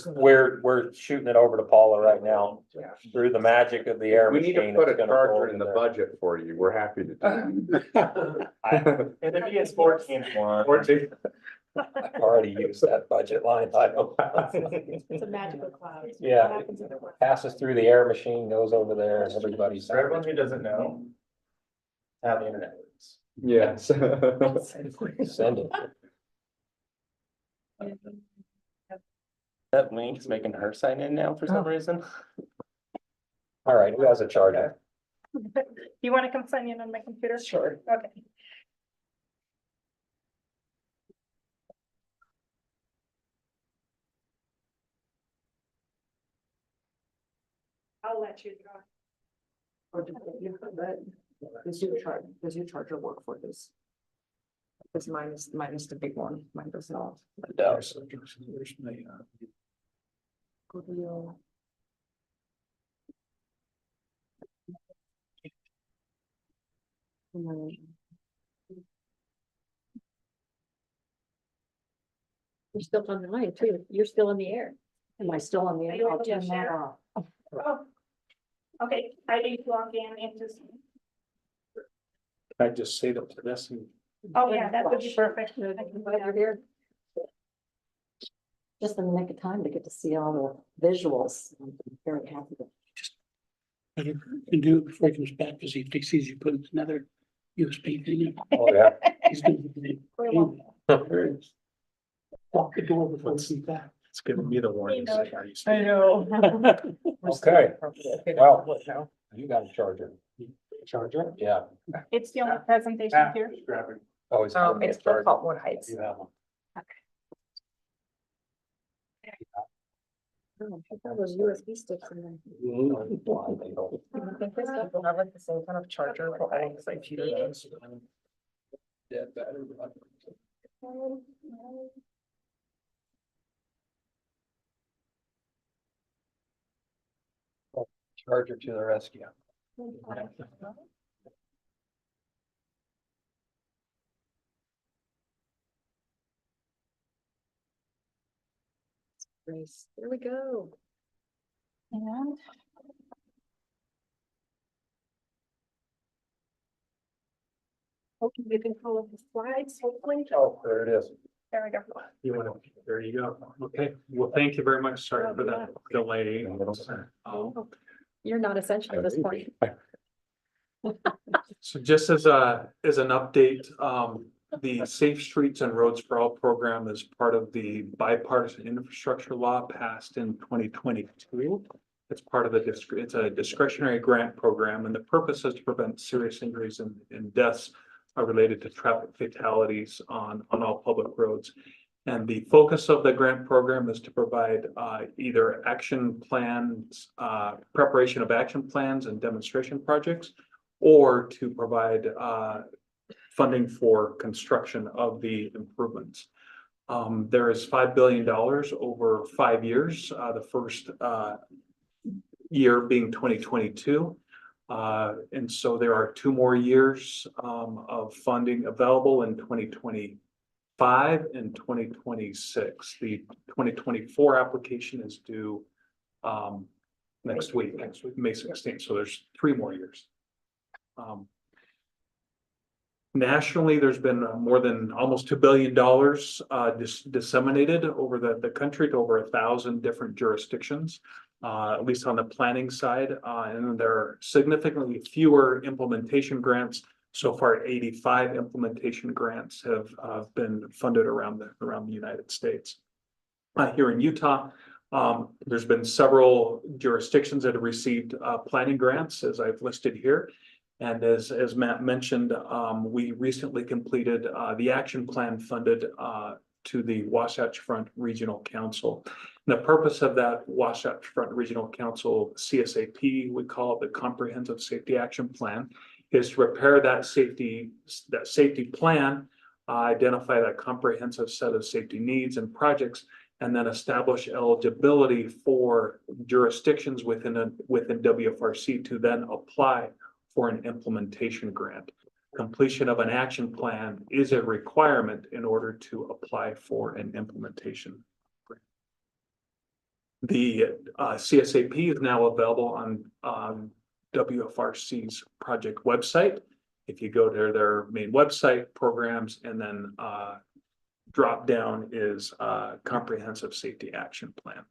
we're shooting it over to Paula right now. Through the magic of the air We need machine. to put a it's gonna go charger over in the there. budget for you. We're happy to do that. It'd be a 14-1. 14. I've already used that budget line item. It's a magical cloud. Yeah. What happens if it works? Passes through the air machine, goes over there, and everybody's. For everyone who doesn't know how the internet works. Yes. Send it. That link's making her sign in now for some reason. All right, who has a charger? You wanna come sign in on my computer? Sure. Okay. I'll let you go. Does your charger work for this? Because mine is the big one, mine does not. It does. You're still on the line too. You're still in the air. Am I still on the Are you air? able to share? Oh. Okay, I need to log in into. I just say that to this and Oh, yeah, that would be perfect. Glad you're here. Just in the nick of time to get to see all the visuals. I'm very happy. You can do it before he comes back, because if he sees you put another USB thing in. Oh, yeah. He's gonna be- Lock the door before he comes back. it's giving me the warning. saying, "Are you I know. Okay, well, you got a charger. Charger? Yeah. It's the only presentation here. Oh, it's. It's for Cottonwood Heights. You have one. That was USB sticks in there. I think this stuff will have like the same kind of charger for all the computers. Yeah, battery. Charger to the rescue. Grace, there we go. And okay, you can follow the slides, hopefully. Oh, there it is. There we go. You want to, there you go. Okay, well, thank you very much. Sorry for that delay. You're not essential at this point. So just as an update, the Safe Streets and Roads for All program is part of the bipartisan infrastructure law passed in 2022. It's part of it's a discretionary grant program, and the purpose is to prevent serious injuries and deaths related to traffic fatalities on all public roads. And the focus of the grant program is to provide either action plans, preparation of action plans and demonstration projects, or to provide funding for construction of the improvements. There is $5 billion over 5 years, the first year being 2022. And so there are 2 more years of funding available in 2025 and 2026. The 2024 application is due next week, May 16th. So there's 3 more years. Nationally, there's been more than almost $2 billion disseminated over the country to over 1,000 different jurisdictions, at least on the planning side. And there are significantly fewer implementation grants. So far, 85 implementation grants have been funded around the United States. Here in Utah, there's been several jurisdictions that have received planning grants, as I've listed here. And as Matt mentioned, we recently completed the action plan funded to the Wasatch Front Regional Council. And the purpose of that Wasatch Front Regional Council, CSAP, we call it the Comprehensive Safety Action Plan, is to prepare that safety plan, identify that comprehensive set of safety needs and projects, and then establish eligibility for jurisdictions within WFRC to then apply for an implementation grant. Completion of an action plan is a requirement in order to apply for an implementation grant. The CSAP is now available on WFRC's project website. If you go to their main website, programs, and then drop down is Comprehensive Safety Action Plan.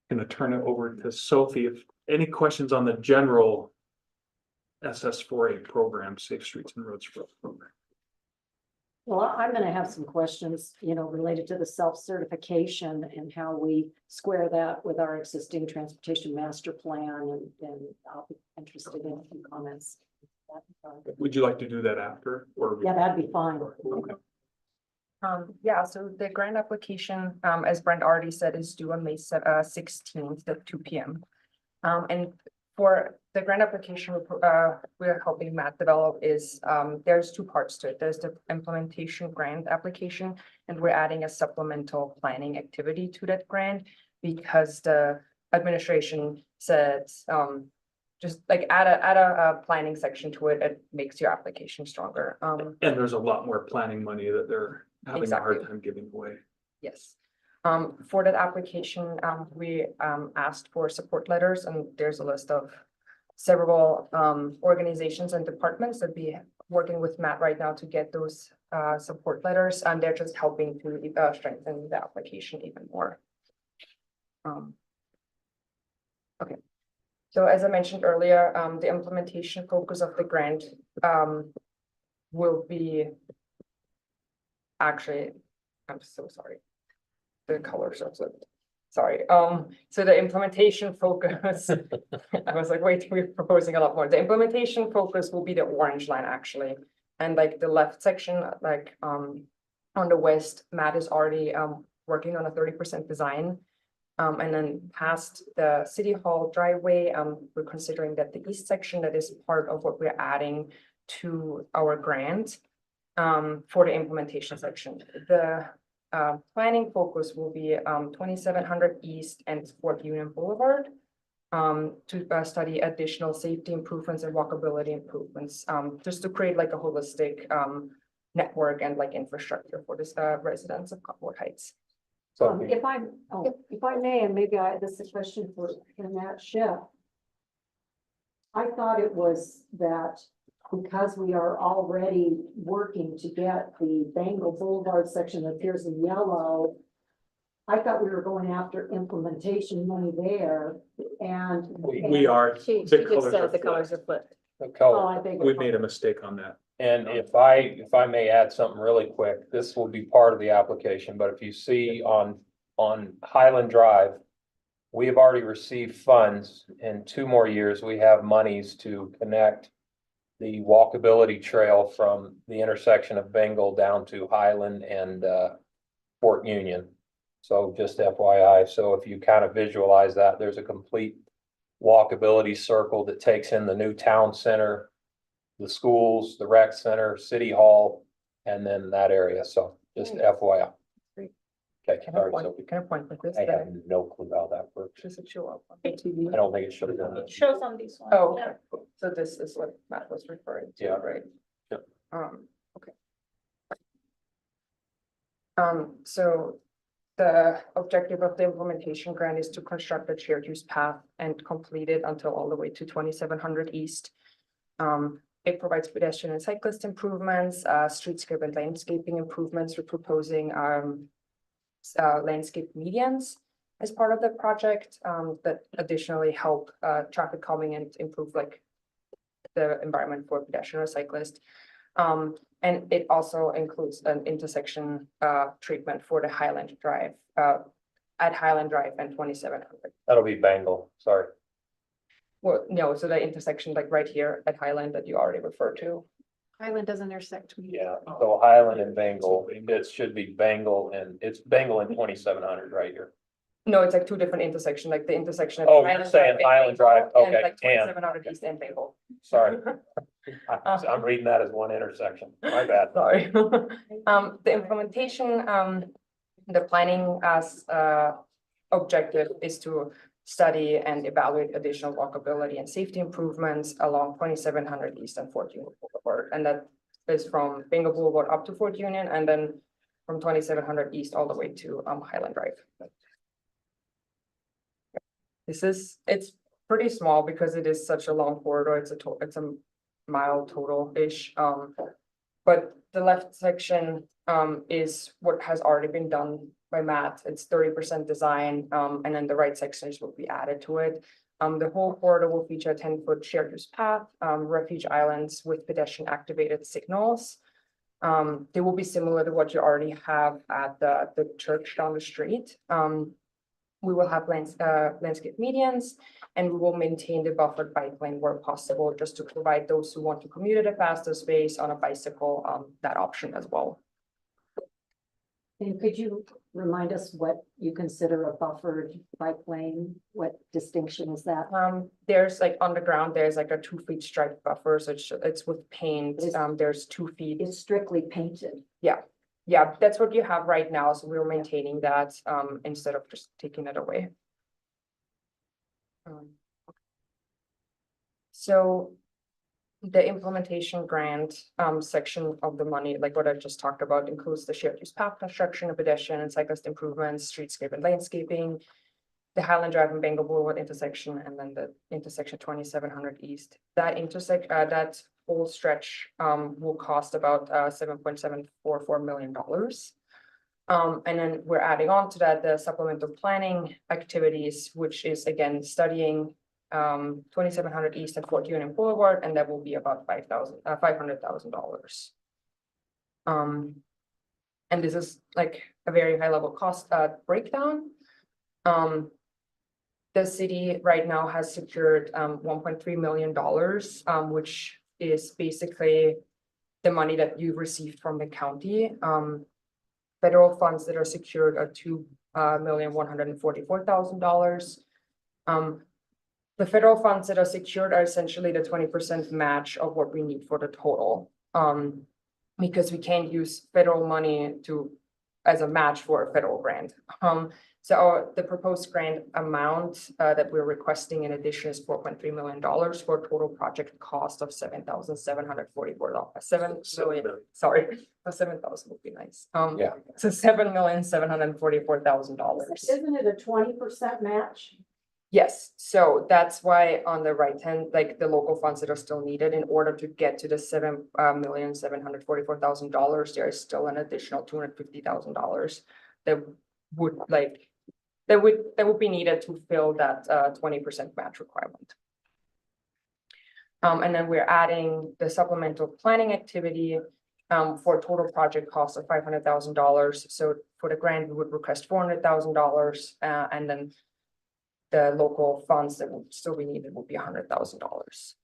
Going to turn it over to Sophie. If any questions on the general SS4A program, Safe Streets and Roads program. Well, I'm gonna have some questions, related to the self-certification and how we square that with our existing transportation master plan, and I'll be interested in a few comments. Would you like to do that after? Or Yeah, that'd be fine. Okay. Yeah, so the grant application, as Brent already said, is due on May 16th at 2 p.m. And for the grant application, we're helping Matt develop is, there's two parts to it. There's the implementation grant application, and we're adding a supplemental planning activity to that grant because the administration said, just like add a planning section to it. It makes your application stronger. And there's a lot more planning money that they're having a hard time giving away. Yes. For that application, we asked for support letters, and there's a list of several organizations and departments that be working with Matt right now to get those support letters, and they're just helping to strengthen the application even more. Okay. So as I mentioned earlier, the implementation focus of the grant will be actually, I'm so sorry. The colors are so, sorry. So the implementation focus, I was like, wait, we're proposing a lot more. The implementation focus will be the orange line actually. And like the left section, like on the west, Matt is already working on a 30% design. And then past the City Hall driveway, we're considering that the east section that is part of what we're adding to our grant for the implementation section. The planning focus will be 2700 East and Fort Union Boulevard to study additional safety improvements and walkability improvements, just to create like a holistic network and like infrastructure for this residents of Cottonwood Heights. So if I may, and maybe this is a question for Matt Schiff. I thought it was that because we are already working to get the Bengal Boulevard section that appears in yellow, I thought we were going after implementation money there, and. We are. She The just colors are said the flipped. colors are flipped. Oh, I think. We made a mistake on that. And if I may add something really quick, this will be part of the application, but if you see on Highland Drive, we have already received funds. In 2 more years, we have monies to connect the walkability trail from the intersection of Bengal down to Highland and Fort Union. So just FYI, so if you kind of visualize that, there's a complete walkability circle that takes in the new town center, the schools, the rec center, City Hall, and then that area. So just FYI. Great. Okay, Can sorry, I Sophie. point like this? I have no clue how that works. Does it show up on the TV? I don't think it should have done It that. shows on this one. Oh, Yeah. okay. So this is what Matt was referring to, Yeah. right? Yep. Okay. So the objective of the implementation grant is to construct a shared use path and complete it until all the way to 2700 East. It provides pedestrian and cyclist improvements, streetscape and landscaping improvements. We're proposing landscape medians as part of the project that additionally help traffic calming and improve like the environment for pedestrian or cyclist. And it also includes an intersection treatment for the Highland Drive at Highland Drive and 2700. That'll be Bengal, sorry. Well, no, so the intersection like right here at Highland that you already referred to. Highland doesn't intersect. Yeah, so Highland and Bengal, it should be Bengal and it's Bengal and 2700 right here. No, it's like two different intersections, like the intersection. of Oh, you're Highland saying Drive and Highland Bengal, Drive, and okay, like and- 2700 East and Bengal. Sorry. I'm reading that as one intersection. My bad. Sorry. The implementation, the planning as objective is to study and evaluate additional walkability and safety improvements along 2700 East and Fort Union Boulevard. And that is from Bengal Boulevard up to Fort Union and then from 2700 East all the way to Highland Drive. It's pretty small because it is such a long corridor. It's a mile total-ish. But the left section is what has already been done by Matt. It's 30% design, and then the right sections will be added to it. The whole corridor will feature a 10-foot shared use path, refuge islands with pedestrian activated signals. They will be similar to what you already have at the church down the street. We will have landscape medians, and we will maintain the buffered bike lane where possible, just to provide those who want to commute at a faster pace on a bicycle, that option as well. And could you remind us what you consider a buffered bike lane? What distinction is that? There's like on the ground, there's like a 2 feet stripe buffer, so it's with paint. There's 2 feet. It's strictly painted. Yeah, that's what you have right now, so we're maintaining that instead of just taking it away. So the implementation grant section of the money, like what I just talked about, includes the shared use path construction of pedestrian and cyclist improvements, streetscape and landscaping, the Highland Drive and Bengal Boulevard intersection, and then the intersection 2700 East. That that whole stretch will cost about $7.744 million. And then we're adding on to that the supplemental planning activities, which is again studying 2700 East and Fort Union Boulevard, and that will be about $500,000. And this is like a very high level cost breakdown. The city right now has secured $1.3 million, which is basically the money that you received from the county. Federal funds that are secured are $2,144,000. The federal funds that are secured are essentially the 20% match of what we need for the total. Because we can't use federal money as a match for a federal grant. So the proposed grant amount that we're requesting in addition is $4.3 million for a total project cost of $7,744. 7 million, sorry, 7,000 would be nice. Yeah. So $7,744,000. Isn't it a 20% match? Yes, so that's why on the right hand, like the local funds that are still needed in order to get to the $7,744,000, there is still an additional $250,000 that would be needed to fill that 20% match requirement. And then we're adding the supplemental planning activity for a total project cost of $500,000. So for the grant, we would request $400,000, and then the local funds that would still be needed would be $100,000.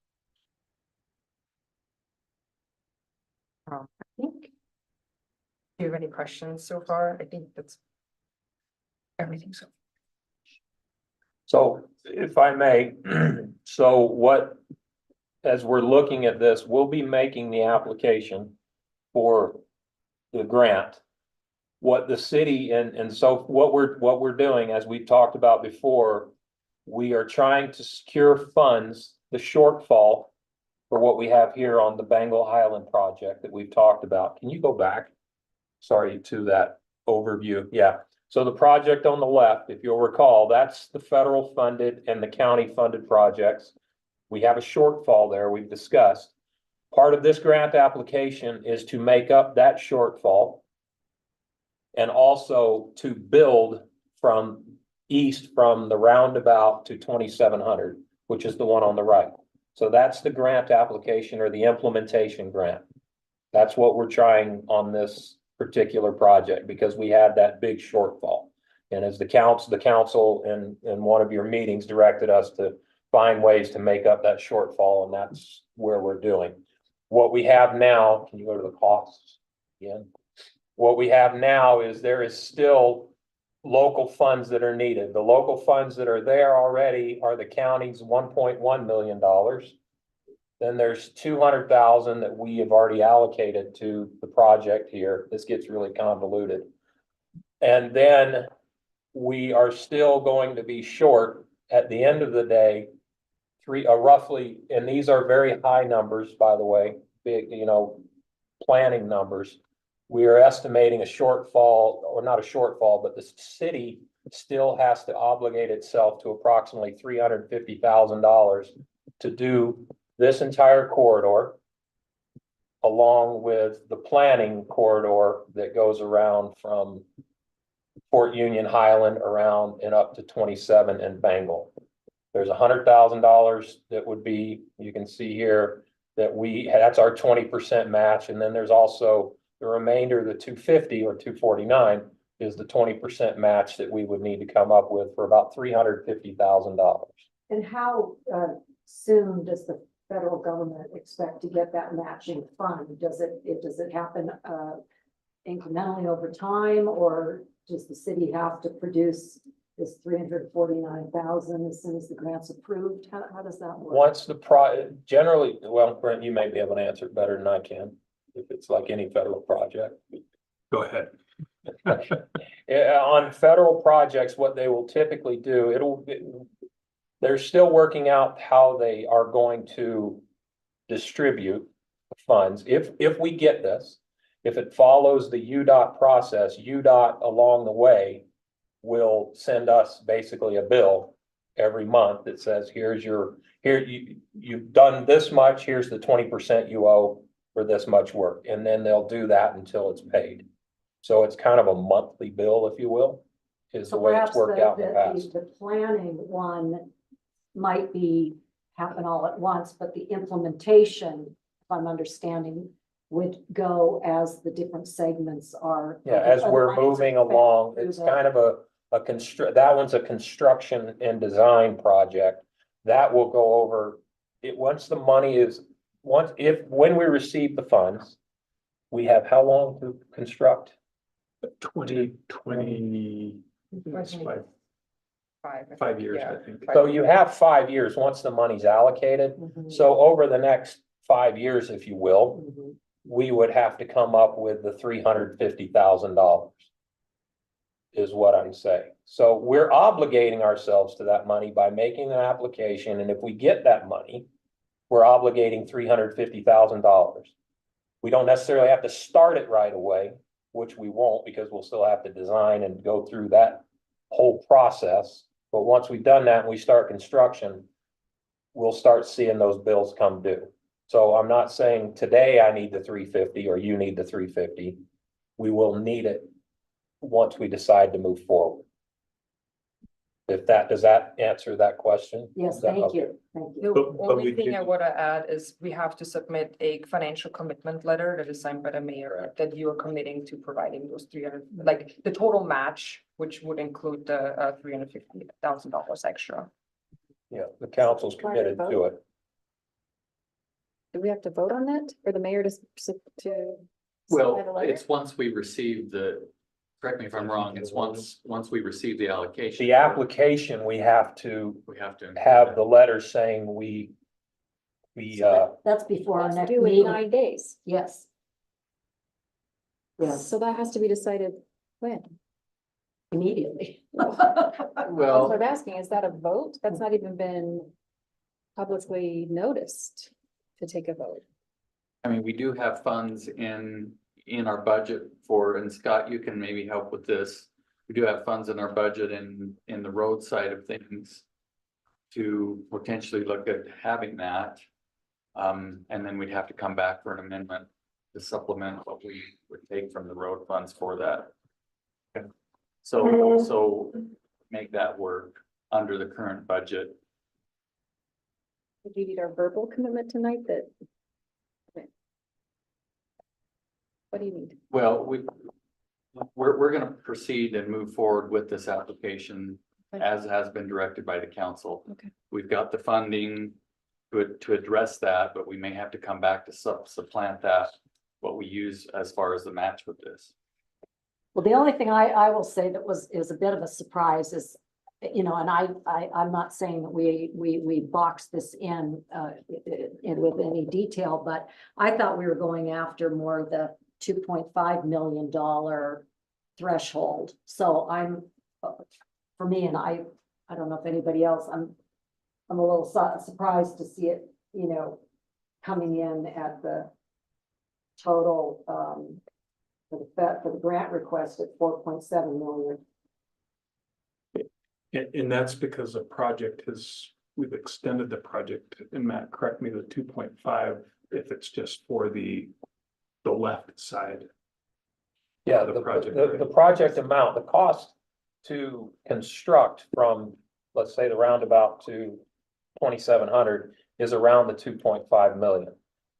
I think. Do you have any questions so far? I think that's everything. So if I may, as we're looking at this, we'll be making the application for the grant. What the city and so what we're doing, as we talked about before, we are trying to secure funds, the shortfall for what we have here on the Bengal Highland project that we've talked about. Can you go back? Sorry, to that overview. Yeah. So the project on the left, if you'll recall, that's the federal funded and the county funded projects. We have a shortfall there we've discussed. Part of this grant application is to make up that shortfall and also to build from east from the roundabout to 2700, which is the one on the right. So that's the grant application or the implementation grant. That's what we're trying on this particular project because we had that big shortfall. And as the council in one of your meetings directed us to find ways to make up that shortfall, and that's where we're doing. What we have now, can you go to the costs again? What we have now is there is still local funds that are needed. The local funds that are there already are the county's $1.1 million. Then there's 200,000 that we have already allocated to the project here. This gets really convoluted. And then we are still going to be short at the end of the day, roughly, and these are very high numbers, by the way, big, planning numbers. We are estimating a shortfall, or not a shortfall, but the city still has to obligate itself to approximately $350,000 to do this entire corridor, along with the planning corridor that goes around from Fort Union, Highland, around and up to 27 and Bengal. There's $100,000 that would be, you can see here, that's our 20% match. And then there's also the remainder, the 250 or 249 is the 20% match that we would need to come up with for about $350,000. And how soon does the federal government expect to get that matching fund? Does it happen incrementally over time, or does the city have to produce this 349,000 as soon as the grant's approved? How does that work? Once generally, well, Brent, you may be able to answer it better than I can, if it's like any federal project. Go ahead. On federal projects, what they will typically do, they're still working out how they are going to distribute funds. If we get this, if it follows the UDOT process, UDOT along the way will send us basically a bill every month that says, you've done this much, here's the 20% you owe for this much work. And then they'll do that until it's paid. So it's kind of a monthly bill, if you will, is the way it's worked out in the past. The planning one might happen all at once, but the implementation, if I'm understanding, would go as the different segments are. Yeah, as we're moving along, it's kind of that one's a construction and design project. That will go over it once the money is, when we receive the funds, we have how long to construct? 2020. Five years, I think. So you have 5 years once the money's allocated. So over the next 5 years, if you will, we would have to come up with the $350,000 is what I'm saying. So we're obligating ourselves to that money by making an application. And if we get that money, we're obligating $350,000. We don't necessarily have to start it right away, which we won't, because we'll still have to design and go through that whole process. But once we've done that and we start construction, we'll start seeing those bills come due. So I'm not saying today I need the 350 or you need the 350. We will need it once we decide to move forward. Does that answer that question? Yes, thank you. Thank you. The only thing I want to add is we have to submit a financial commitment letter that is signed by the mayor that you are committing to providing those 300, like the total match, which would include the $350,000 extra. Yeah, the council's committed to it. Do we have to vote on that, or the mayor to? Well, it's once we receive correct me if I'm wrong, it's once we receive the allocation. The application, we have to include have the letter saying That's before our next Due in meeting. 9 days. Yes. Yes, So that has to be decided when? immediately. That's what I'm asking. Is that a vote? That's not even been publicly noticed to take a vote. I mean, we do have funds in our budget and Scott, you can maybe help with this. We do have funds in our budget in the road side of things to potentially look at having that. And then we'd have to come back for an amendment to supplement what we would take from the road funds for that. So make that work under the current budget. Do you need our verbal commitment tonight that? What do you need? Well, we're gonna proceed and move forward with this application Okay. as has been directed by the council. Okay. We've got the funding. to address that, but we may have to come back to supplant that, what we use as far as the match with this. Well, the only thing I will say that is a bit of a surprise is, you know, and I'm not saying that we boxed this in with any detail, but I thought we were going after more of the $2.5 million threshold. So I'm, for me, and I don't know if anybody else, I'm a little surprised to see it, you know, coming in at the total, for the grant request at 4.7 million. And that's because the project we've extended the project, and Matt, correct me, the 2.5, if it's just for the left side. Yeah, The the project, project, right. the project amount, the cost to construct from, let's say, the roundabout to 2,700 is around the 2.5 million.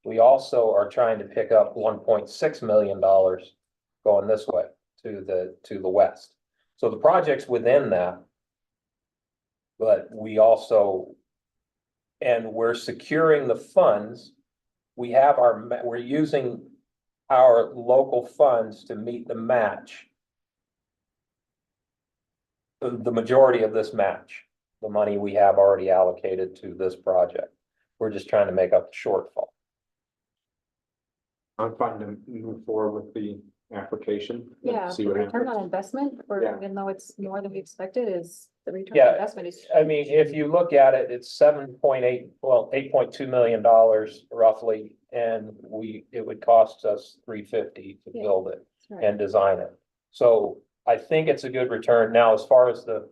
We also are trying to pick up $1.6 million going this way to the west. So the project's within that. But we also, and we're securing the funds. We have we're using our local funds to meet the match. The majority of this match, the money we have already allocated to this project. We're just trying to make up the shortfall. I'm fine to move forward with the application. and Yeah, See the what return happens. on investment, or Yeah. even though it's more than we expected, is the return Yeah, on investment is. I mean, if you look at it, it's 7.8, well, $8.2 million roughly. And it would cost us $350 to Yeah, build it that's right. and design it. So I think it's a good return. Now, as far as the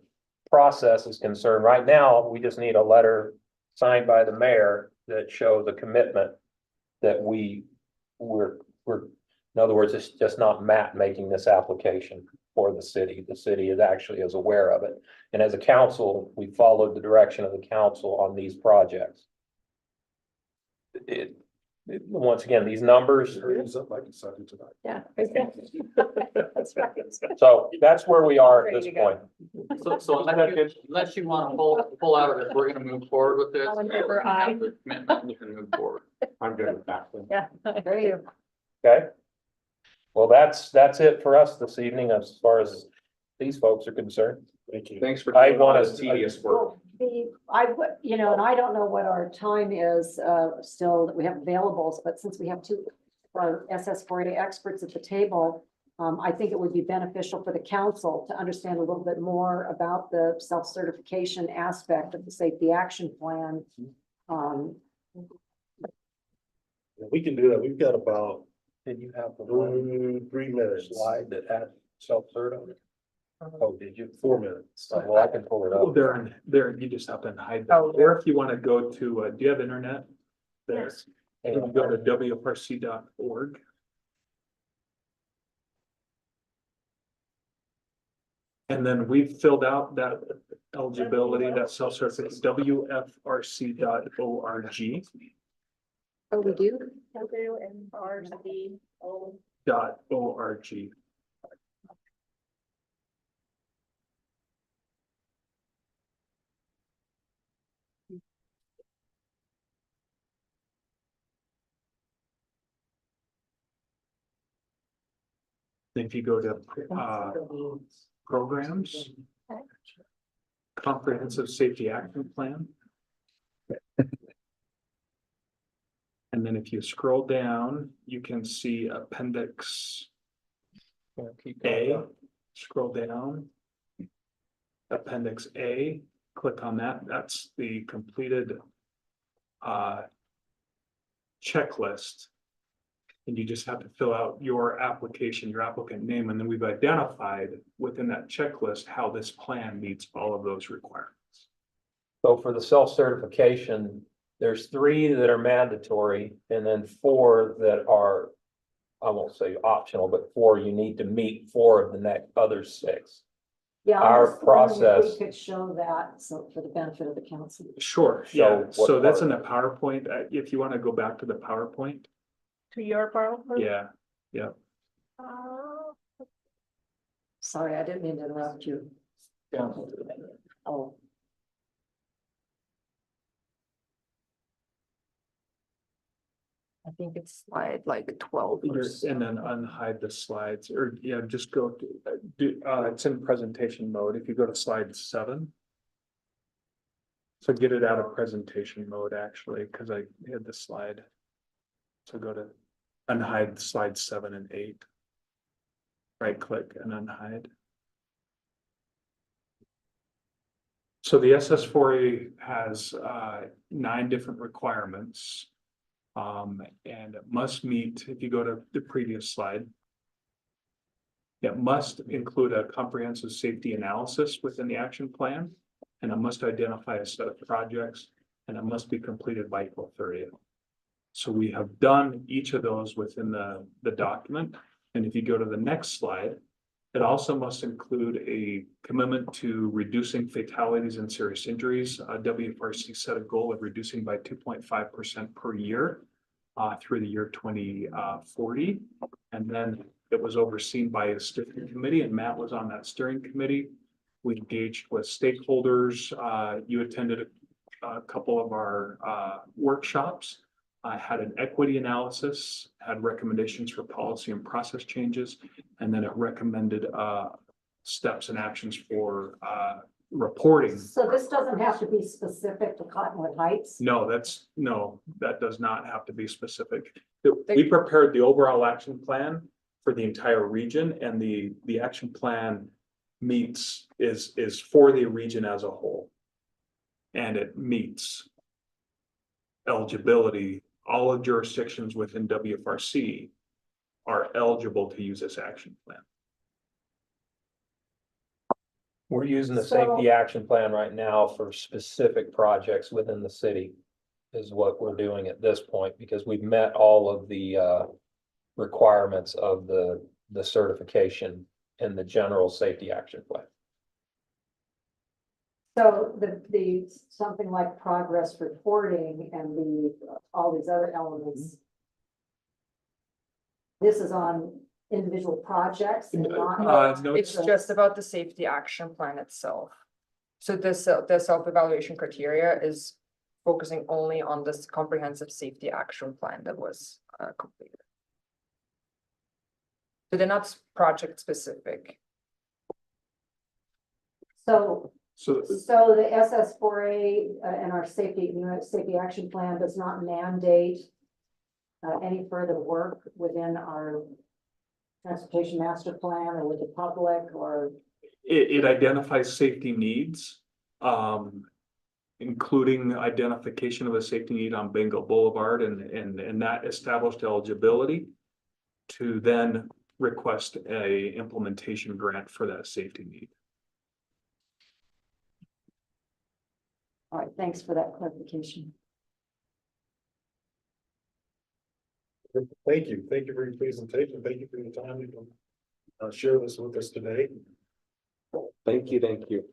process is concerned, right now, we just need a letter signed by the mayor that shows the commitment that we're, in other words, it's just not Matt making this application for the city. The city is actually aware of it. And as a council, we followed the direction of the council on these projects. Once again, these numbers, Yeah. That's right. so that's where we are at this Ready to go. point. So unless you want to pull out of it, we're gonna move forward with this. All in favor, aye. The commitment, you can move forward. I'm good with that. then. Yeah. Great. Okay. Well, that's it for us this evening as far as these folks are concerned. Thank you. Thanks for I doing all wanna- this tedious work. I would, you know, and I don't know what our time is, still that we have available, but since we have two our SS4A experts at the table, I think it would be beneficial for the council to understand a little bit more about the self-certification aspect of the safety action plan. We can do that. We've got about Did you have the 3 minutes. slide that had self-cert on it? Oh, did you? 4 minutes. Well, I can pull it Oh, up. there, you just have to hide them. Oh. Or if you want to go to, do you have internet? There. Yes. You can go to wfrc.org. And then we've filled out that eligibility, that self-certificate, wfrc.org. Oh, we do? .org. If you go to programs, comprehensive safety action plan. And then if you scroll down, you can see appendix A, scroll down. Appendix A, click on that. That's the completed checklist. And you just have to fill out your application, your applicant name, and then we've identified within that checklist how this plan meets all of those requirements. So for the self-certification, there's 3 that are mandatory and then 4 that are, I won't say optional, but 4 you need to meet 4 of the next other 6. Yeah, Our I'm just wondering if process- we could show that, so for the benefit of the council. Sure, So yeah, what so that's part? in the PowerPoint. If you want to go back to the PowerPoint, To your PowerPoint? yeah, yeah. Sorry, I didn't mean to interrupt you. Oh, I think it's slide like 12 or so. And then unhide the slides, or yeah, just go to, it's in presentation mode. If you go to slide 7. So get it out of presentation mode, actually, because I had the slide. So go to unhide slide 7 and 8. Right click and unhide. So the SS4A has 9 different requirements. And it must meet, if you go to the previous slide. It must include a comprehensive safety analysis within the action plan. And it must identify a set of projects, and it must be completed by April 30th. So we have done each of those within the document. And if you go to the next slide, it also must include a commitment to reducing fatalities and serious injuries. WFRC set a goal of reducing by 2.5% per year through the year 2040. And then it was overseen by a steering committee, and Matt was on that steering committee. We engaged with stakeholders. You attended a couple of our workshops. I had an equity analysis, had recommendations for policy and process changes, and then it recommended steps and actions for reporting. So this doesn't have to be specific to Cottonwood Heights? No, that does not have to be specific. We prepared the overall action plan for the entire region, and the action plan is for the region as a whole. And it meets eligibility. All of jurisdictions within WFRC are eligible to use this action plan. We're using the So- safety action plan right now for specific projects within the city. Is what we're doing at this point, because we've met all of the requirements of the certification in the general safety action plan. So the something like progress reporting and all these other elements. This is on individual projects and not. No, It's just about the safety action plan itself. So the self-evaluation criteria is focusing only on this comprehensive safety action plan that was completed. So they're not project specific. So So the SS4A and our safety action plan does not mandate any further work within our transportation master plan or with the public or. it identifies safety needs, including identification of a safety need on Bengal Boulevard, and that established eligibility to then request a implementation grant for that safety need. All right, thanks for that clarification. Thank you. Thank you for your presentation. Thank you for your time to share this with us today. Thank you, thank you.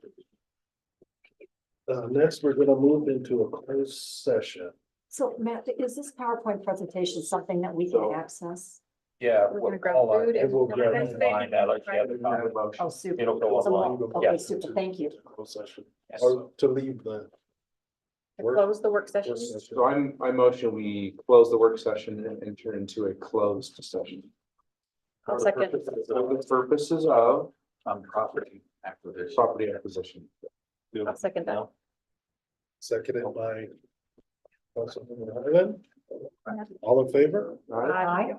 Next, we're gonna move into a closed session. So Matt, is this PowerPoint presentation something that we can access? Yeah. We're gonna grab all our- food and- We'll grab and it. then- Oh, super. It'll go online. Okay, super, thank you. Closed session, or to leave the. Close the work session. So I motion we close the work session and enter into a closed session. I'll second. For the purposes of Property acquisition. property acquisition. I'll second that. Seconded by Councilman Ireland. All in favor? All right. Aye.